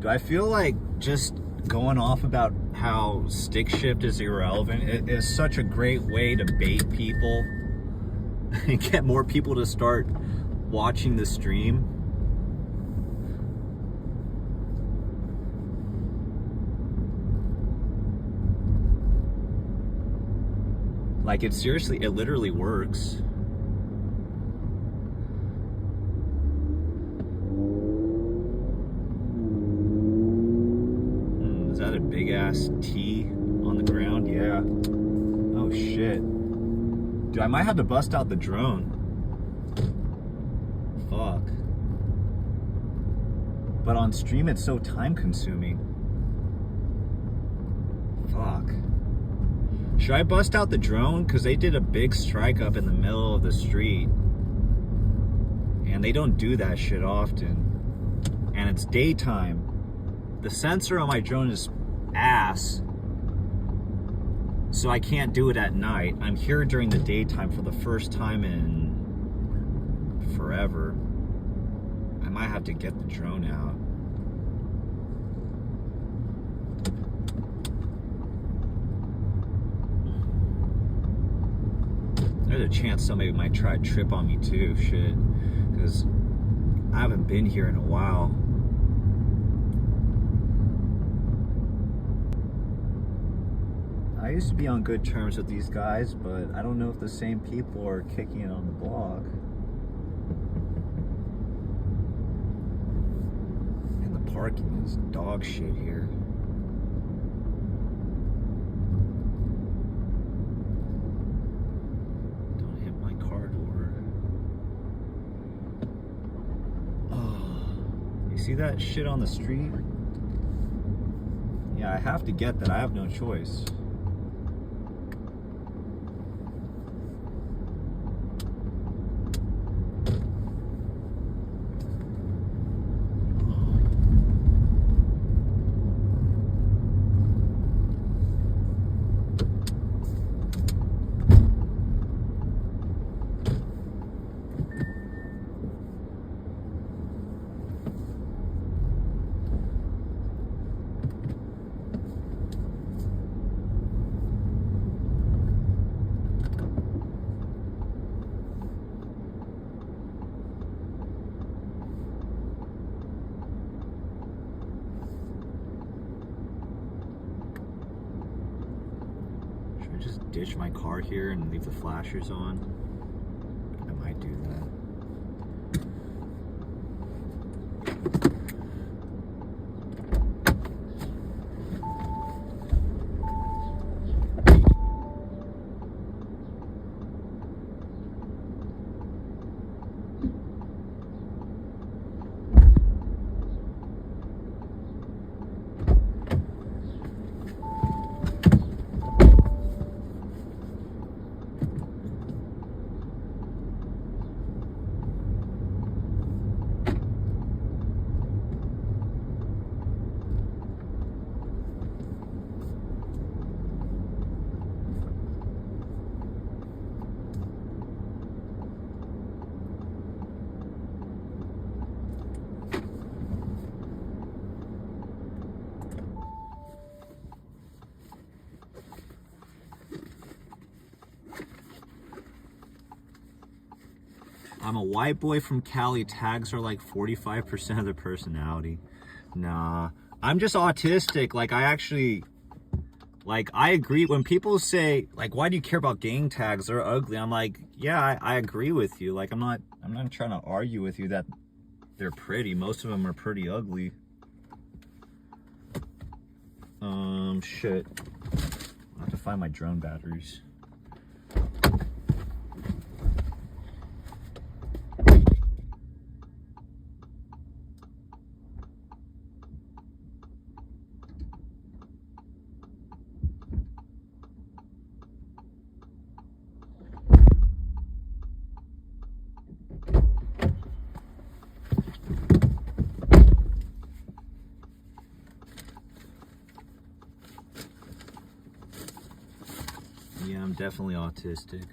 I feel like just going off about how stick shift is irrelevant, it is such a great way to bait people and get more people to start watching the stream. Like, it literally works. Is that a big ass T on the ground? Yeah. Oh shit. Dude, I might have to bust out the drone. Fuck. But on stream, it's so time consuming. Fuck. Should I bust out the drone? Because they did a big strike up in the middle of the street. And they don't do that shit often. And it's daytime. The sensor on my drone is ass. So I can't do it at night. I'm here during the daytime for the first time in forever. I might have to get the drone out. There's a chance somebody might try to trip on me too, shit. Because I haven't been here in a while. I used to be on good terms with these guys, but I don't know if the same people are kicking it on the blog. And the parking is dog shit here. See that shit on the street? Yeah, I have to get that. I have no choice. Just ditch my car here and leave the flashers on. I might do that. I'm a white boy from Cali. Tags are like 45% of the personality. Nah, I'm just autistic. Like, I actually, like, I agree when people say, like, why do you care about gang tags? They're ugly. I'm like, yeah, I agree with you. Like, I'm not trying to argue with you that they're pretty. Most of them are pretty ugly. Shit. I have to find my drone batteries. Yeah, I'm definitely autistic.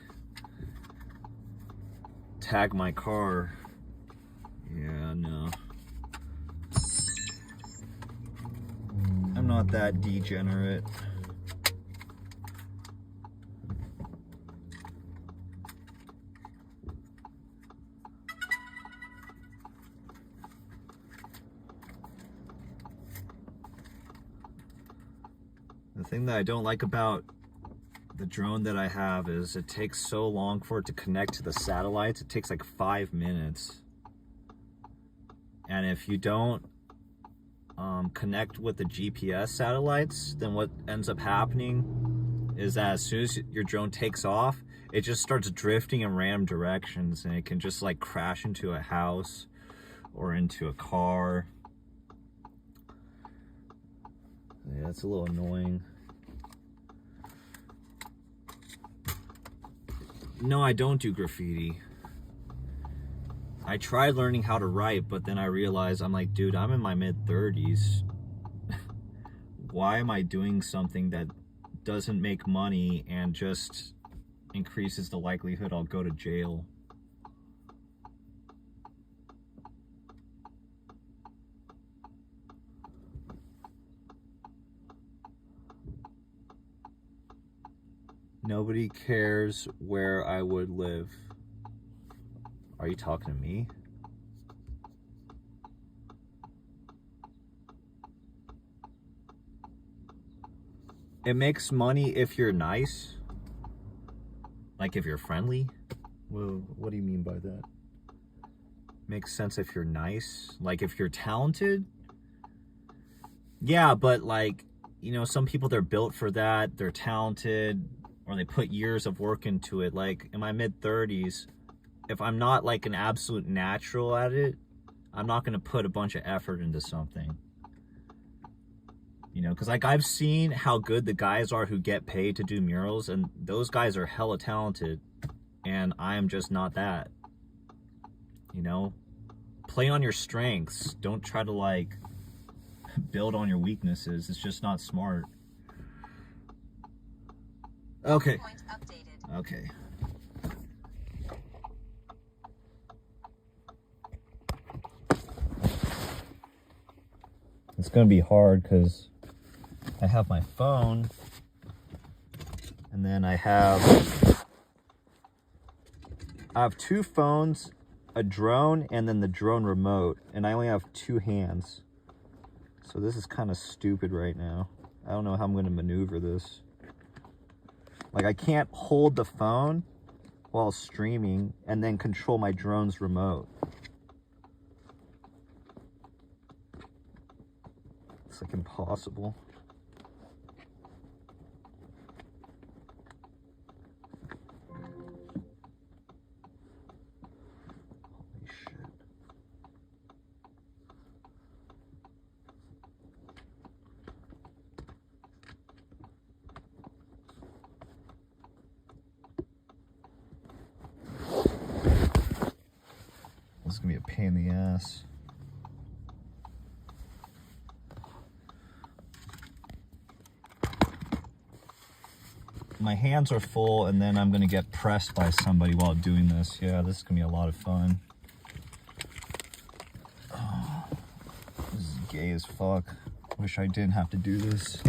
Tag my car. Yeah, no. I'm not that degenerate. The thing that I don't like about the drone that I have is it takes so long for it to connect to the satellites. It takes like 5 minutes. And if you don't connect with the GPS satellites, then what ends up happening is that as soon as your drone takes off, it just starts drifting in random directions, and it can just like crash into a house or into a car. Yeah, that's a little annoying. No, I don't do graffiti. I tried learning how to write, but then I realized, I'm like, dude, I'm in my mid-30s. Why am I doing something that doesn't make money and just increases the likelihood I'll go to jail? Nobody cares where I would live. Are you talking to me? It makes money if you're nice. Like if you're friendly. Well, what do you mean by that? Makes sense if you're nice. Like if you're talented. Yeah, but like, you know, some people, they're built for that. They're talented, or they put years of work into it. Like in my mid-30s, if I'm not like an absolute natural at it, I'm not going to put a bunch of effort into something. You know, because like I've seen how good the guys are who get paid to do murals, and those guys are hella talented, and I am just not that. You know, play on your strengths. Don't try to like build on your weaknesses. It's just not smart. Okay. Okay. It's gonna be hard because I have my phone, and then I have 2 phones, a drone, and then the drone remote, and I only have 2 hands. So this is kind of stupid right now. I don't know how I'm gonna maneuver this. Like I can't hold the phone while streaming and then control my drone's remote. It's like impossible. Holy shit. This is gonna be a pain in the ass. My hands are full, and then I'm gonna get pressed by somebody while doing this. Yeah, this is gonna be a lot of fun. Oh, this is gay as fuck. Wish I didn't have to do this.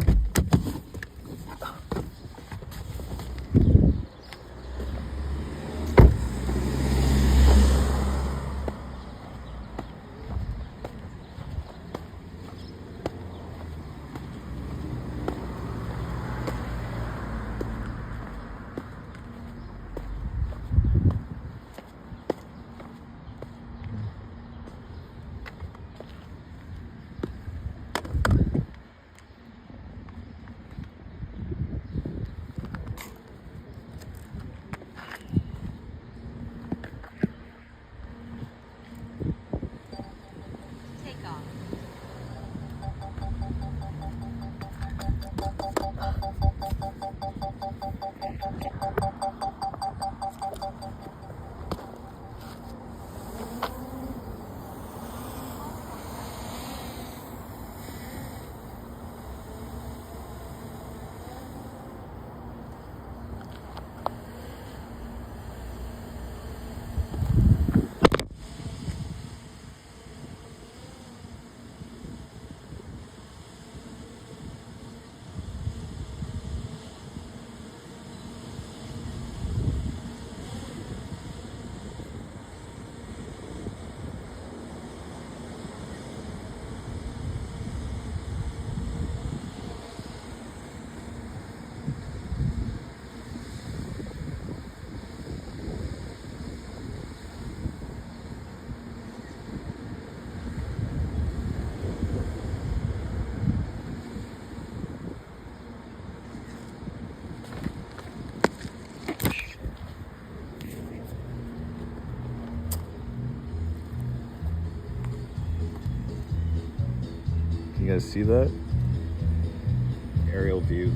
You guys see that? Aerial view.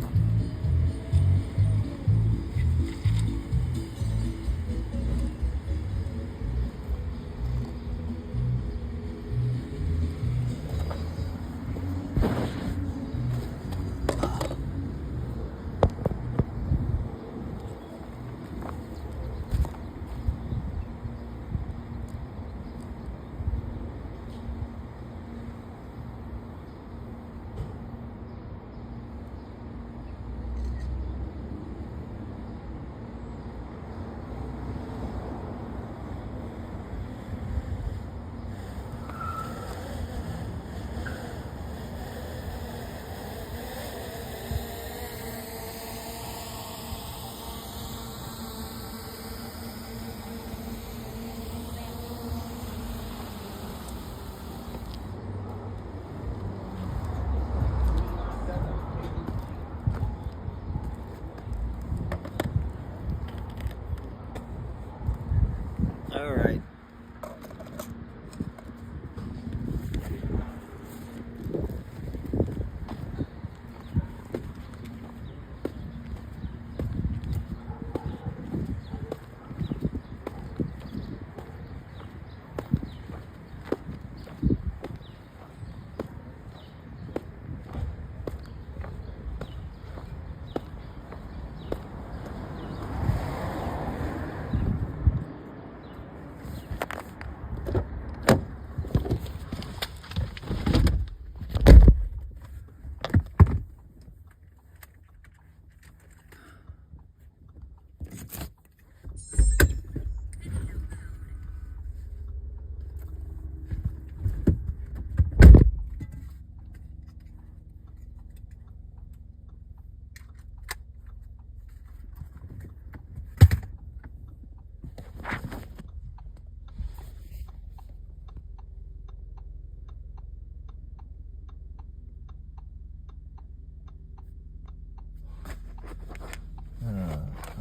All right.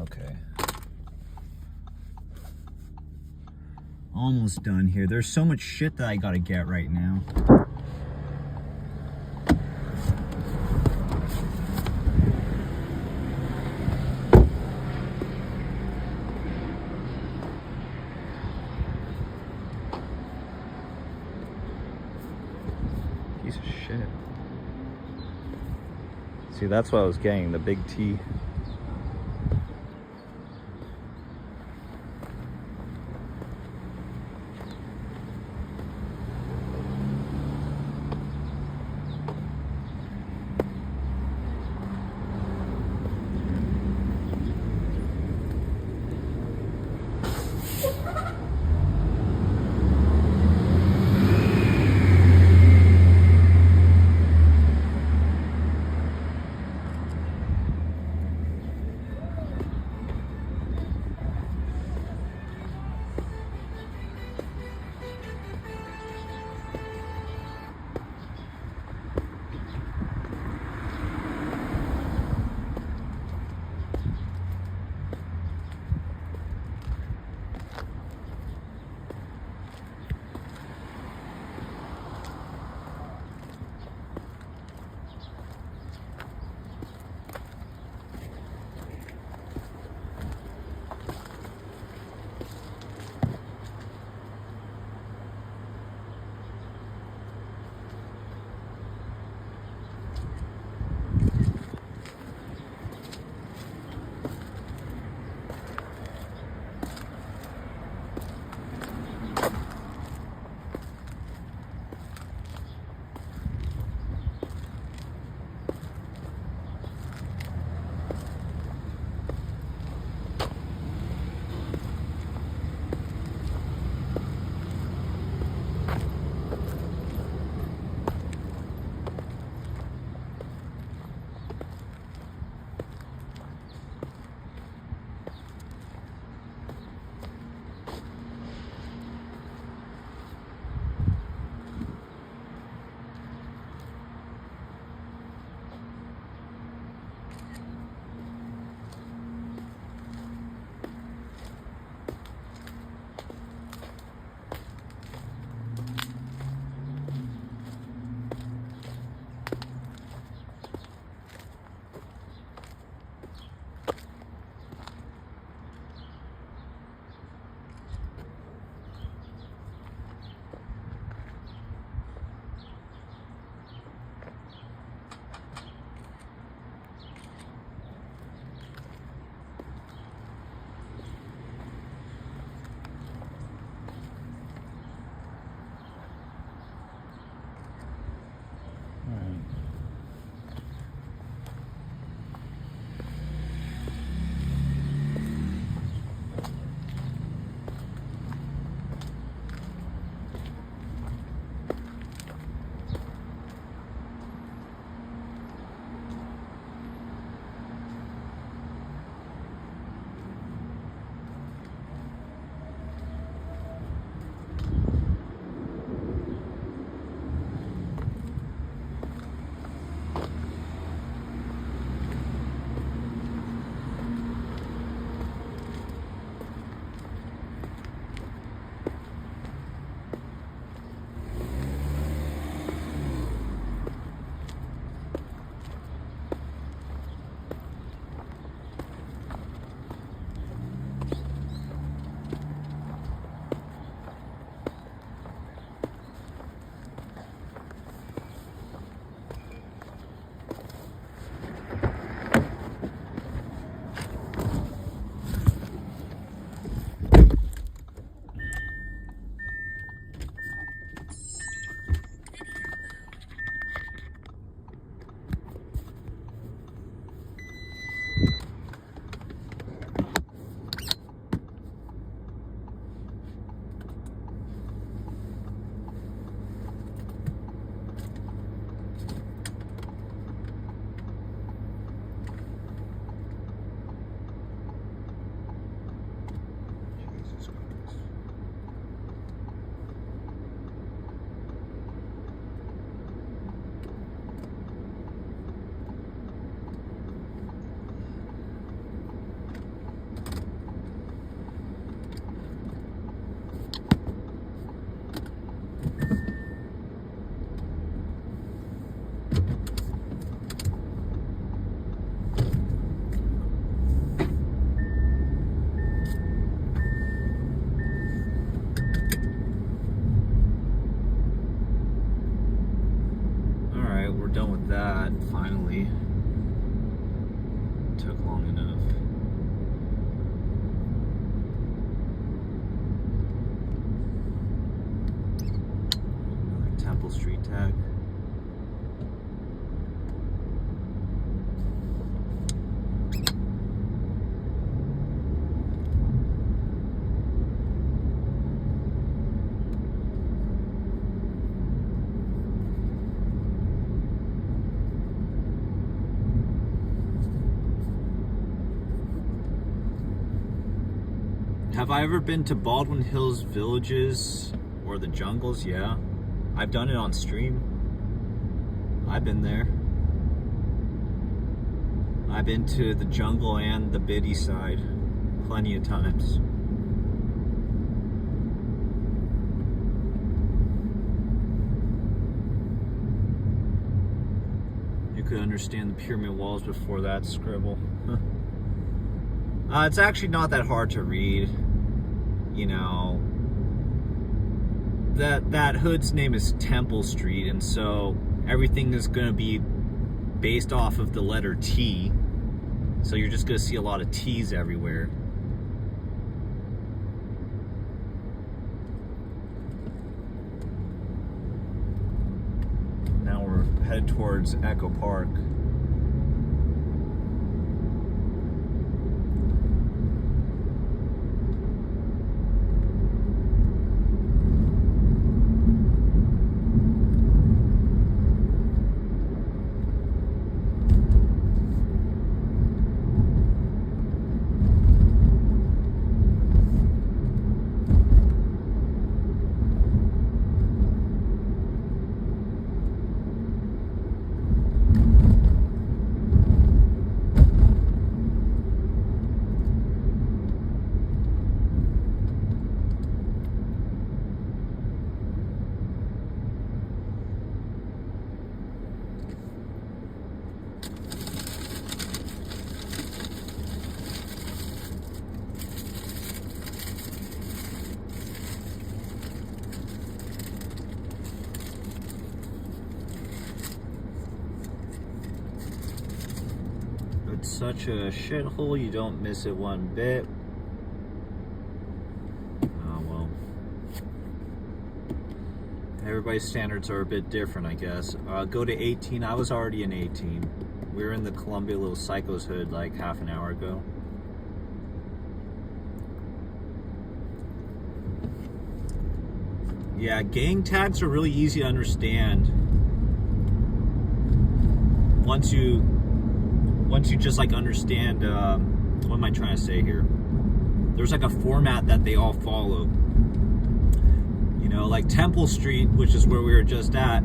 Okay. Almost done here. There's so much shit that I gotta get right now. Piece of shit. See, that's what I was getting, the big T. Temple Street tag. Have I ever been to Baldwin Hills Villages or the Jungles? Yeah. I've done it on stream. I've been there. I've been to the jungle and the Biddy side plenty of times. You could understand the pyramid walls before that scribble. It's actually not that hard to read. You know, that hood's name is Temple Street, and so everything is going to be based off of the letter T. So you're just going to see a lot of T's everywhere. Now we're headed towards Echo Park. It's such a shithole, you don't miss it one bit. Oh well. Everybody's standards are a bit different, I guess. Go to 18. I was already in 18. We were in the Columbia Little Psychos hood like half an hour ago. Yeah, gang tags are really easy to understand once you just like understand what am I trying to say here. There's like a format that they all follow. You know, like Temple Street, which is where we were just at.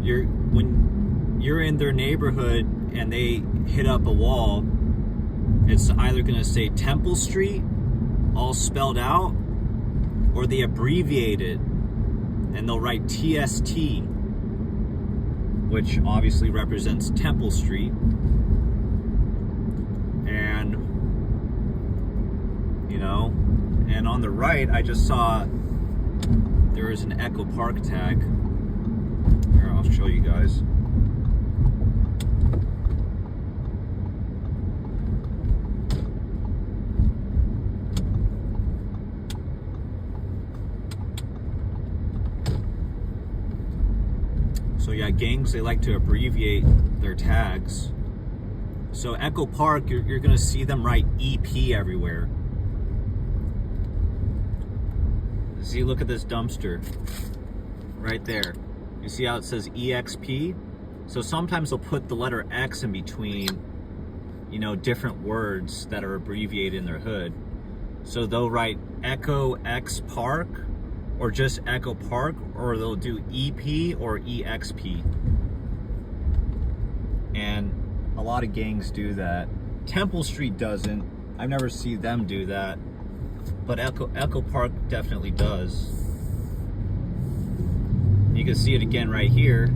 When you're in their neighborhood and they hit up a wall, it's either gonna say Temple Street, all spelled out, or they abbreviate it and they'll write TST, which obviously represents Temple Street. And, you know, and on the right, I just saw there is an Echo Park tag. Here, I'll show you guys. So yeah, gangs, they like to abbreviate their tags. So Echo Park, you're gonna see them write EP everywhere. See, look at this dumpster right there. You see how it says EXP? So sometimes they'll put the letter X in between, you know, different words that are abbreviated in their hood. So they'll write Echo X Park, or just Echo Park, or they'll do EP or EXP. And a lot of gangs do that. Temple Street doesn't. I've never seen them do that. But Echo Park definitely does. You can see it again right here.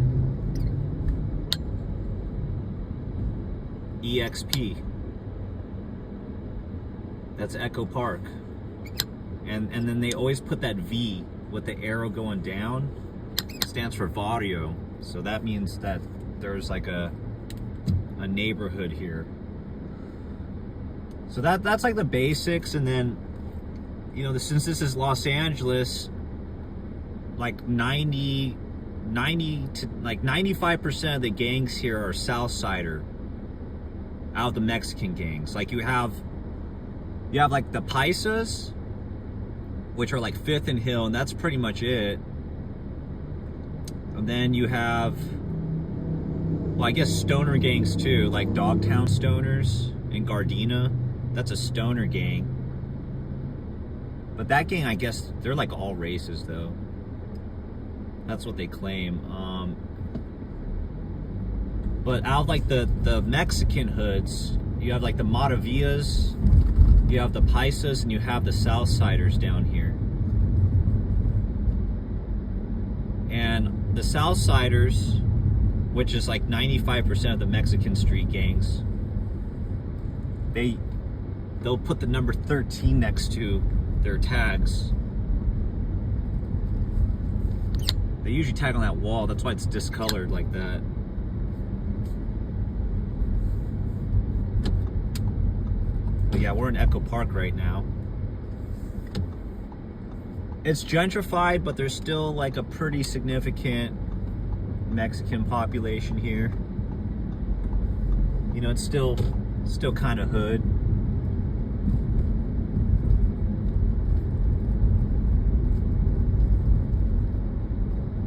EXP. That's Echo Park. And then they always put that V with the arrow going down. It stands for Vario. So that means that there's like a neighborhood here. So that's like the basics. And then, you know, since this is Los Angeles, like 90 to like 95% of the gangs here are Southsider out of the Mexican gangs. Like you have like the Paisas, which are like 5th and Hill, and that's pretty much it. And then you have, well, I guess stoner gangs too, like Dogtown Stoners in Gardena. That's a stoner gang. But that gang, I guess, they're like all races though. That's what they claim. But out of like the Mexican hoods, you have like the Matavillas, you have the Paisas, and you have the Southsiders down here. And the Southsiders, which is like 95% of the Mexican street gangs, they'll put the number 13 next to their tags. They usually tag on that wall, that's why it's discolored like that. But yeah, we're in Echo Park right now. It's gentrified, but there's still like a pretty significant Mexican population here. You know, it's still kind of hood.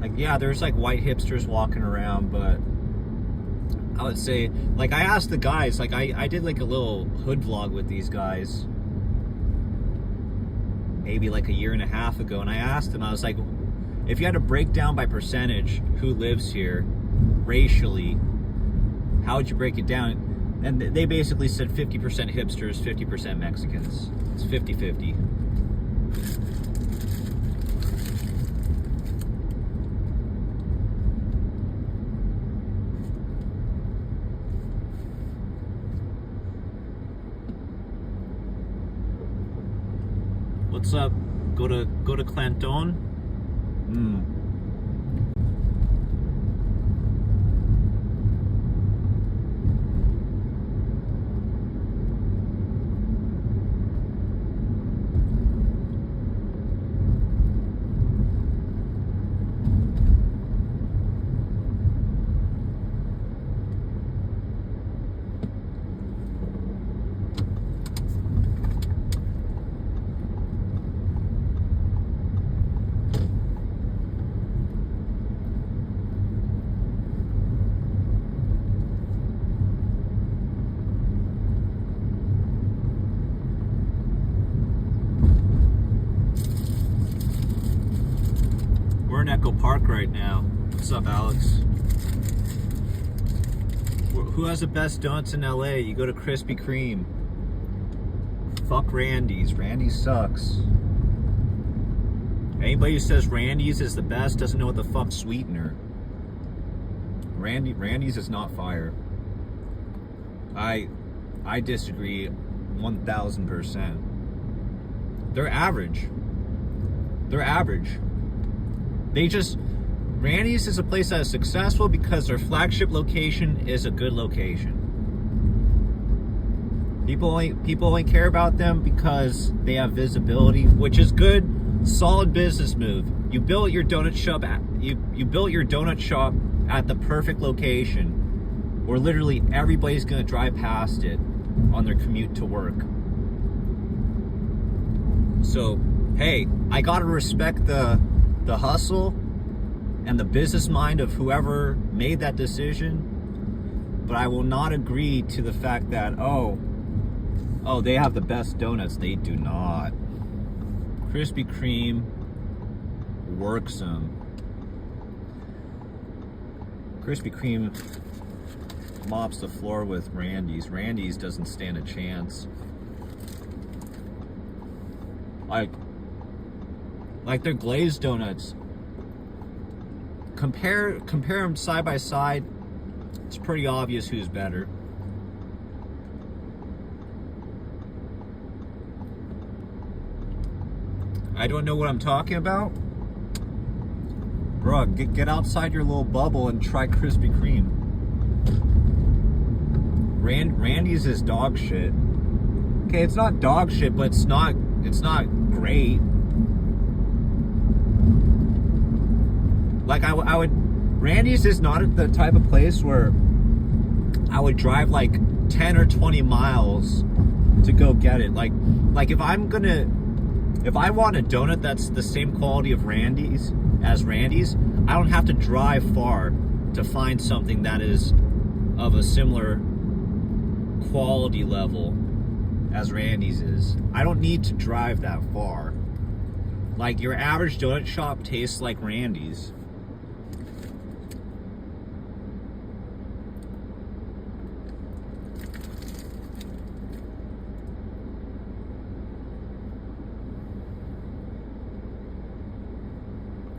Like, yeah, there's like white hipsters walking around, but I would say, like, I asked the guys, like, I did like a little hood vlog with these guys maybe like a year and a half ago, and I asked them, I was like, if you had to break down by percentage who lives here racially, how would you break it down? And they basically said 50% hipsters, 50% Mexicans. It's 50-50. What's up? Go to Clanton? We're in Echo Park right now. What's up, Alex? Who has the best donuts in LA? You go to Krispy Kreme. Fuck Randy's. Randy's sucks. Anybody who says Randy's is the best doesn't know what the fuck sweetener. Randy's is not fire. I disagree 1000%. They're average. Randy's is a place that is successful because their flagship location is a good location. People only care about them because they have visibility, which is good, solid business move. You built your donut shop at the perfect location where literally everybody's gonna drive past it on their commute to work. So, hey, I gotta respect the hustle and the business mind of whoever made that decision, but I will not agree to the fact that, oh, they have the best donuts. They do not. Krispy Kreme works them. Krispy Kreme mops the floor with Randy's. Randy's doesn't stand a chance. Like their glazed donuts. Compare them side by side. It's pretty obvious who's better. I don't know what I'm talking about. Bro, get outside your little bubble and try Krispy Kreme. Randy's is dog shit. Okay, it's not dog shit, but it's not great. Like I would, Randy's is not the type of place where I would drive like 10 or 20 miles to go get it. Like if I want a donut that's the same quality of Randy's as Randy's, I don't have to drive far to find something that is of a similar quality level as Randy's is. I don't need to drive that far. Like, your average donut shop tastes like Randy's.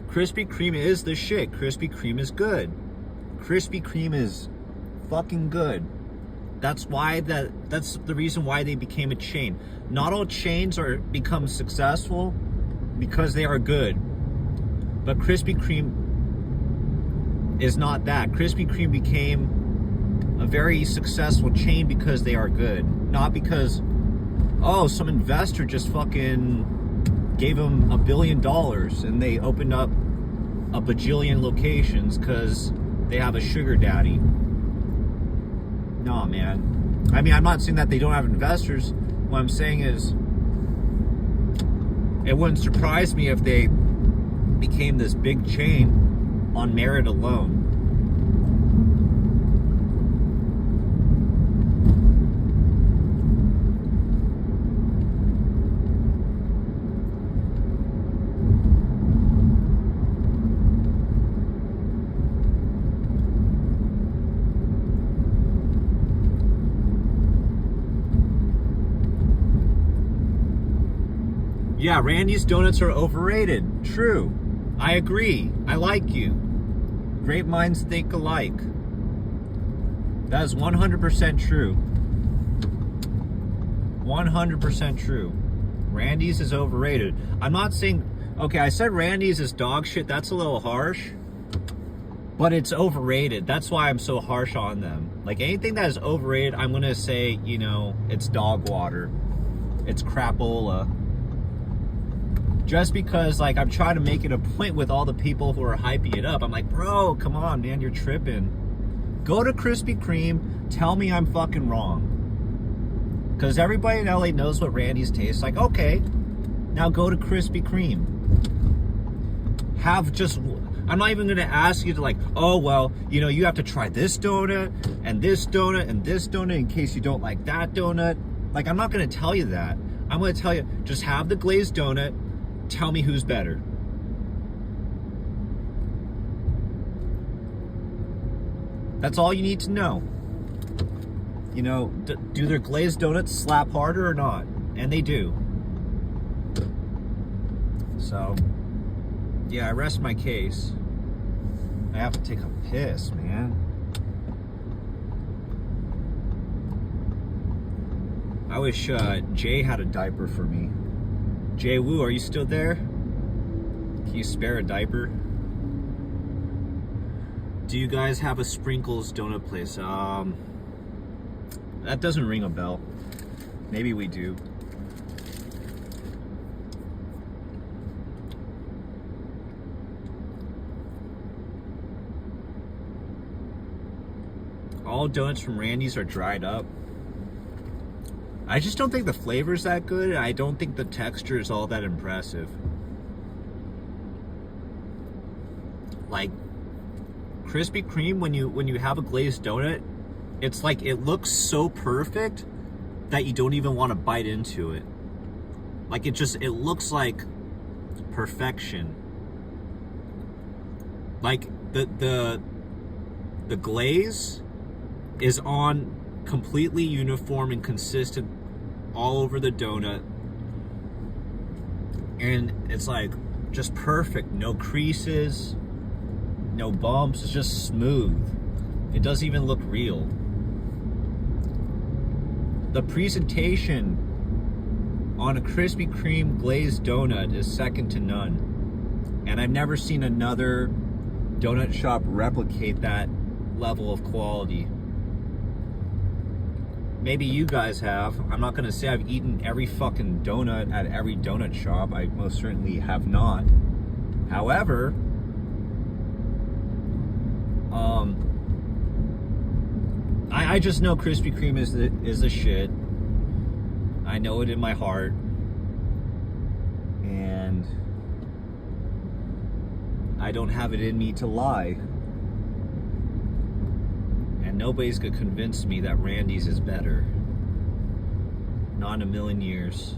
Krispy Kreme is the shit. Krispy Kreme is good. Krispy Kreme is fucking good. That's the reason why they became a chain. Not all chains become successful because they are good. But Krispy Kreme is not that. Krispy Kreme became a very successful chain because they are good. Not because, oh, some investor just fucking gave them $1 billion and they opened up a bajillion locations because they have a sugar daddy. No, man. I mean, I'm not saying that they don't have investors. What I'm saying is, it wouldn't surprise me if they became this big chain on merit alone. Yeah, Randy's donuts are overrated. True. I agree. I like you. Great minds think alike. That is 100% true. 100% true. Randy's is overrated. I'm not saying... Okay, I said Randy's is dog shit. That's a little harsh. But it's overrated. That's why I'm so harsh on them. Like, anything that is overrated, I'm going to say, you know, it's dog water. It's crapola. Just because, like, I'm trying to make it a point with all the people who are hyping it up. I'm like, bro, come on, man, you're tripping. Go to Krispy Kreme, tell me I'm fucking wrong. Because everybody in LA knows what Randy's tastes like. Okay, now go to Krispy Kreme. I'm not even going to ask you to, like, oh, well, you know, you have to try this donut and this donut and this donut in case you don't like that donut. Like, I'm not going to tell you that. I'm going to tell you, just have the glazed donut. Tell me who's better. That's all you need to know. You know, do their glazed donuts slap harder or not? And they do. So, yeah, I rest my case. I have to take a piss, man. I wish Jay had a diaper for me. Jay Woo, are you still there? Can you spare a diaper? Do you guys have a Sprinkles donut place? That doesn't ring a bell. Maybe we do. All donuts from Randy's are dried up. I just don't think the flavor's that good, and I don't think the texture is all that impressive. Like, Krispy Kreme, when you have a glazed donut, it's like it looks so perfect that you don't even want to bite into it. Like, it looks like perfection. Like, the glaze is on completely uniform and consistent all over the donut, and it's like just perfect. No creases, no bumps. It's just smooth. It doesn't even look real. The presentation on a Krispy Kreme glazed donut is second to none, and I've never seen another donut shop replicate that level of quality. Maybe you guys have. I'm not gonna say I've eaten every fucking donut at every donut shop. I most certainly have not. However, I just know Krispy Kreme is a shit. I know it in my heart. And I don't have it in me to lie. And nobody's gonna convince me that Randy's is better. Not in a million years.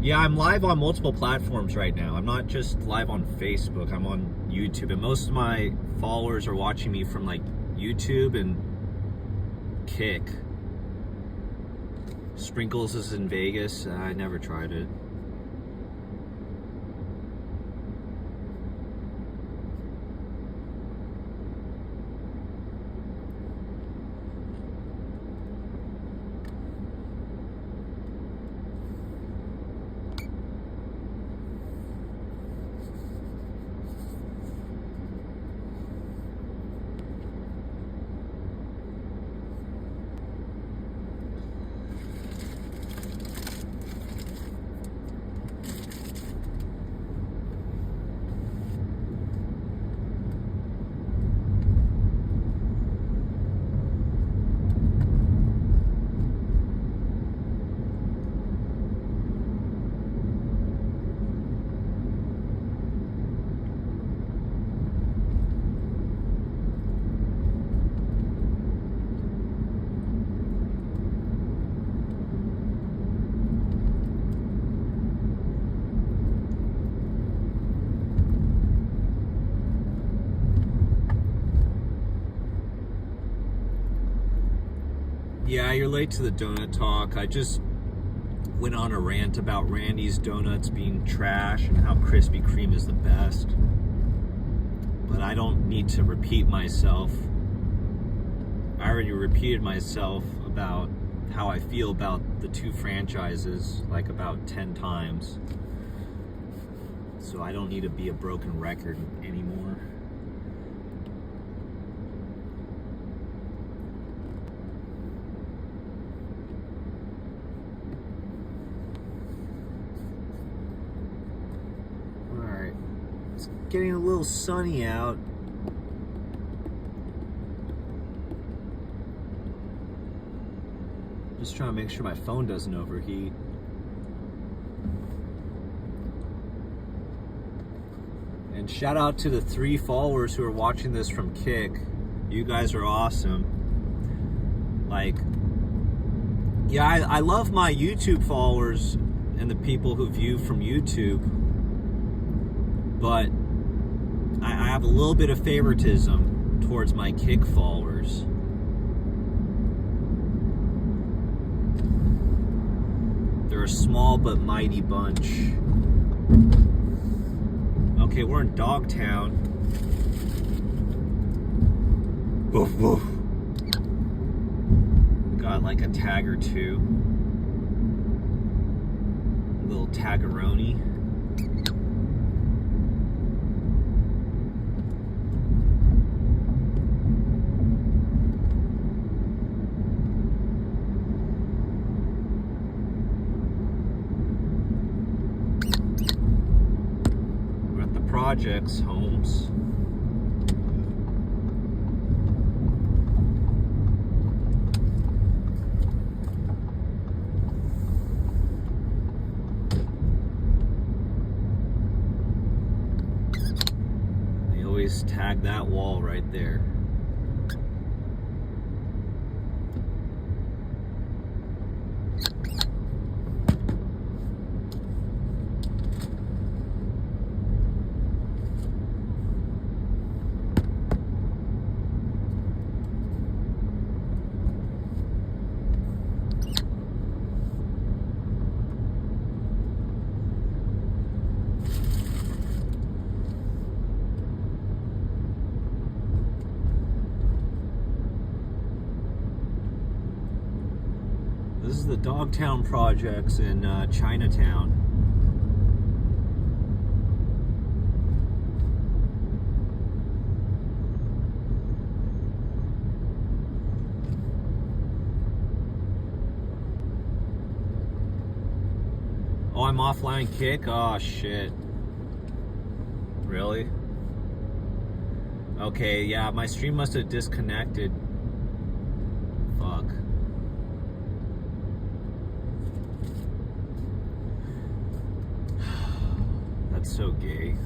Yeah, I'm live on multiple platforms right now. I'm not just live on Facebook, I'm on YouTube. And most of my followers are watching me from like YouTube and Kick. Sprinkles is in Vegas. I never tried it. Yeah, you're late to the donut talk. I just went on a rant about Randy's donuts being trash and how Krispy Kreme is the best. But I don't need to repeat myself. I already repeated myself about how I feel about the two franchises like about 10 times. So I don't need to be a broken record anymore. It's getting a little sunny out. Just trying to make sure my phone doesn't overheat. And shout out to the 3 followers who are watching this from Kick. You guys are awesome. Like, yeah, I love my YouTube followers and the people who view from YouTube. But I have a little bit of favoritism towards my Kick followers. They're a small but mighty bunch. Okay, we're in Dogtown. Woof woof. Got like a tag or two. A little tagaroni. Projects, homes. They always tag that wall right there. This is the Dogtown projects in Chinatown. Oh, I'm offline Kick? Oh, shit. Really? Okay, yeah, my stream must have disconnected. Fuck. That's so gay.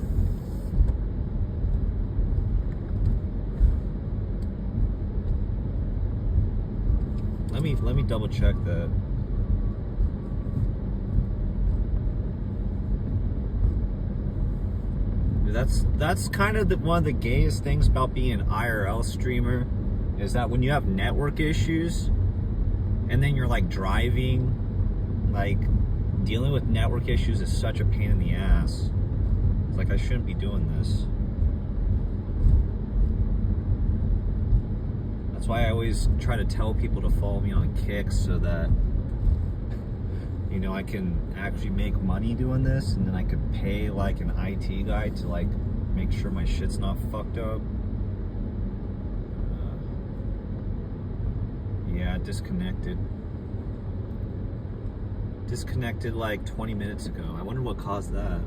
Let me double check that. That's kind of one of the gayest things about being an IRL streamer, is that when you have network issues and then you're like driving, like dealing with network issues is such a pain in the ass. It's like, I shouldn't be doing this. That's why I always try to tell people to follow me on Kick, so that, you know, I can actually make money doing this, and then I could pay like an IT guy to like make sure my shit's not fucked up. Yeah, disconnected. Disconnected like 20 minutes ago. I wonder what caused that.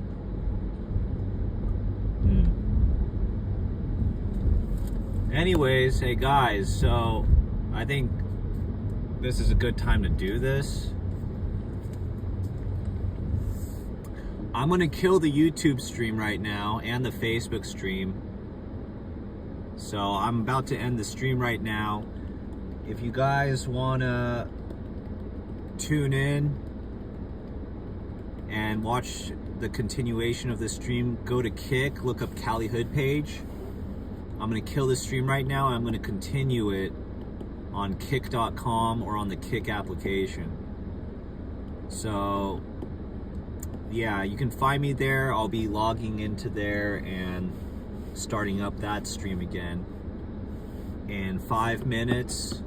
Anyways, hey guys, so I think this is a good time to do this. I'm gonna kill the YouTube stream right now and the Facebook stream. So I'm about to end the stream right now. If you guys wanna tune in and watch the continuation of the stream, go to Kick, look up Cali Hood page. I'm gonna kill this stream right now, and I'm gonna continue it on kick.com or on the Kick application. So yeah, you can find me there. I'll be logging into there and starting up that stream again in 5 minutes.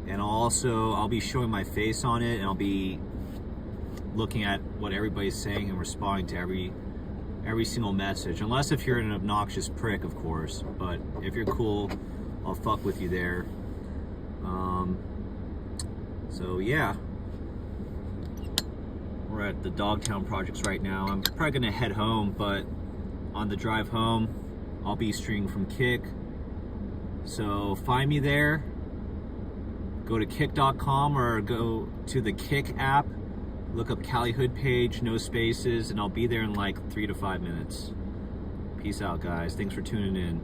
And I'll be showing my face on it, and I'll be looking at what everybody's saying and responding to every single message. Unless if you're an obnoxious prick, of course. But if you're cool, I'll fuck with you there. So yeah. We're at the Dogtown projects right now. I'm probably gonna head home, but on the drive home, I'll be streaming from Kick. So find me there. Go to kick.com or go to the Kick app. Look up Cali Hood page, no spaces, and I'll be there in like 3 to 5 minutes. Peace out, guys. Thanks for tuning in.